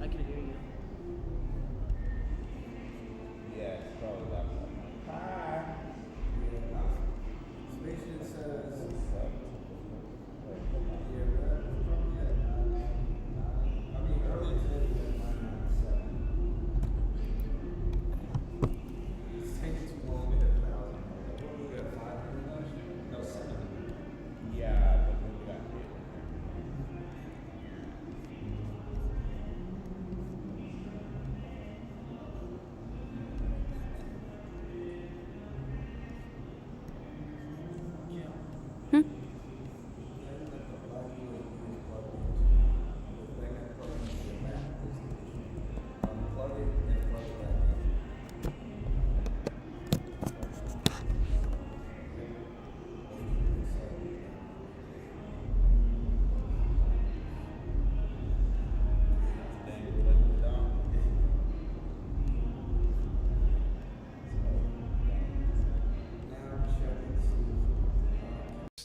I can hear you. Yeah, it's probably that. Hi.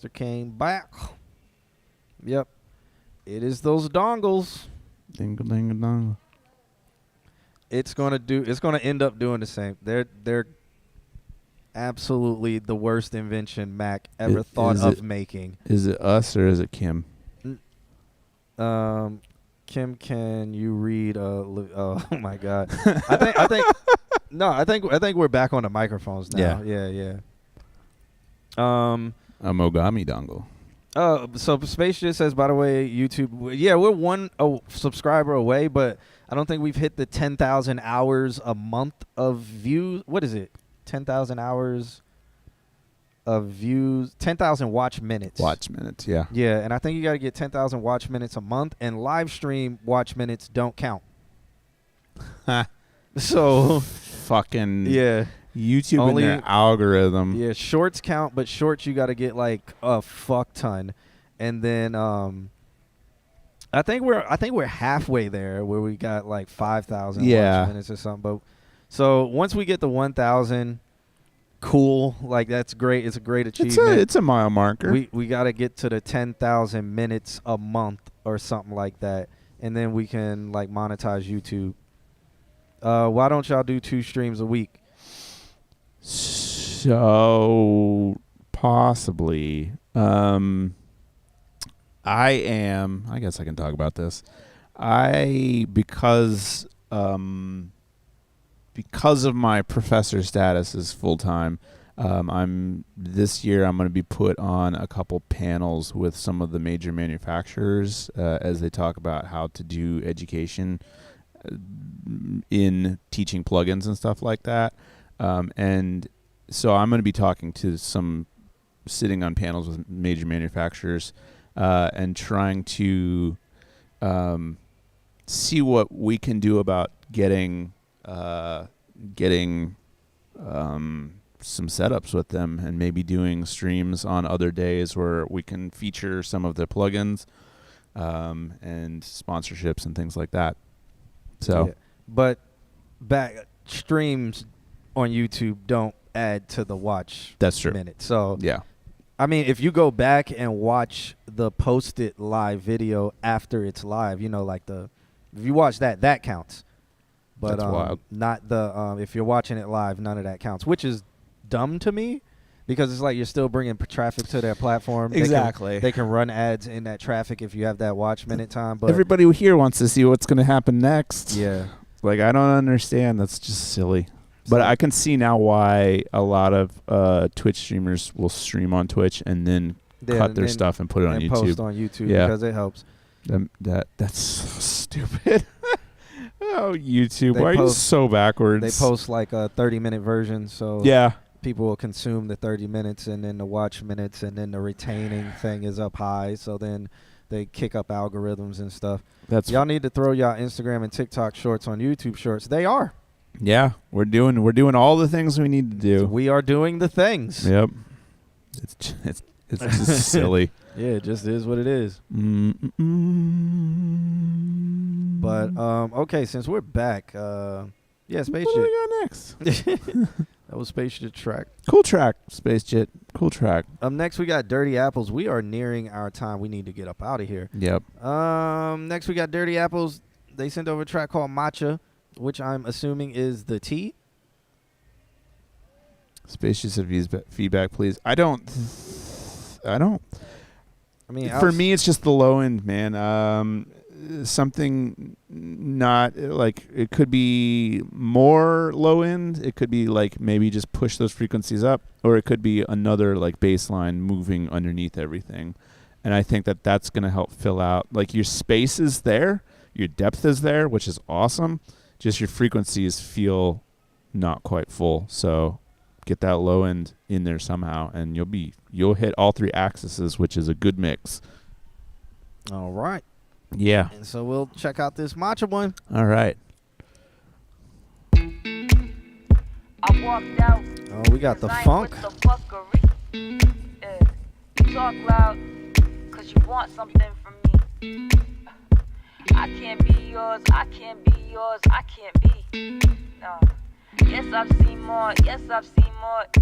Mr. came back. Yep. It is those dongles. Dingle dingle dong. It's gonna end up doing the same. They're absolutely the worst invention Mac ever thought of making. Is it us or is it Kim? Kim, can you read? Oh my God. I think we're back on the microphones now. Yeah. A Mogami dongle. So Space just says, by the way, YouTube. Yeah, we're one subscriber away, but I don't think we've hit the 10,000 hours a month of views. What is it? 10,000 hours of views, 10,000 watch minutes. Watch minutes, yeah. Yeah, and I think you got to get 10,000 watch minutes a month, and live stream watch minutes don't count. So fucking yeah, YouTube only, and their algorithm. Yeah, shorts count, but shorts you got to get like a fuck ton, and then I think we're halfway there where we got like 5,000 watch minutes or something. But so once we get to 1,000, cool, like that's great. It's a great achievement. It's a mile marker. We got to get to the 10,000 minutes a month or something like that, and then we can like monetize YouTube. Why don't y'all do 2 streams a week? So possibly. I guess I can talk about this. Because of my professor status as full time, this year I'm going to be put on a couple panels with some of the major manufacturers as they talk about how to do education in teaching plugins and stuff like that. And so I'm going to be sitting on panels with major manufacturers and trying to see what we can do about getting some setups with them, and maybe doing streams on other days where we can feature some of the plugins and sponsorships and things like that. So, yeah. But back streams on YouTube don't add to the watch. That's true. Minute. So yeah, I mean, if you go back and watch the posted live video after it's live, like if you watch that counts. But that's wild. Not the if you're watching it live, none of that counts, which is dumb to me, because it's like you're still bringing traffic to their platform. Exactly. They can run ads in that traffic if you have that watch minute time. But everybody here wants to see what's going to happen next. Yeah. Like, I don't understand. That's just silly. But I can see now why a lot of Twitch streamers will stream on Twitch and then cut their stuff and put it on YouTube. Post on YouTube because it helps. That's so stupid. Oh, YouTube. Why are you so backwards? They post like a 30-minute version, so yeah, people will consume the 30 minutes, and then the watch minutes, and then the retaining thing is up high, so then they kick up algorithms and stuff. Y'all need to throw y'all Instagram and TikTok shorts on YouTube shorts. They are. Yeah, we're doing all the things we need to do. We are doing the things. Yep. It's just silly. Yeah, it just is what it is. But okay, since we're back, Space Jet. What do we got next? That was Space Jet track. Cool track, Space Jet. Cool track. Next we got Dirty Apples. We are nearing our time. We need to get up out of here. Yep. Next we got Dirty Apples. They sent over a track called Matcha, which I'm assuming is the tea. Spacious feedback, please. I don't. I mean, For me, it's just the low end, man. Something not like it could be more low end. It could be like maybe just push those frequencies up, or it could be another like bass line moving underneath everything. And I think that that's going to help fill out. Like your space is there, your depth is there, which is awesome. Just your frequencies feel not quite full. So get that low end in there somehow, and you'll hit all three axes, which is a good mix. All right. Yeah. And so we'll check out this Matcha one. All right. I walked out. Oh, we got the funk. Talk loud, cause you want something from me. I can't be yours, I can't be yours, I can't be. No. Yes, I've seen more, yes,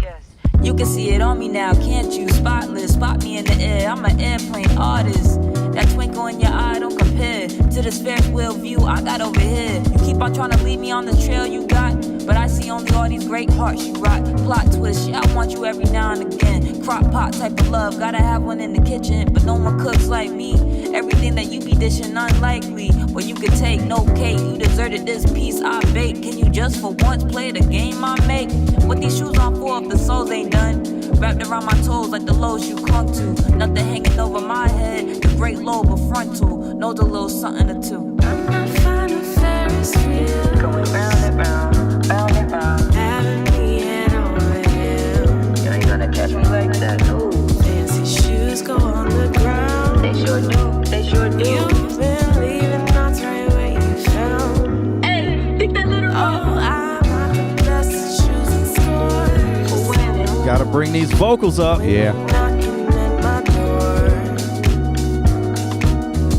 yes. You can see it on me now, can't you? Spotless, spot me in the air, I'm an airplane artist. That twinkle in your eye don't compare to this Ferris wheel view I got over here. You keep on trying to lead me on the trail you got, but I see only all these great hearts you rock. Plot twist, yeah, I want you every now and again. Crock pot type of love, gotta have one in the kitchen, but no one cooks like me. Everything that you be dishing unlikely. Well, you could take no cake, you deserted this piece I bake. Can you just for once play the game I make? What these shoes on for if the soles ain't done? Wrapped around my toes like the lows you clung to. Nothing hanging over my head, the great lobe of frontal. Knows a little something or two. I'm not fine with Ferris wheel. Going round and round, round and round. Having me head over heels. You ain't gonna catch me like that, no. Fancy shoes go on the ground. They sure do, they sure do. You've been leaving knots right where you found. Hey, pick that little Oh, I'm not the best at choosing scores. Gotta bring these vocals up. Yeah. Knocking at my door.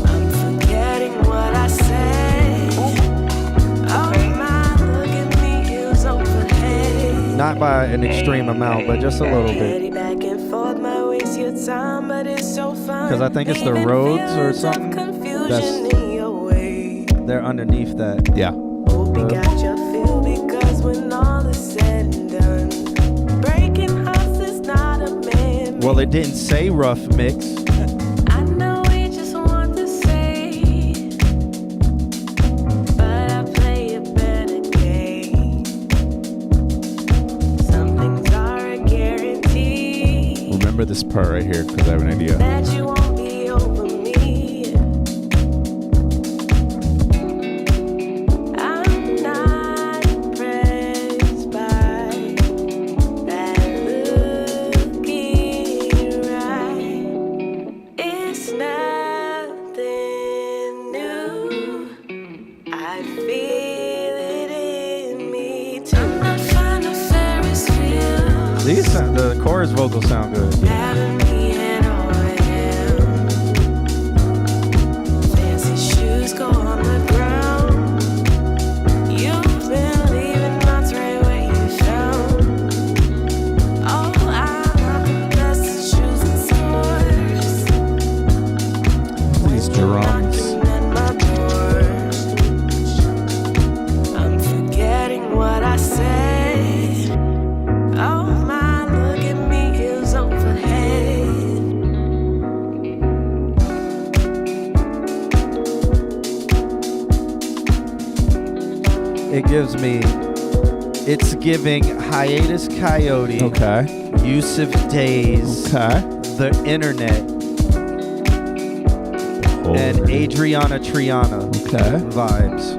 I'm forgetting what I say. Oh my, look at me, heels overhead. Not by an extreme amount, but just a little bit. Steady back and forth, might waste your time, but it's so fun. 'Cause I think it's the Leaving Rhodes or feelings of something confusion that's- in your way. They're underneath that. Yeah. Hope you got your feel, because when all is said and done, breaking hearts is not a man. Well, it didn't say rough mix. I know we just want to say, but I play a better game. Some things are a guarantee. Remember this part right here, because I have an idea. That you won't be over me. I'm not impressed by that looking right. It's nothing new. I feel it in me too. I'm not fine with Ferris wheels. The chorus vocals sound good. Having me head over heels. Fancy shoes go on the ground. You've been leaving knots right where you found. Oh, I'm not the best at choosing scores. These drums. Knocking at my door. I'm forgetting what I said. Oh my, look at me, heels overhead. It gives me, it's giving Hiatus Coyote, Okay. Yusuf Days, Okay. The Internet, and Adriana Triana Okay. vibes,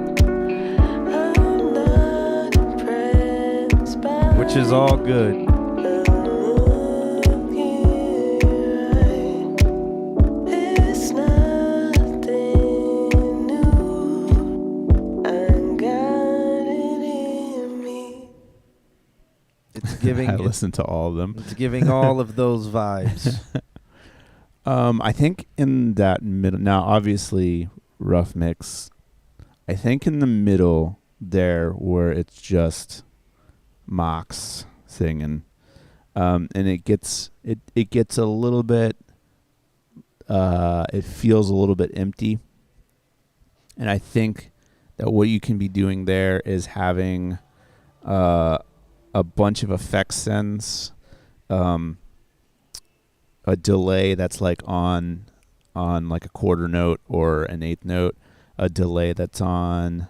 I'm not impressed by which is all good. it's nothing new. I got it in me. It's giving, I listened to all of them. it's giving all of those vibes. I think in that middle, now obviously rough mix, I think in the middle there where it's just Mox singing, and it gets a little bit, it feels a little bit empty, and I think that what you can be doing there is having a bunch of effect sends, a delay that's like on like a quarter note or an eighth note, a delay that's on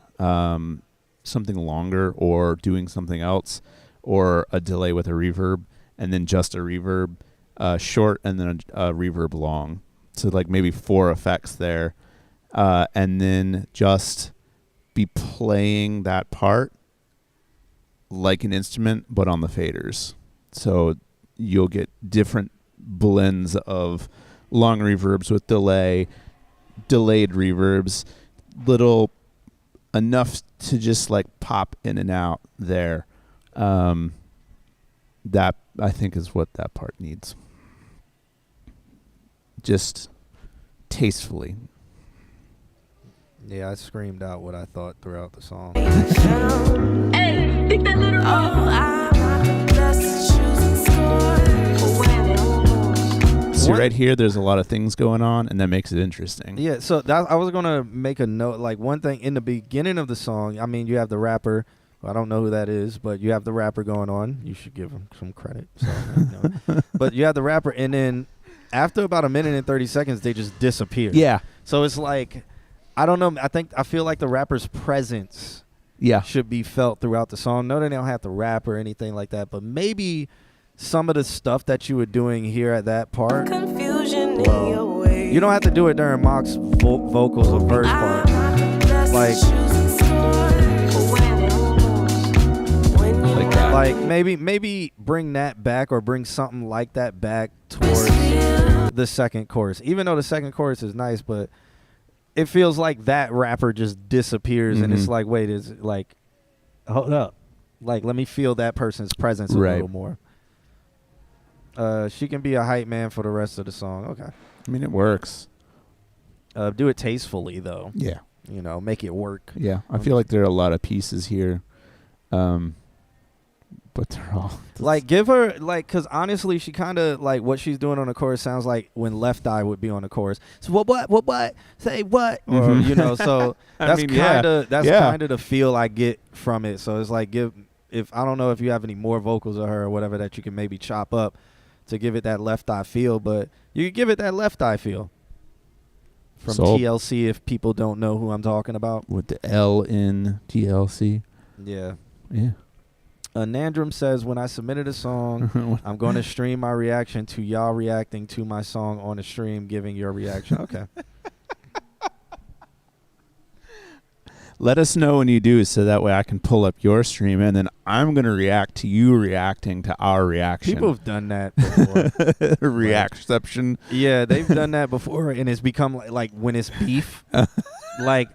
something longer or doing something else, or a delay with a reverb, and then just a reverb short and then a reverb long. So like maybe 4 effects there, and then just be playing that part like an instrument but on the faders. So you'll get different blends of long reverbs with delay, delayed reverbs, little enough to just like pop in and out there. That I think is what that part needs. Just tastefully. Yeah, I screamed out what I thought throughout the song. See, right here, there's a lot of things going on, and that makes it interesting. Yeah, so I was going to make a note. Like, one thing in the beginning of the song, I mean, you have the rapper. I don't know who that is, but you have the rapper going on. You should give him some credit. So, But you have the rapper, and then after about 1 minute and 30 seconds, they just disappear. Yeah. So it's like, I don't know. I feel like the rapper's presence should be felt throughout the song. No, they don't have to rap or anything like that, but maybe some of the stuff that you were doing here at that part. Confusion in your way. You don't have to do it during Mock's vocals or verse part. Like maybe bring that back, or bring something like that back towards the second chorus. Even though the second chorus is nice, but it feels like that rapper just disappears, and it's like, wait, is like, hold up, like let me feel that person's presence a little more. She can be a hype man for the rest of the song. Okay. I mean, it works. Do it tastefully, though. Yeah. You know, make it work. Yeah. I feel like there are a lot of pieces here. But they're all... Like, give her, like, because honestly, she kind of, like, what she's doing on the chorus sounds like when Left Eye would be on the chorus. So, what? Say what? Or, you know, so that's kind of the feel I get from it. So it's like, if I don't know if you have any more vocals of her or whatever that you can maybe chop up to give it that Left Eye feel, but you can give it that Left Eye feel from TLC, if people don't know who I'm talking about. With the L in TLC. Yeah. Yeah. Nandrum says, when I submitted a song, I'm going to stream my reaction to y'all reacting to my song on the stream, giving your reaction. Okay. Let us know when you do, so that way I can pull up your stream, and then I'm going to react to you reacting to our reaction. People have done that before. Reactception. Yeah, they've done that before, and it's become like when it's beef, like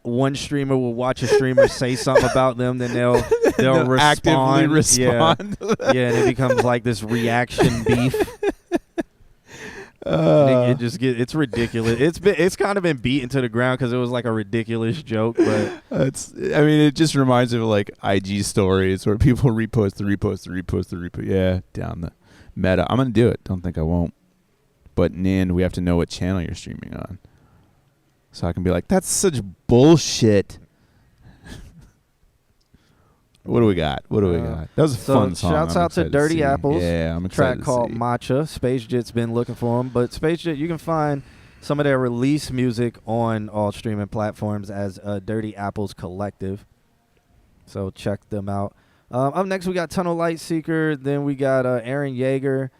one streamer will watch a streamer say something about them, then they'll respond. Actively respond. Yeah, and it becomes like this reaction beef. It's ridiculous. It's kind of been beaten to the ground because it was like a ridiculous joke, but it just reminds me of like IG stories where people repost. Yeah, down the meta. I'm gonna do it. Don't think I won't. But Nan, we have to know what channel you're streaming on, so I can be like, that's such bullshit. What do we got? That was a fun song. Shouts out to Dirty Apples. Yeah, I'm excited. Track called Matcha. Space Jet's been looking for them, but Space Jet, you can find some of their release music on all streaming platforms as Dirty Apples Collective. So check them out. Up next, we got Tunnel Light Seeker. Then we got Aaron Yeager.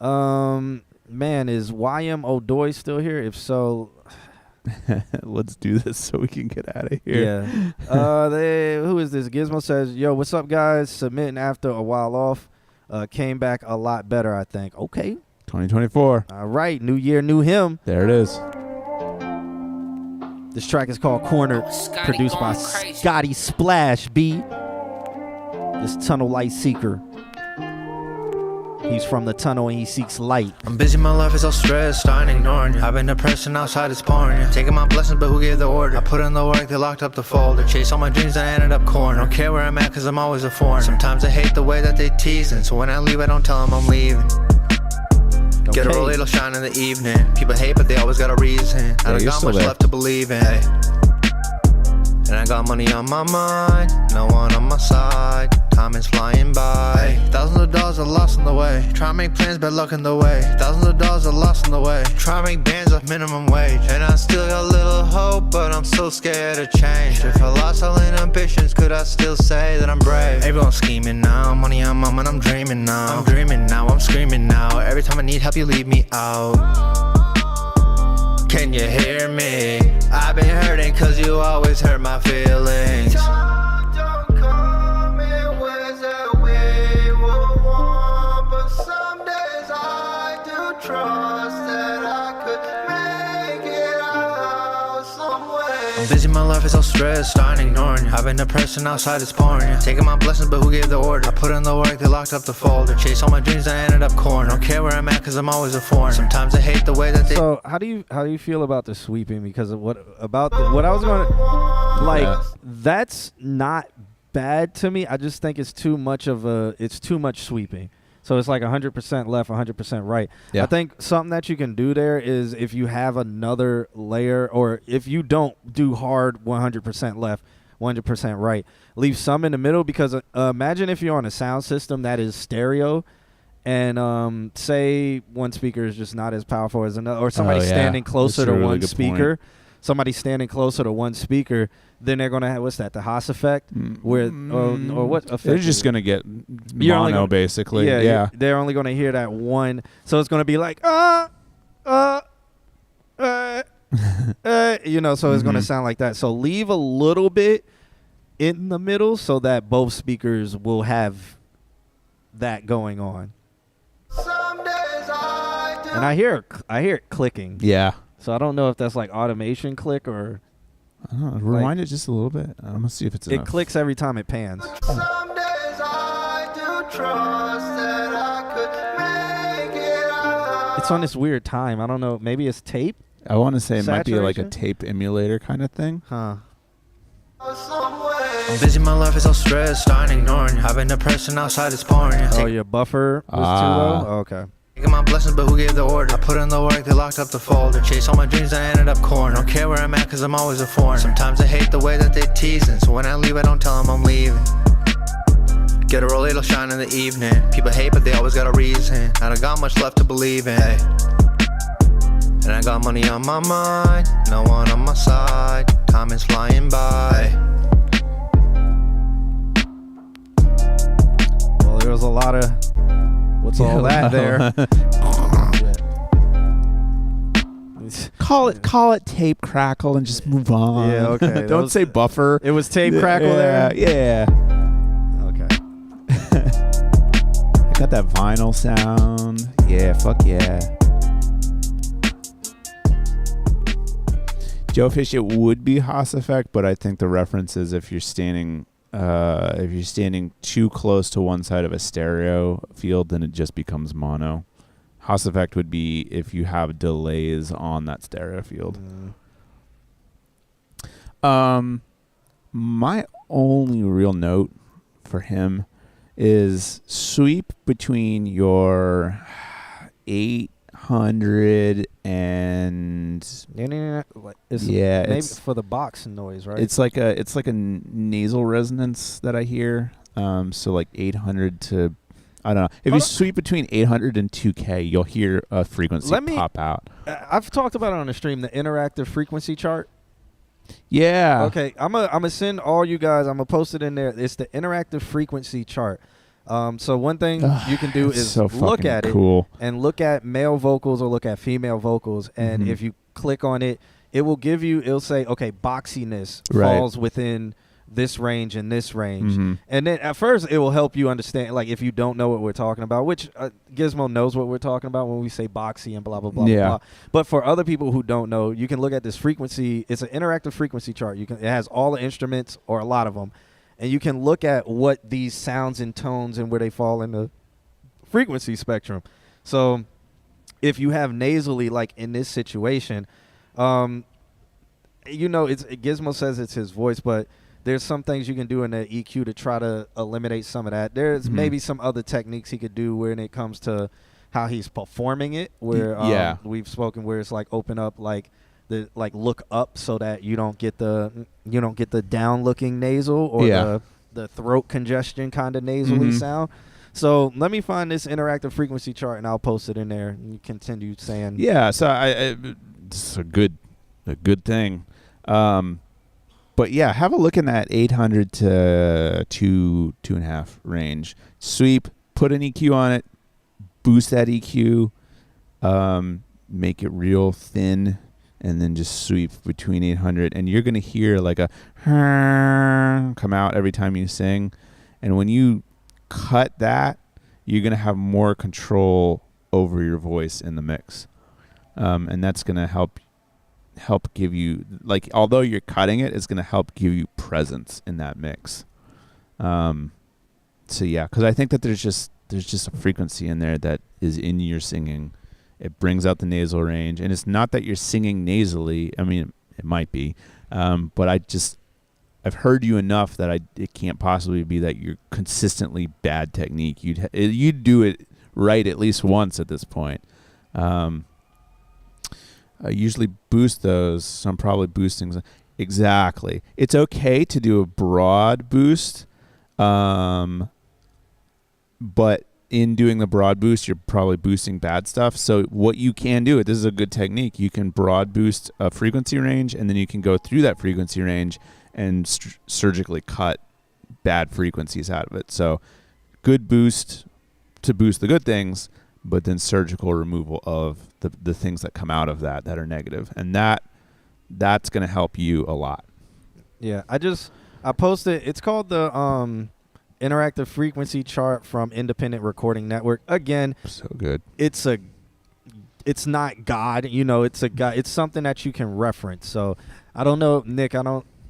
Man, is YM O'Doy still here? If so, let's do this so we can get out of here. Yeah. Who is this? Gizmo says, yo, what's up, guys? Submitting after a while off. Came back a lot better, I think. Okay. 2024. All right. New year, new him. There it is. This track is called Cornered, produced by Scotty Splash B. This Tunnel Light Seeker. He's from the tunnel and he seeks light. I'm busy, my life is all stressed, I ain't ignoring you. I've been depressed and outside it's pouring you. Taking my blessings, but who gave the order? I put in the work, they locked up the folder. Chase all my dreams and I ended up cornered. Don't care where I'm at cause I'm always a foreigner. Sometimes I hate the way that they teasing, so when I leave I don't tell them I'm leaving. Get a roll, it'll shine in the evening. People hate but they always got a reason. I don't got much left to believe in. And I I got money on my mind, no one on my side. Time is flying by. Thousands of dollars are lost on the way. Try to make plans, bad luck in the way. Thousands of dollars are lost on the way. Try to make bands off minimum wage. And I still got a little hope, but I'm so scared of change. If I lost all in ambitions, could I still say that I'm brave? Everyone's scheming now, money on my mind, I'm dreaming now. I'm dreaming now, I'm screaming now. Every time I need help, you leave me out. Can you hear me? I've been hurting cause you always hurt my feelings. I'm busy, my life is so stressed, I ain't ignoring you. I've been depressed and outside it's pouring you. Taking my blessings, but who gave the order? I put in the work, they locked up the folder. Chase all my dreams, I ended up corner. Don't care where I'm at, cause I'm always a foreigner. Sometimes I hate the way that they... So how do you feel about the sweeping? Because of what I was gonna like, that's not bad to me. I just think it's too much sweeping. So it's like 100% left, 100% right. Yeah. I think something that you can do there is if you have another layer, or if you don't do hard 100% left, 100% right, leave some in the middle, because imagine if you're on a sound system that is stereo, and say one speaker is just not as powerful as another, or somebody standing closer to one speaker. Somebody standing closer to one speaker, then they're gonna have, what's that, the Haas effect, where or what effect? They're just gonna get mono, basically. Yeah. They're only gonna hear that one, so it's gonna be like you know, so it's gonna sound like that. So leave a little bit in the middle so that both speakers will have that going on. And I hear it clicking. Yeah. So I don't know if that's like automation click or... I don't know. Rewind it just a little bit. I'm going to see if it's enough. It clicks every time it pans. Some days I do trust that I could make it out. It's on this weird time. I don't know. Maybe it's tape? I want to say it might be like a Saturation? tape emulator kind of thing. Huh. I'm busy, my life is so stressed, I ain't ignoring you. I've been depressed and outside it's pouring you. Oh, your buffer was too low? Oh, okay. Taking my blessings, but who gave the order? I put in the work, they locked up the folder. Chase all my dreams, I ended up corner. Don't care where I'm at, cause I'm always a foreigner. Sometimes I hate the way that they teasing, so when I leave, I don't tell them I'm leaving. Get a roll, it'll shine in the evening. People hate, but they always got a reason. I don't got much left to believe in. Hey. And I got money on my mind, no one on my side. Time is flying by. Well, there was a lot of... What's all that there? Call it tape crackle and just move on. Yeah, okay. Don't say buffer. It was tape crackle there? Yeah. Okay. I got that vinyl sound. Yeah, fuck yeah. Joe Fish, it would be Haas effect, but I think the reference is if you're standing too close to one side of a stereo field, then it just becomes mono. Haas effect would be if you have delays on that stereo field. My only real note for him is sweep between your 800 and maybe for the box noise, right? It's like a nasal resonance that I hear. So like 800 to, I don't know. If you sweep between 800 and 2K, you'll hear a frequency pop out. I've talked about it on the stream, the interactive frequency chart. Yeah. Okay, I'm gonna send all you guys. I'm gonna post it in there. It's the interactive frequency chart. So one thing you can do is look at it and look at male vocals or look at female vocals, and if you click on it, it will give you. It'll say, okay, boxiness falls within this range and this range, and then at first it will help you understand. Like if you don't know what we're talking about, which Gizmo knows what we're talking about when we say boxy and blah blah blah blah. But for other people who don't know, you can look at this frequency. It's an interactive frequency chart. It has all the instruments or a lot of them. And you can look at what these sounds and tones and where they fall in the frequency spectrum. So if you have nasally, like in this situation, you know, Gizmo says it's his voice, but there's some things you can do in the EQ to try to eliminate some of that. There's maybe some other techniques he could do when it comes to how he's performing it, where we've spoken where it's like open up like like look up so that you don't get the down looking nasal or Yeah. the throat congestion kind of nasally sound. So let me find this interactive frequency chart and I'll post it in there. And you continue saying. Yeah, so it's a good thing. But yeah, have a look in that 800 to 2.5 range. Sweep, put an EQ on it, boost that EQ, make it real thin, and then just sweep between 800. And you're going to hear like a come out every time you sing. And when you cut that, you're going to have more control over your voice in the mix. And that's going to help give you, like, although you're cutting it, it's going to help give you presence in that mix. So yeah, because I think that there's just a frequency in there that is in your singing. It brings out the nasal range, and it's not that you're singing nasally. I mean, it might be, but I've heard you enough that it can't possibly be that you're consistently bad technique. You'd do it right at least once at this point. I usually boost those, so I'm probably boosting. Exactly. It's okay to do a broad boost, but in doing the broad boost, you're probably boosting bad stuff. So what you can do, this is a good technique, you can broad boost a frequency range, and then you can go through that frequency range and surgically cut bad frequencies out of it. So good boost to boost the good things, but then surgical removal of the things that come out of that are negative. And that's going to help you a lot. Yeah, I posted, it's called the interactive frequency chart from Independent Recording Network. Again, so good. It's not God, it's something that you can reference. So I don't know, Nick,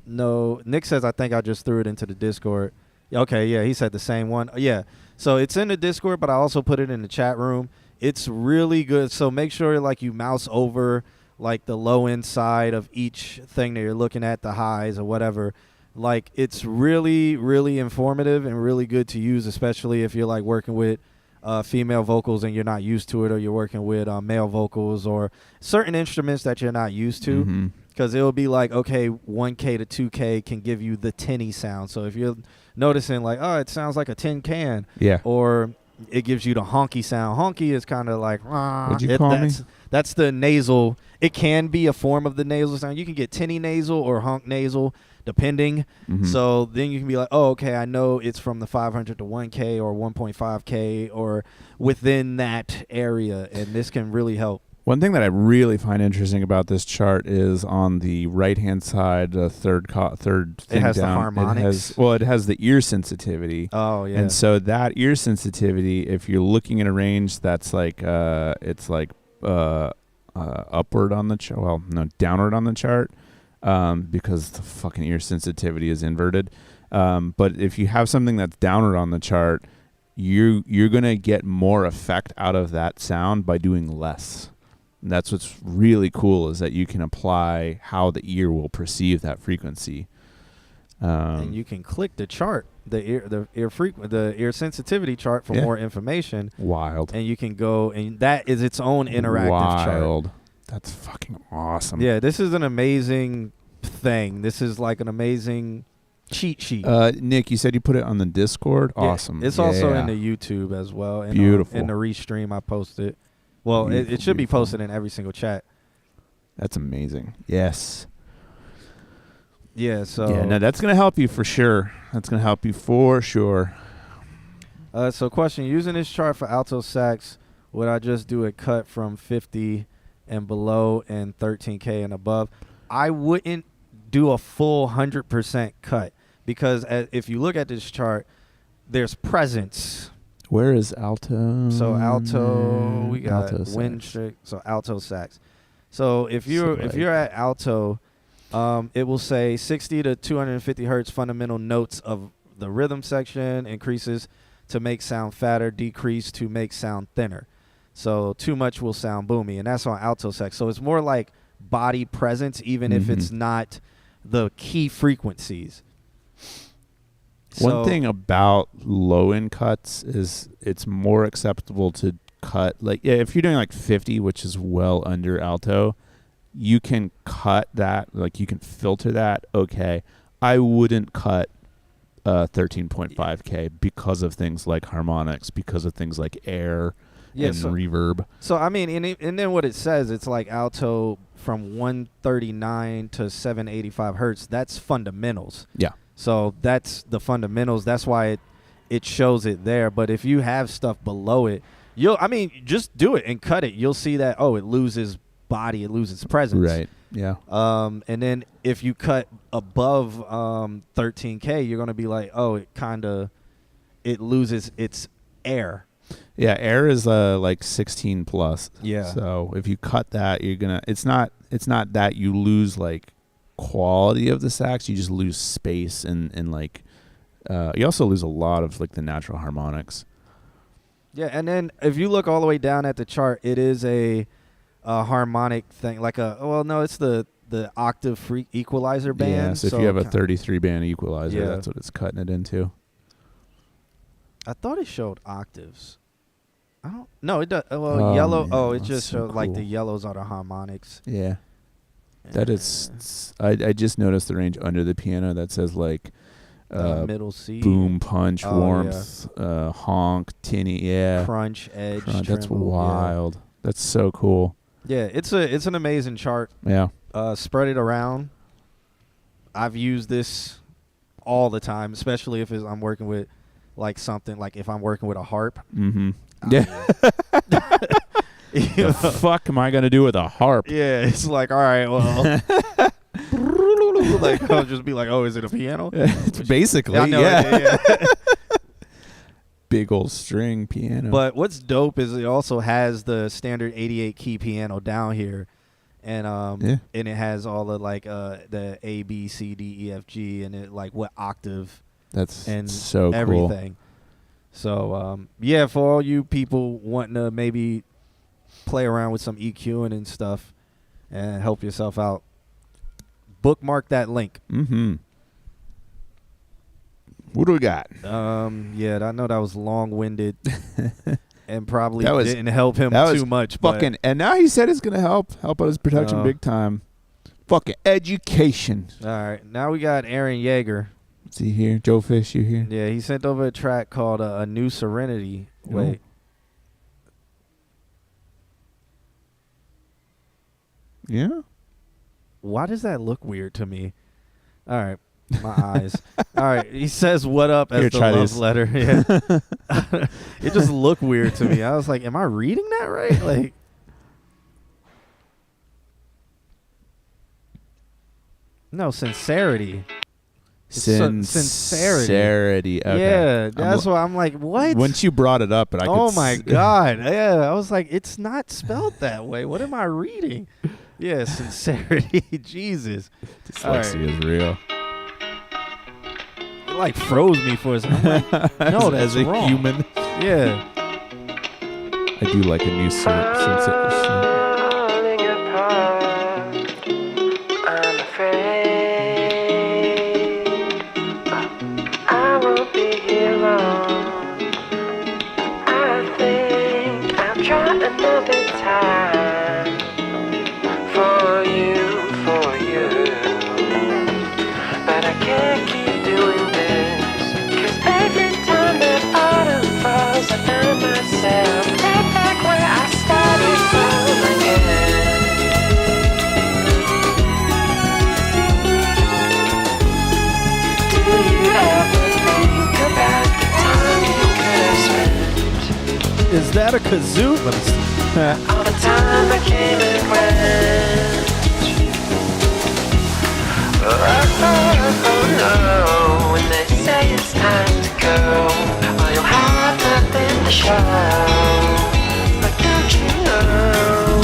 Nick says, I think I just threw it into the Discord. Okay, yeah, he said the same one. Yeah. So it's in the Discord, but I also put it in the chat room. It's really good. So make sure like you mouse over like the low end side of each thing that you're looking at, the highs or whatever. Like it's really, really informative and really good to use, especially if you're like working with female vocals and you're not used to it, or you're working with male vocals or certain instruments that you're not used to. Because it'll be like, okay, 1K to 2K can give you the tinny sound. So if you're noticing like, oh, it sounds like a tin can. Yeah. Or it gives you the honky sound. Honky is kind of like, what'd you call me? That's the nasal. It can be a form of the nasal sound. You can get tinny nasal or honk nasal, depending. So then you can be like, oh, okay, I know it's from the 500 to 1K or 1.5K or within that area. And this can really help. One thing that I really find interesting about this chart is on the right-hand side, the third thing it has down, the harmonics. It has the ear sensitivity. Oh, yeah. And so that ear sensitivity, if you're looking at a range that's like, it's like upward on the chart, well, no, downward on the chart, because the fucking ear sensitivity is inverted. But if you have something that's downward on the chart, you're going to get more effect out of that sound by doing less. And that's what's really cool, is that you can apply how the ear will perceive that frequency. And you can click the chart, the ear sensitivity chart for more information. Wild. And you can go, and that is its own interactive chart. That's fucking awesome. Yeah, this is an amazing thing. This is like an amazing cheat sheet. Nick, you said you put it on the Discord? Yeah, awesome. it's also in the YouTube as well. And beautiful. In the restream, I posted. Well, it should be posted in every single chat. That's amazing. Yes. Yeah, so. Yeah, no, that's going to help you for sure. That's going to help you for sure. So question, using this chart for alto sax, would I just do a cut from 50 and below and 13K and above? I wouldn't do a full 100% cut, because if you look at this chart, there's presence. Where is alto? So alto, we got alto wind sax. strict. So alto sax. So if you're at alto, it will say 60 to 250 hertz fundamental notes of the rhythm section increases to make sound fatter, decrease to make sound thinner. So too much will sound boomy, and that's on alto sax. So it's more like body presence, even if it's not the key frequencies. One thing about low-end cuts is it's more acceptable to cut, like, if you're doing like 50, which is well under alto, you can cut that, like you can filter that. Okay, I wouldn't cut 13.5K because of things like harmonics, because of things like air and reverb. So I mean, and then what it says, it's like alto from 139 to 785 hertz. That's fundamentals. Yeah. So that's the fundamentals. That's why it shows it there. But if you have stuff below it, just do it and cut it. You'll see that, it loses body, it loses presence. Right. Yeah. And then if you cut above 13K, you're gonna be like, it loses its air. Yeah, air is like 16 plus. Yeah. So if you cut that, you're gonna. It's not that you lose like quality of the sax. You just lose space and like. You also lose a lot of like the natural harmonics. Yeah, and then if you look all the way down at the chart, it is a harmonic thing, like it's the octave freak equalizer band. Yeah, so if you have a 33 band equalizer, that's what it's cutting it into. I thought it showed octaves. I don't. No, it does. Well, yellow. Man, it just showed cool. Like the yellows are the harmonics. Yeah, that is. I just noticed the range under the piano that says like. Middle C, boom, punch, warmth, honk, tinny, crunch, edge. That's wild. That's so cool. Yeah, it's an amazing chart. Yeah. Spread it around. I've used this all the time, especially if I'm working with like something like if I'm working with a harp. Mm-hmm. The fuck am I gonna do with a harp? Yeah, it's like, all right, well. Like I'll just be like, is it a piano? It's basically, yeah. Big old string piano. But what's dope is it also has the standard 88 key piano down here, and and it has all the like the A, B, C, D, E, F, G, and it like what octave. That's and so everything. Cool. So for all you people wanting to maybe play around with some EQing and stuff and help yourself out, bookmark that link. Mm-hmm. What do we got? I know that was long-winded and probably didn't help him too much. And now he said it's going to help out his production big time. Fucking education. All right. Now we got Aaron Yeager. Is he here? Joe Fish, you here? Yeah, he sent over a track called A New Serenity. Wait. Yeah? Why does that look weird to me? All right. My eyes. All right. He says, "What up?" as the love letter. Yeah. It just looked weird to me. I was like, "Am I reading that right?" Like, no, sincerity. Sincerity. Okay. Yeah, that's why I'm like, what? Once you brought it up, oh my god. Yeah, I was like, it's not spelled that way. What am I reading? Yeah, sincerity. Jesus. Dyslexia is real. It like froze me for a second. I'm like, no, that's as a wrong. Human. Yeah. I do like a new sincerity. I'm afraid I won't be here long. I think I'll try another time for you. But I can't keep doing this, 'cause every time that autumn falls, I find myself right back where I started from again. Do you ever think about the time you could have spent? Is that a kazoo? All the time I came and went. Oh no, when they say it's time to go, oh, you'll have nothing to show. But don't you know,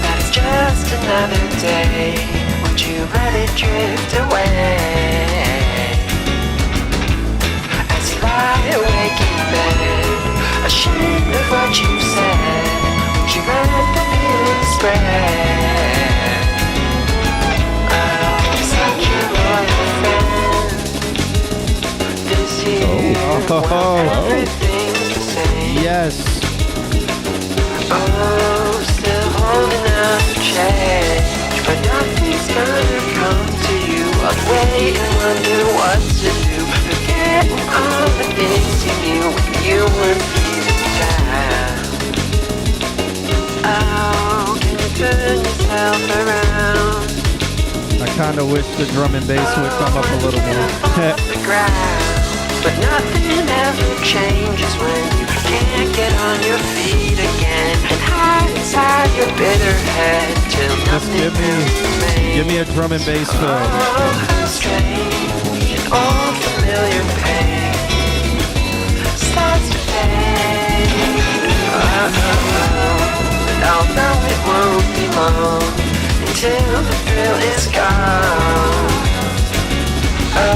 that it's just another day. Would you let it drift away? As you lie awake in bed, ashamed of what you said, would you let the feeling spread? Yes. Oh, still hold change, but nothing's gonna come to you. I'll wait and wonder what to do, forgetting all the things you knew when you were feeling down. Oh, can you turn yourself around? I kind of wish the drum and bass would come up a little more. The ground, but nothing ever changes when you can't get on your feet again and hide inside your bitter head till Just give me a drum and bass fill. Oh, strange and all familiar pain starts to fade. And although it won't be long until the thrill is gone. Oh,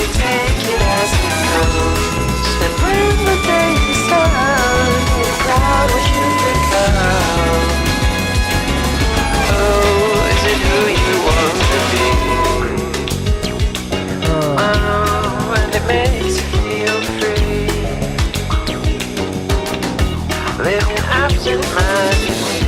you take it as it comes, and when the day is done, you're proud what you become. Oh, is it who you want to be? Oh, and it makes you feel free, living absent-mindedly.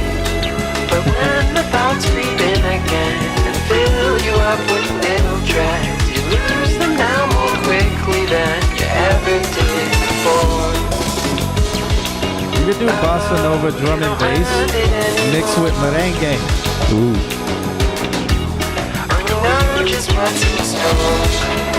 But when the thoughts creep in again and fill you up with little dreads, you lose them now more quickly than you ever did before. You could do bossa nova drum and bass mixed with merengue. Ooh. You know just what's in store,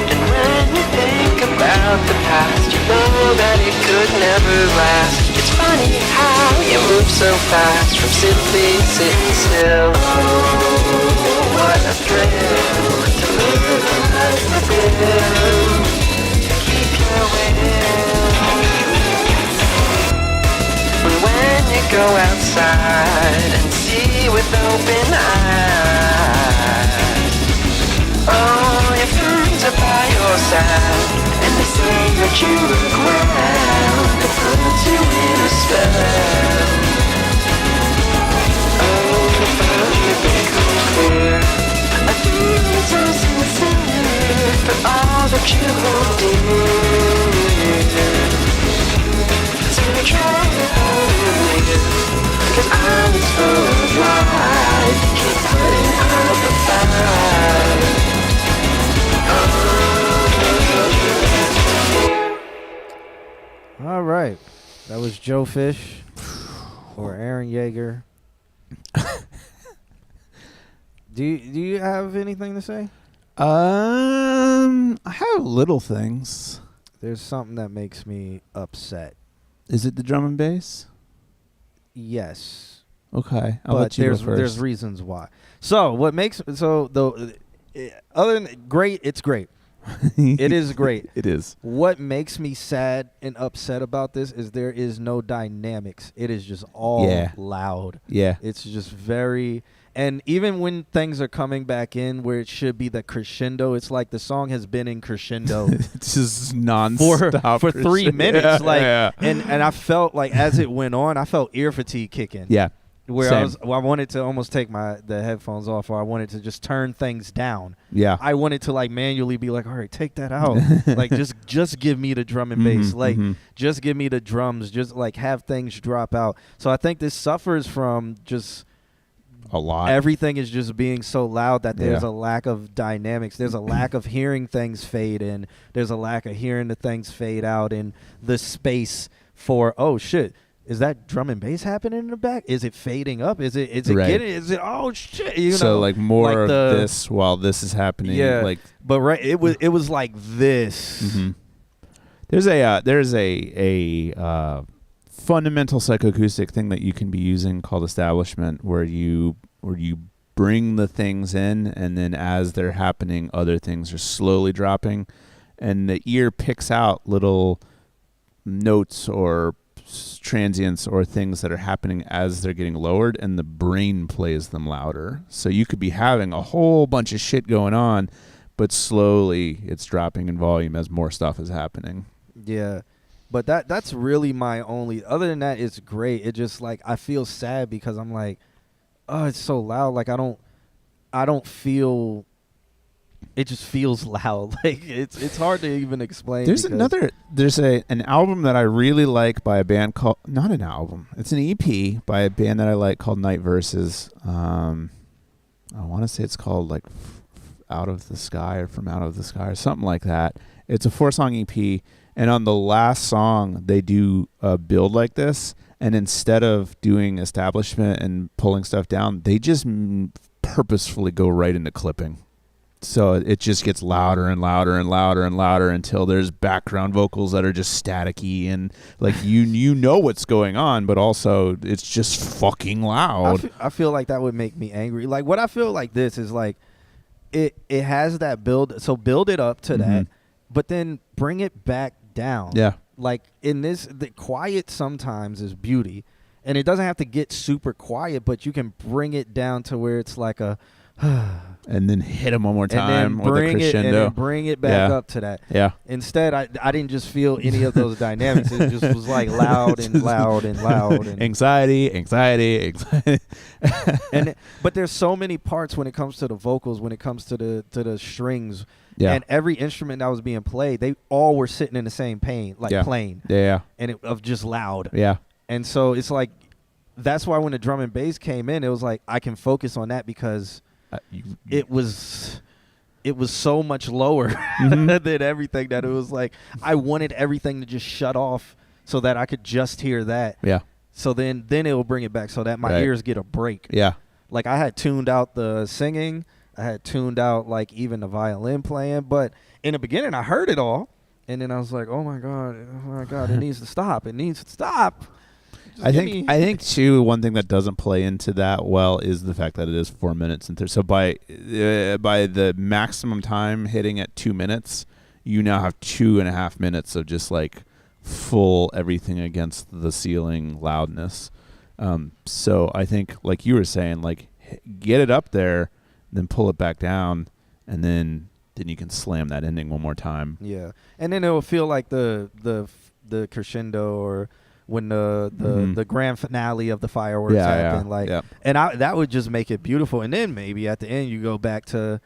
and when you think about the past, you know that it could never last. It's funny how you move so fast from simply sitting still. Oh, what a thrill to live like a bill, to keep your will. When you go outside and see with open eyes, all your friends are by your side, and they say that you look well, they put you in a spell. Oh, the finally becomes clear, a feeling so sincere for all that you hold dear. So try to hold it near, 'cause I'm as full of life, keep putting out the fire. All right. That was Joe Fish or Aaron Yeager. Do you have anything to say? I have little things. There's something that makes me upset. Is it the drum and bass? Yes. Okay, I'll but let you go first. There's reasons why. So what makes other than great, it's great. It is great. It is. What makes me sad and upset about this is there is no dynamics. It is just all loud. Yeah. It's just very, and even when things are coming back in where it should be the crescendo, it's like the song has been in crescendo. It's just nonstop for 3 minutes. Yeah. And I felt like as it went on, I felt ear fatigue kicking. Yeah. Where Same. I wanted to almost take the headphones off, or I wanted to just turn things down. Yeah. I wanted to like manually be like, all right, take that out. Like just give me the drum and bass. Like just give me the drums. Just like have things drop out. So I think this suffers from just a lot. Everything is just being so loud that there's a lack of dynamics. There's a lack of hearing things fade in. There's a lack of hearing the things fade out in the space for, oh shit, is that drum and bass happening in the back? Is it fading up? Is it right. getting? Is it? Oh shit! You so know, like more like of this while this is happening. Yeah. Like, but right, it was like this. Mm-hmm. There's a fundamental psychoacoustic thing that you can be using called establishment, where you bring the things in, and then as they're happening, other things are slowly dropping, and the ear picks out little notes or transients or things that are happening as they're getting lowered, and the brain plays them louder. So you could be having a whole bunch of shit going on, but slowly it's dropping in volume as more stuff is happening. Yeah. But that's really my only, other than that, it's great. It just like, I feel sad because I'm like, oh, it's so loud. Like I don't feel it just feels loud. Like it's hard to even explain. There's an album that I really like by a band called, not an album, it's an EP by a band that I like called Night Verses. I want to say it's called like Out of the Sky or From Out of the Sky or something like that. It's a 4-song EP, and on the last song they do a build like this, and instead of doing establishment and pulling stuff down, they just purposefully go right into clipping. So it just gets louder and louder and louder and louder until there's background vocals that are just staticky and like you know what's going on, but also it's just fucking loud. I feel like that would make me angry. Like what I feel like this is like it has that build, so build it up to that, but then bring it back down. Yeah. Like in this, the quiet sometimes is beauty, and it doesn't have to get super quiet, but you can bring it down to where it's like a and then hit them one more time with a bring crescendo. And then bring it back up to that. Yeah. Instead, I didn't just feel any of those dynamics. It just was like loud and loud and loud. And anxiety. But there's so many parts when it comes to the vocals, when it comes to the strings. Yeah. And every instrument that was being played, they all were sitting in the same plane. Yeah. And of just loud. Yeah. And so it's like, that's why when the drum and bass came in, it was like I can focus on that because it was so much lower than everything that it was like I wanted everything to just shut off so that I could just hear that. Yeah. So then it will bring it back so that my ears get a break. Yeah. Like I had tuned out the singing, I had tuned out like even the violin playing, but in the beginning I heard it all, and then I was like, oh my god, it needs to stop. It needs to stop. I think too, one thing that doesn't play into that well is the fact that it is 4 minutes and so by the maximum time hitting at 2 minutes, you now have 2.5 minutes of just like full everything against the ceiling loudness. So I think, like you were saying, like get it up there, then pull it back down, and then you can slam that ending one more time. Yeah, and then it will feel like the crescendo, or when the grand finale of the fireworks happen, and that would just make it beautiful. And then maybe at the end you go back to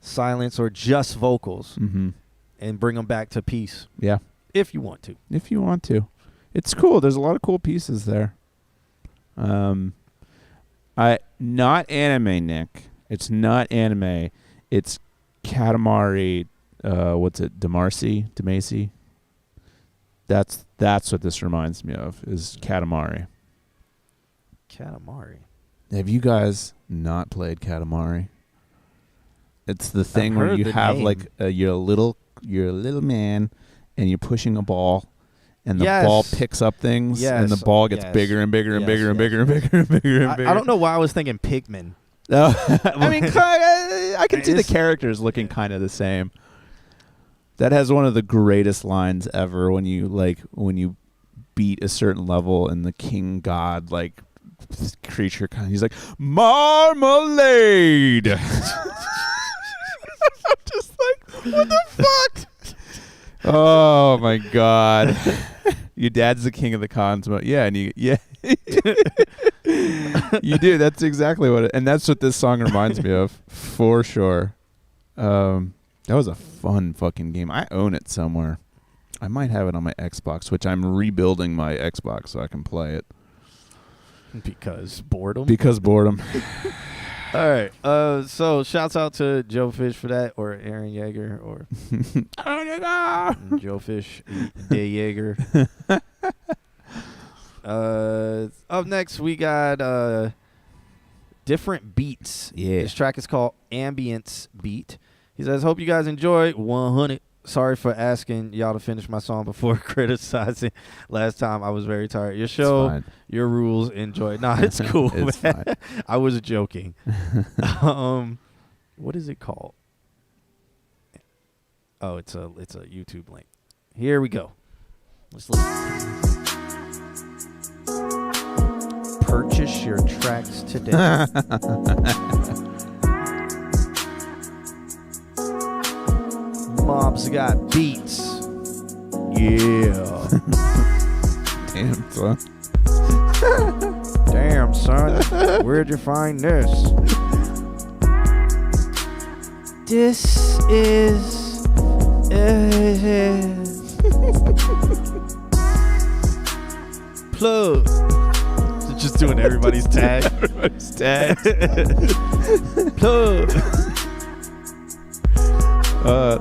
silence or just vocals, and bring them back to peace. Yeah, if you want to. It's cool. There's a lot of cool pieces there. Not anime, Nick. It's not anime. It's Katamari. What's it? Damacy. That's what this reminds me of, is Katamari. Katamari. Have you guys not played Katamari? It's the thing where you have name. like you're a little man and you're pushing a ball, and the ball picks up things, and the ball gets bigger and bigger and bigger and bigger and bigger and bigger and bigger. I don't know why I was thinking Pikmin. I mean, I can see the characters looking kind of the same. That has one of the greatest lines ever when you beat a certain level and the king god like creature he's like, marmalade. I'm just like, what the fuck? Oh my god. Your dad's the king of the cosmos. Yeah, and you do. That's exactly what and that's what this song reminds me of, for sure. That was a fun fucking game. I own it somewhere. I might have it on my Xbox, which I'm rebuilding my Xbox so I can play it. Because boredom? All right. So shouts out to Joe Fish for that, or Aaron Yeager, or Joe Fish De Yeager. Up next, we got Different Beats. Yeah. This track is called Ambience Beat. He says, hope you guys enjoy 100. Sorry for asking y'all to finish my song before criticizing. Last time I was very tired. Your show, your rules, enjoy. Nah, it's cool. It's fine. I was joking. What is it called? Oh, it's a YouTube link. Here we go. Let's listen. Purchase your tracks today. Mob's got beats. Yeah. Damn, son. Damn, son. Where'd you find this? This is plug. Just doing everybody's tag. Everybody's tag. Plug.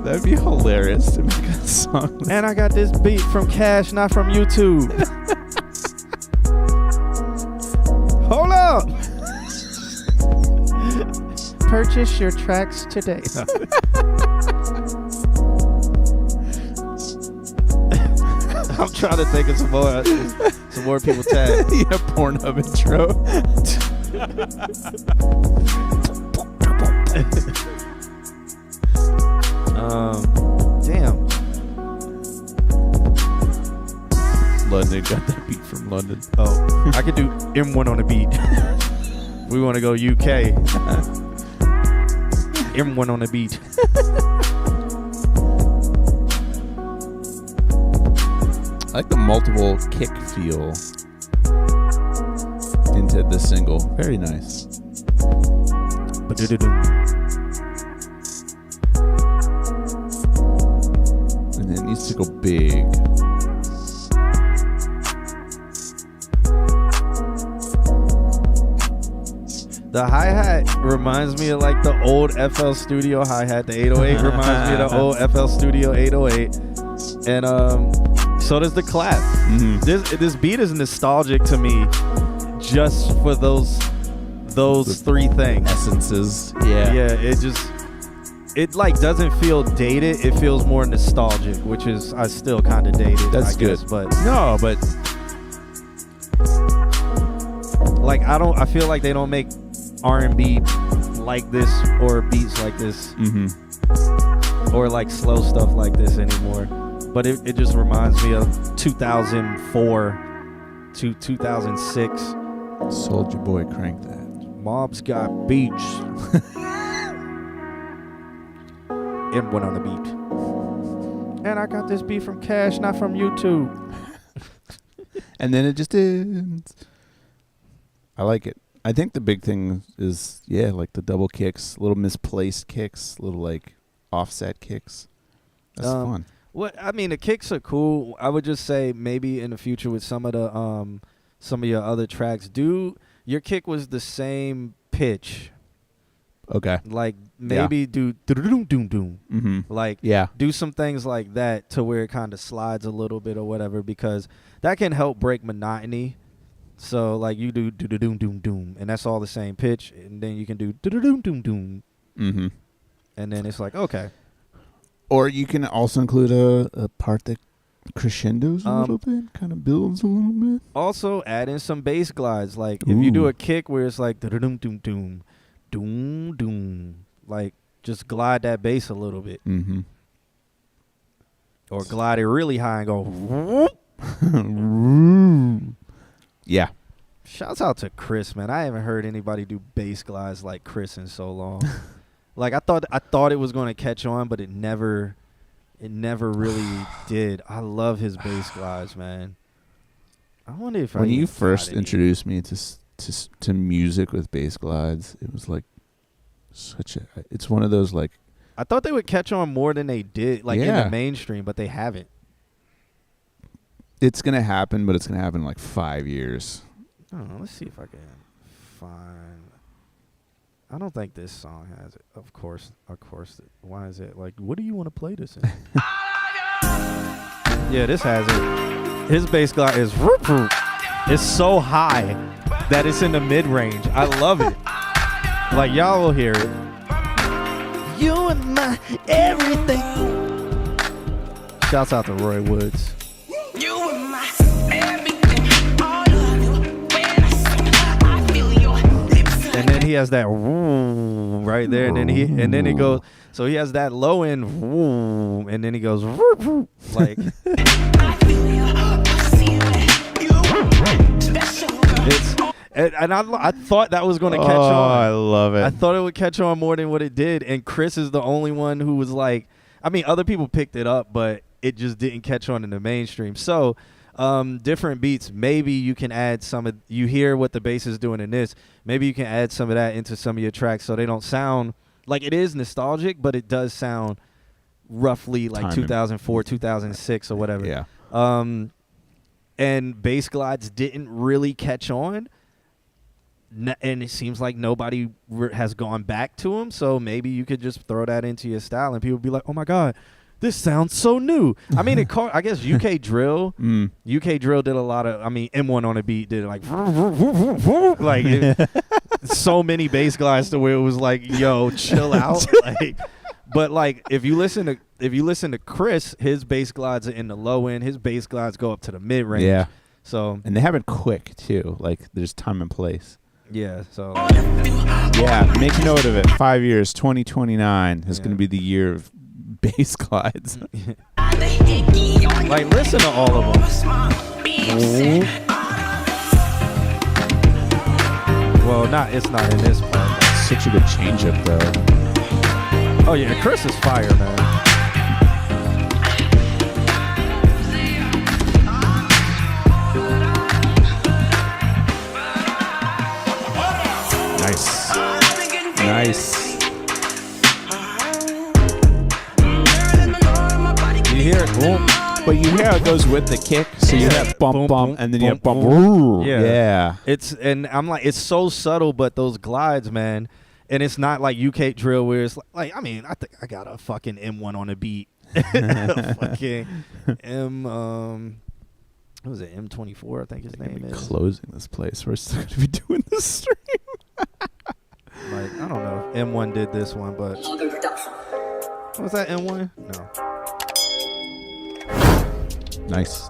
That'd be hilarious to make a song. And I got this beat from Cash, not from YouTube. Hold up. Purchase your tracks today. I'm trying to think of some more people tag. Yeah, Pornhub intro. Damn. London got that beat from London. Oh, I could do M1 on the beat. We want to go UK. M1 on the beat. I like the multiple kick feel into the single. Very nice. And it needs to go big. The hi-hat reminds me of like the old FL Studio hi-hat. The 808 reminds me of the old FL Studio 808. And so does the clap. Mm-hmm. This beat is nostalgic to me just for those three things. Essences. Yeah. Yeah, it like doesn't feel dated. It feels more nostalgic, which is I still kind of dated. That's I good. guess, but No, but like I feel like they don't make R&B like this or beats like this. mm-hmm. Or like slow stuff like this anymore. But it just reminds me of 2004 to 2006. Soulja Boy cranked that. Mob's got beats. M1 on the beat. And I got this beat from Cash, not from YouTube. And then it just ends. I like it. I think the big thing is, like the double kicks, little misplaced kicks, little like offset kicks. That's fun. What I mean, the kicks are cool. I would just say maybe in the future with some of your other tracks, your kick was the same pitch. Okay. Like maybe do doom doom doom. Mm-hmm. Like Yeah. do some things like that to where it kind of slides a little bit or whatever, because that can help break monotony. So like you do doom doom doom, and that's all the same pitch, and then you can do doom doom doom. Mm-hmm. And then it's like, okay. Or you can also include a part that crescendos a little bit, kind of builds a little bit. Also add in some bass glides. Like if you do a kick where it's like doom doom doom doom doom, like just glide that bass a little bit. Mm-hmm. Or glide it really high and go Yeah. Shouts out to Chris, man. I haven't heard anybody do bass glides like Chris in so long. Like I thought it was going to catch on, but it never really did. I love his bass glides, man. I wonder if when you first introduced me to music with bass glides, it was like it's one of those like I thought they would catch on more than they did, like in the mainstream, but they haven't. It's gonna happen, but it's gonna happen in like 5 years. I don't know. Let's see if I can find. I don't think this song has it. Of course. Why is it like? What do you want to play this in? Yeah, this has it. His bass glide is whoop whoop. It's so high that it's in the mid range. I love it. Like y'all will hear it. You and my everything. Shouts out to Roy Woods. You and my everything, all of you. When I sing, I feel your lips. And then he has that woo right there, and then it goes. So he has that low end woo, and then he goes woo, woo, like. I feel your pussy, you special girl. It's and I thought that was going to catch on. Oh, I love it. I thought it would catch on more than what it did, and Chris is the only one who was like. I mean, other people picked it up, but it just didn't catch on in the mainstream. So, different beats. Maybe you can add some of. You hear what the bass is doing in this. Maybe you can add some of that into some of your tracks, so they don't sound like it is nostalgic, but it does sound roughly like Time 2004, 2006 or whatever. Yeah. And bass glides didn't really catch on. And it seems like nobody has gone back to them, so maybe you could just throw that into your style, and people be like, "Oh my god, this sounds so new." I mean, I guess UK Drill, UK Drill did a lot of. I mean, M1 on a beat did like, so many bass glides to where it was like, "Yo, chill out." But like, if you listen to Chris, his bass glides are in the low end. His bass glides go up to the mid range. Yeah. So and they happen quick too. Like there's time and place. Yeah, so yeah, make note of it. 5 years, 2029 is going to be the year of bass glides. Like, listen to all of them. Well, it's not in this part. Such a good change-up, though. Oh yeah, Chris is fire, man. Nice. You hear it, boom. But you hear how it goes with the kick, so you have bump, bump, and then you have bump. Yeah. And I'm like, it's so subtle, but those glides, man, and it's not like UK Drill where it's like, I mean, I think I got a fucking M1 on a beat. Fucking what was it, M24, I think his name is. Closing this place. We're still going to be doing this stream. Like, I don't know if M1 did this one, but was that M1? No. Nice.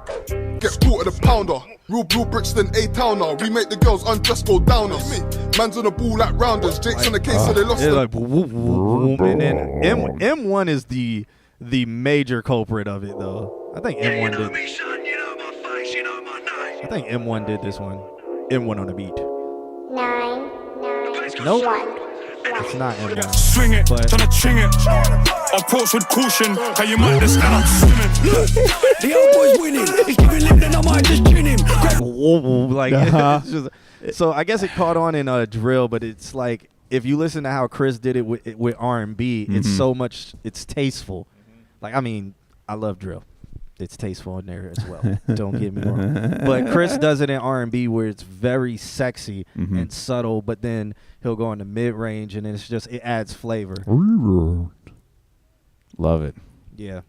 Get caught at a pounder. Real blue Brixton A-towner. We make the girls undress go down us. Man's on the ball like rounders. Jake's on the case so they lost it. Them. Like, and then M1 is the major culprit of it, though. I think M1 did. I think M1 did this one. M1 on the beat. 9. Nope. It's not M1. Swing it, tryna ching it. Approach with caution, how you might just stand up swimming. Look, the old boy's winning. He's giving lip, then I might just chin him. Like, it's just, so I guess it caught on in drill, but it's like, if you listen to how Chris did it with R&B, it's so much, it's tasteful. Like, I mean, I love drill. It's tasteful in there as well. Don't get me wrong. But Chris does it in R&B where it's very sexy and subtle, but then he'll go in the mid-range, and then it's just, it adds flavor. Love it. Yeah.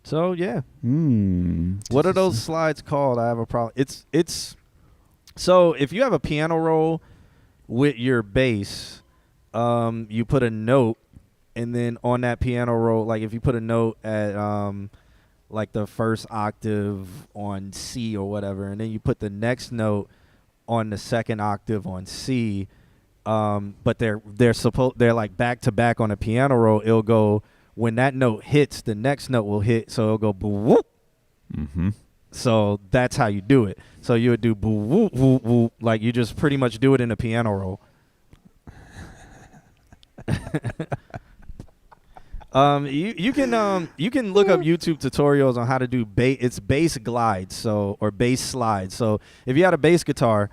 So, yeah. What are those slides called? I have a problem. It's so if you have a piano roll with your bass, you put a note, and then on that piano roll, like if you put a note at like the first octave on C or whatever, and then you put the next note on the second octave on C, but they're like back to back on a piano roll. It'll go, when that note hits, the next note will hit, so it'll go boo whoop. So that's how you do it. So you would do boo whoop whoop whoop, like you just pretty much do it in a piano roll. You can look up YouTube tutorials on how to do bass glides, or bass slides. So if you had a bass guitar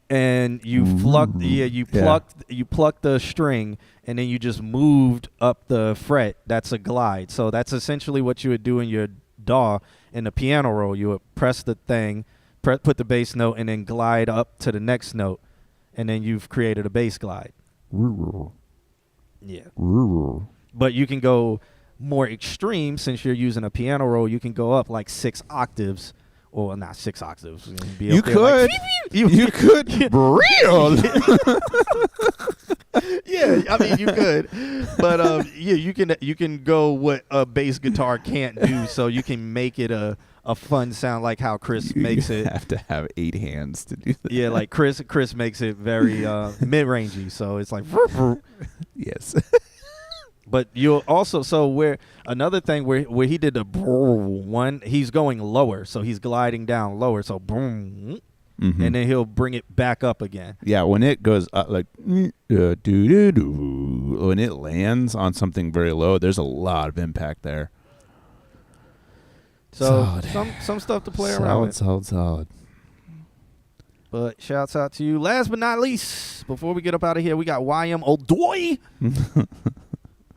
and you plucked the string and then you just moved up the fret, that's a glide. So that's essentially what you would do in your DAW. In the piano roll, you would press the thing, put the bass note, and then glide up to the next note, and then you've created a bass glide. Yeah. But you can go more extreme since you're using a piano roll. You can go up like 6 octaves, or not 6 octaves. You could. You could. Real. Yeah, I mean you could, but you can go what a bass guitar can't do. So you can make it a fun sound, like how Chris makes it. You have to have 8 hands to do that. Yeah, like Chris makes it very mid-rangey. So it's like yes. But you'll also, where another thing where he did the one, he's going lower, so he's gliding down lower, so boom, and then he'll bring it back up again. Yeah, when it goes up, like when it lands on something very low, there's a lot of impact there. So some stuff to play around with. Solid. But shouts out to you. Last but not least, before we get up out of here, we got YM Odoy.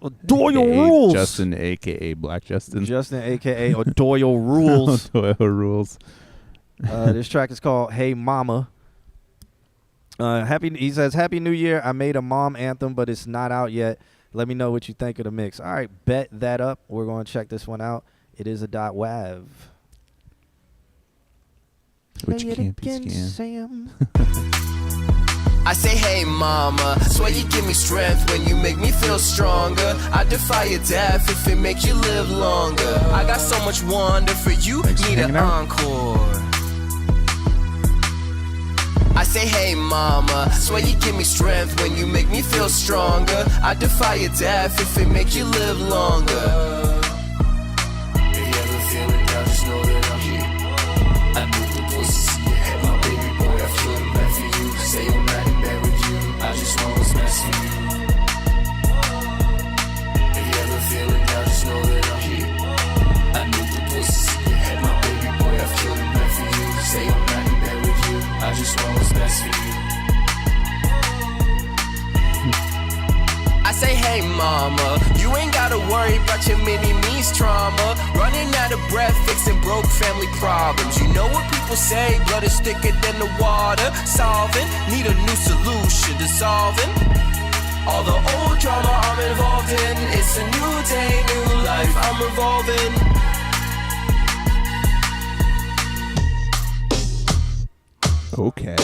Odoyo rules. Justin, a.k.a. Black Justin. Justin, a.k.a. Odoyo rules. Odoyo rules. This track is called Hey Mama. He says, Happy New Year. I made a mom anthem, but it's not out yet. Let me know what you think of the mix. All right, bet that up. We're going to check this one out. It is a .wav. Which Play it can't be again, scanned. Sam. I say, hey mama, swear you give me strength when you make me feel stronger. I defy your death if it makes you live longer. I got so much wonder for you, need an encore. I say, hey mama, swear you give me strength when you make me feel stronger. I defy your death if it makes you live longer. If you ever feel it now, just know that I'm here. I know the voices in your head, my baby boy, I feel them bad for you. Say I'm not in bed with you, I just want what's best for you. If you ever feel it now, just know that I'm here. I know the voices in your head, my baby boy, I feel them bad for you. Say I'm not in bed with you, I just want what's best for you. I say, hey mama, you ain't gotta worry about your mini-me's trauma. Running out of breath, fixing broke family problems. You know what people say, blood is thicker than the water. Solving, need a new solution, dissolving all the old drama I'm involved in. It's a new day, new life, I'm evolving. Okay.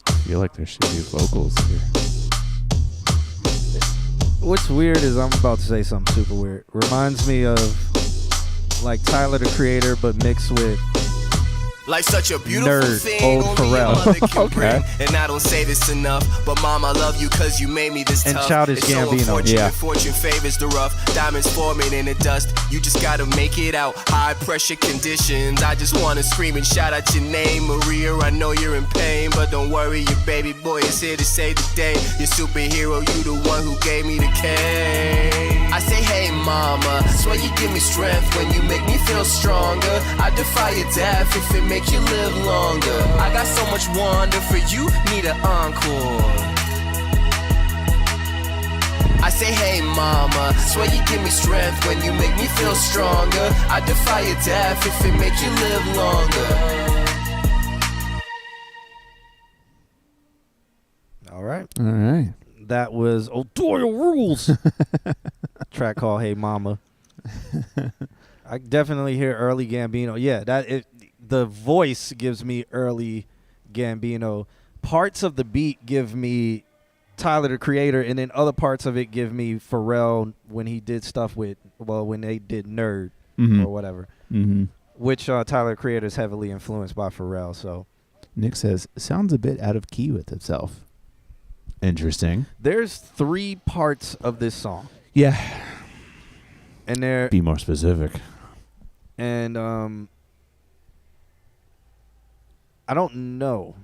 I feel like there should be vocals here. What's weird is I'm about to say something super weird. Reminds me of like Tyler the Creator, but mixed with Like such a beautiful Nerd, thing old only your Pharrell. mother can Okay. bring. And I don't say this enough, but mom, I love you cause you made me this And tough. Childish It's so Gambino. unfortunate, Yeah. fortune favors the rough. Diamonds forming in the dust. You just gotta make it out. High pressure conditions. I just wanna scream and shout out your name, Maria. I know you're in pain, but don't worry, your baby boy is here to save the day. Your superhero, you the one who gave me the cane. I say, hey mama, swear you give me strength when you make me feel stronger. I defy your death if it makes you live longer. I got so much wonder for you, need an encore. I say, hey mama, swear you give me strength when you make me feel stronger. I defy your death if it makes you live longer. All right. All right. That was Odoyo Rules. Track called Hey Mama. I definitely hear early Gambino. Yeah, the voice gives me early Gambino. Parts of the beat give me Tyler the Creator, and then other parts of it give me Pharrell when he did stuff with, when they did Nerd or whatever. Mm-hmm. Which Tyler the Creator is heavily influenced by Pharrell. So Nick says, sounds a bit out of key with itself. Interesting. there's 3 parts of this song. Yeah. And they're Be more specific. And I don't know.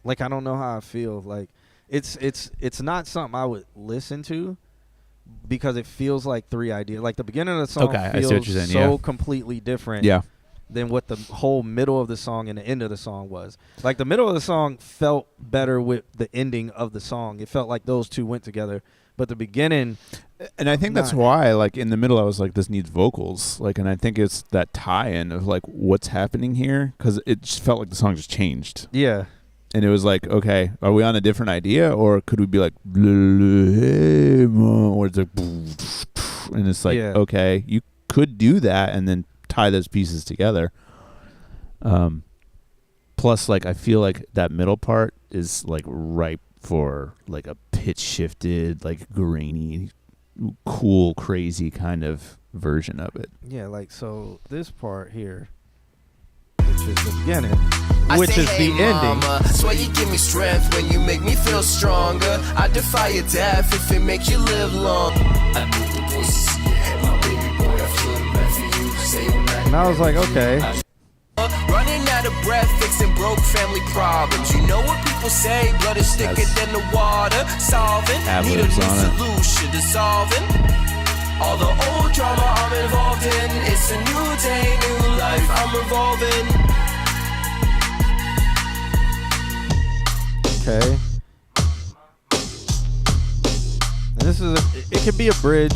Like, I don't know how I feel. Like, it's not something I would listen to because it feels like 3 ideas. Like, the beginning of the song Okay, I see what feels you're saying, so yeah. completely different Yeah. than what the whole middle of the song and the end of the song was. Like, the middle of the song felt better with the ending of the song. It felt like those two went together. But the beginning... And I think that's why, like, in the middle, I was like, this needs vocals. Like, and I think it's that tie-in of, like, what's happening here. Because it just felt like the song just changed. Yeah. And it was like, okay, are we on a different idea? Or could we be like, hey, mom, or it's like, and it's like, Yeah. okay, you could do that and then tie those pieces together. Plus, like, I feel like that middle part is, like, ripe for, like, a pitch-shifted, like, grainy, cool, crazy kind of version of it. Yeah, like, so this part here, which is the beginning, which I say, is hey, the ending. Mama, swear you give me strength when you make me feel stronger. I defy your death if it makes you live long. I know the voices in your head, my baby boy. I feel the bad for you. Say you're not And I was like, okay. running out of breath, fixing broke family problems. You know what people say, blood is thicker than the water. Solving, need a new solution to solving. All the old drama I'm involved in. It's a new day, new life, I'm revolving. Okay. And this is it could be a bridge,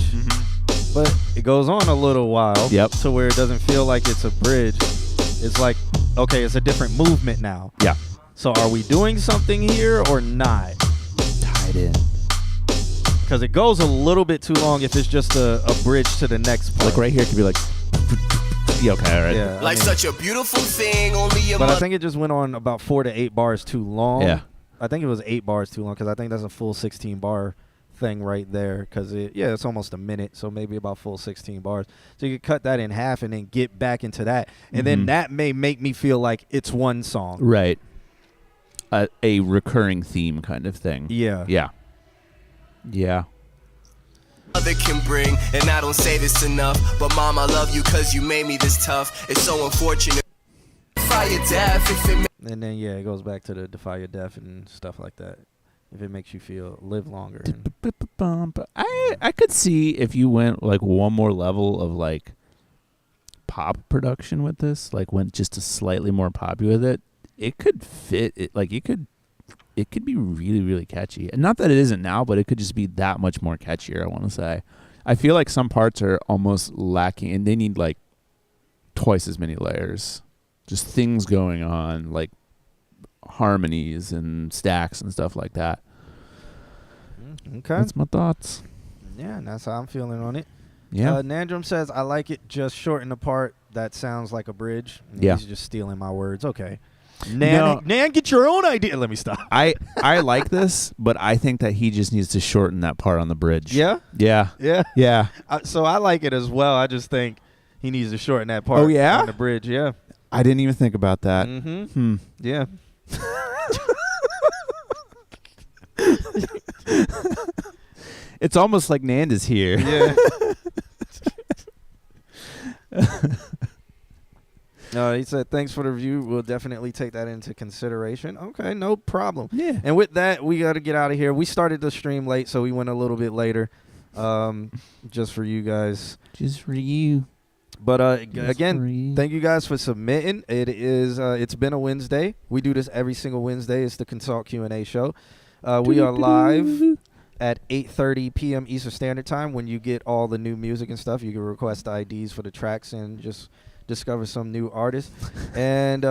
but it goes on a little while. Yep. To where it doesn't feel like it's a bridge. It's like, okay, it's a different movement now. Yeah. So are we doing something here or not? Tied in. Because it goes a little bit too long if it's just a bridge to the next part. Like right here, it could be like, yeah, okay, all right. Yeah, Like such a beautiful thing, only a but I think it just went on about 4 to 8 bars too long. Yeah. I think it was 8 bars too long because I think that's a full 16 bar thing right there because it's almost a minute, so maybe about full 16 bars. So you could cut that in half and then get back into that, and then that may make me feel like it's one song. Right. A recurring theme kind of thing. Yeah. Yeah. Yeah. Other can bring, and I don't say this enough, but mom, I love you cause you made me this tough. It's so unfortunate. Fire death if it And then it goes back to the defy your death and stuff like that. If it makes you feel live longer. I could see if you went like one more level of like pop production with this, like went just a slightly more poppy with it, it could fit it. Like it could be really, really catchy. And not that it isn't now, but it could just be that much more catchier, I want to say. I feel like some parts are almost lacking and they need like twice as many layers. Just things going on, like harmonies and stacks and stuff like that. Okay. That's my thoughts. Yeah, and that's how I'm feeling on it. Yeah. Nandrum says, I like it, just shorten the part that sounds like a bridge. And Yeah. He's just stealing my words. Okay. Nan, get your own idea. Let me stop. I like this, but I think that he just needs to shorten that part on the bridge. Yeah? Yeah. Yeah. Yeah. So I like it as well. I just think he needs to shorten that part Oh, yeah? on the bridge. Yeah. I didn't even think about that. Mm-hmm. Yeah. It's almost like Nanda's here. Yeah. He said, thanks for the review. We'll definitely take that into consideration. Okay, no problem. Yeah. And with that, we got to get out of here. We started the stream late, so we went a little bit later just for you guys. Just for you. But again, thank you guys for submitting. It is it's been a Wednesday. We do this every single Wednesday. It's the Consult Q&A show. We are live at 8:30 p.m. Eastern Standard Time. When you get all the new music and stuff, you can request IDs for the tracks and just discover some new artists. And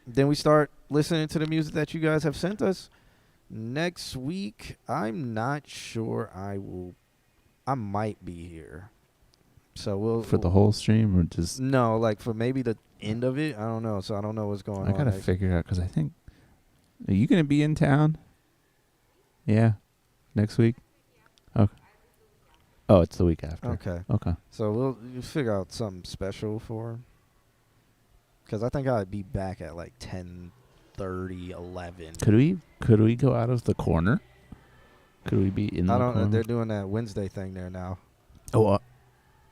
then we start listening to the music that you guys have sent us. Next week, I'm not sure I might be here. So we'll For the whole stream or just... No, like for maybe the end of it. I don't know. So I don't know what's going on. I got to figure it out because I think... Are you going to be in town? Yeah. Next week? Okay. Oh, it's the week after. Okay. So we'll figure out something special for... Because I think I'd be back at like 10:30, 11. Could we go out of the corner? Could we be in the corner? I don't know. They're doing that Wednesday thing there now. Oh,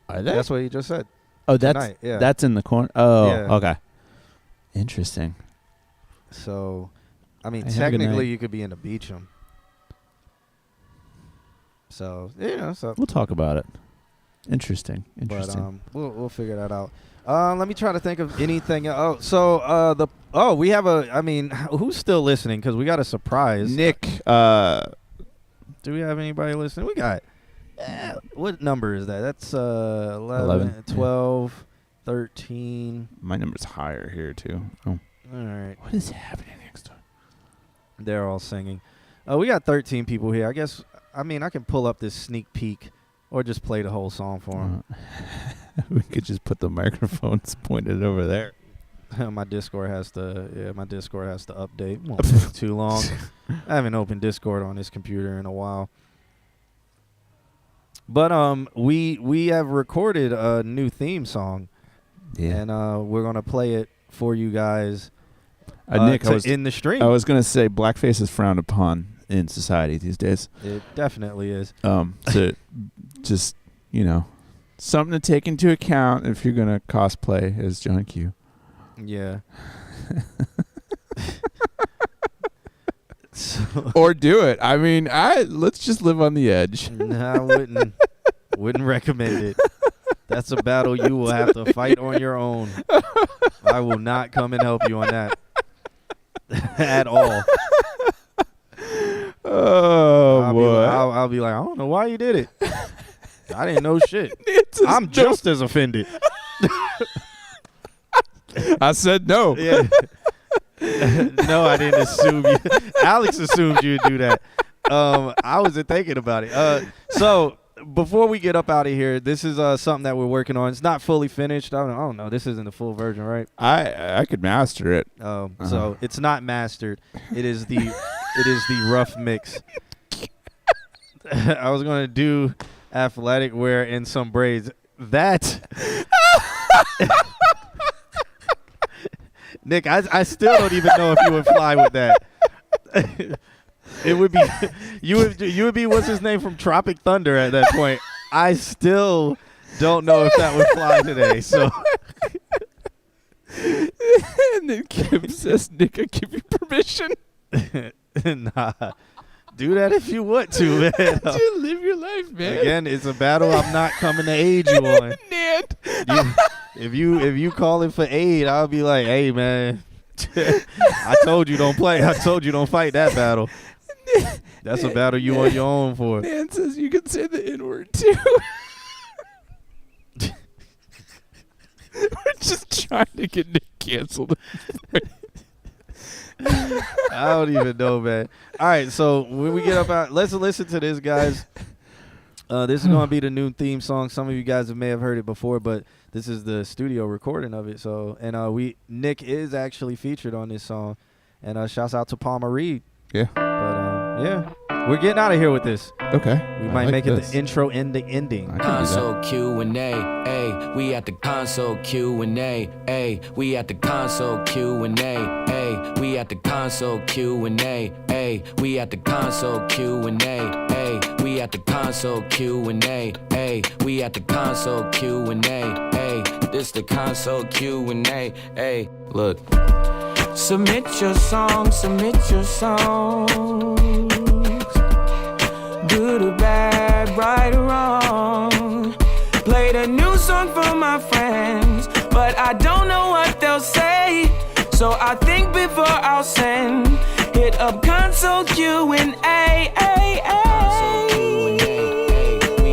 are they? That's what he just said. Oh, that's in the corner. Oh, Yeah. Okay. Interesting. So, I mean, Hey, have a good technically night. you could be in the Beecham. So, so We'll talk about it. Interesting. but we'll figure that out. Let me try to think of anything. We have who's still listening? Because we got a surprise. Nick. Do we have anybody listening? We got. What number is that? That's 11, 12, 13. My number's higher here too. Oh. All right. What is happening next door? They're all singing. We got 13 people here. I guess. I can pull up this sneak peek, or just play the whole song for them. We could just put the microphones pointed over there. My Discord has to update. Won't take too long. I haven't opened Discord on this computer in a while. But we have recorded a new theme song. Yeah. And we're gonna play it for you guys. Nick, in the stream. I was gonna say blackface is frowned upon in society these days. It definitely is. So just something to take into account if you're gonna cosplay as John Q. Yeah. Or do it. I mean, let's just live on the edge. Nah, I wouldn't recommend it. That's a battle you will have to fight on your own. I will not come and help you on that at all. Oh, boy. I'll be like, I don't know why you did it. I didn't know shit. I'm just as offended. I said no. Yeah. No, I didn't assume you. Alex assumed you'd do that. I wasn't thinking about it. So before we get up out of here, this is something that we're working on. It's not fully finished. I don't know. This isn't the full version, right? I could master it. So it's not mastered. It is the rough mix. I was gonna do athletic wear and some braids. That. Nick, I still don't even know if you would fly with that. It would be you would be what's his name from Tropic Thunder at that point. I still don't know if that would fly today. So and then Kim says, "Nick, I give you permission." Nah. Do that if you want to, man. Dude, live your life, man. Again, it's a battle I'm not coming to aid you on. If you calling for aid, I'll be like, hey, man, I told you don't play. I told you don't fight that battle. That's a battle you on your own for. Nan says you can say the N-word, too. We're just trying to get Nick canceled. I don't even know, man. All right, so when we get up out, let's listen to this, guys. This is going to be the new theme song. Some of you guys may have heard it before, but this is the studio recording of it. So, and Nick is actually featured on this song, and shouts out to Palmer Reed. Yeah. But yeah, we're getting out of here with this. Okay. We might make it the intro and the ending. Console QnA, ayy. We at the console QnA, ayy. We at the console QnA, ayy. We at the console QnA, ayy. We at the console QnA, ayy. We at the console QnA, ayy. We at the console QnA, ayy. This the console QnA, ayy. Look. Submit your songs, submit your songs. Good or bad, right or wrong. Played a new song for my friends, but I don't know what they'll say. So I think before I'll send, hit up console QnA. We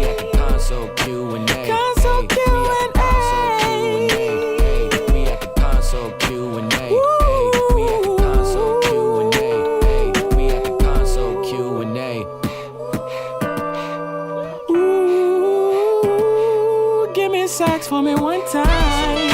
at the console QnA. Console QnA. We at the console QnA. We at the console QnA. We at the console QnA. Ooh, give me sax for me one time.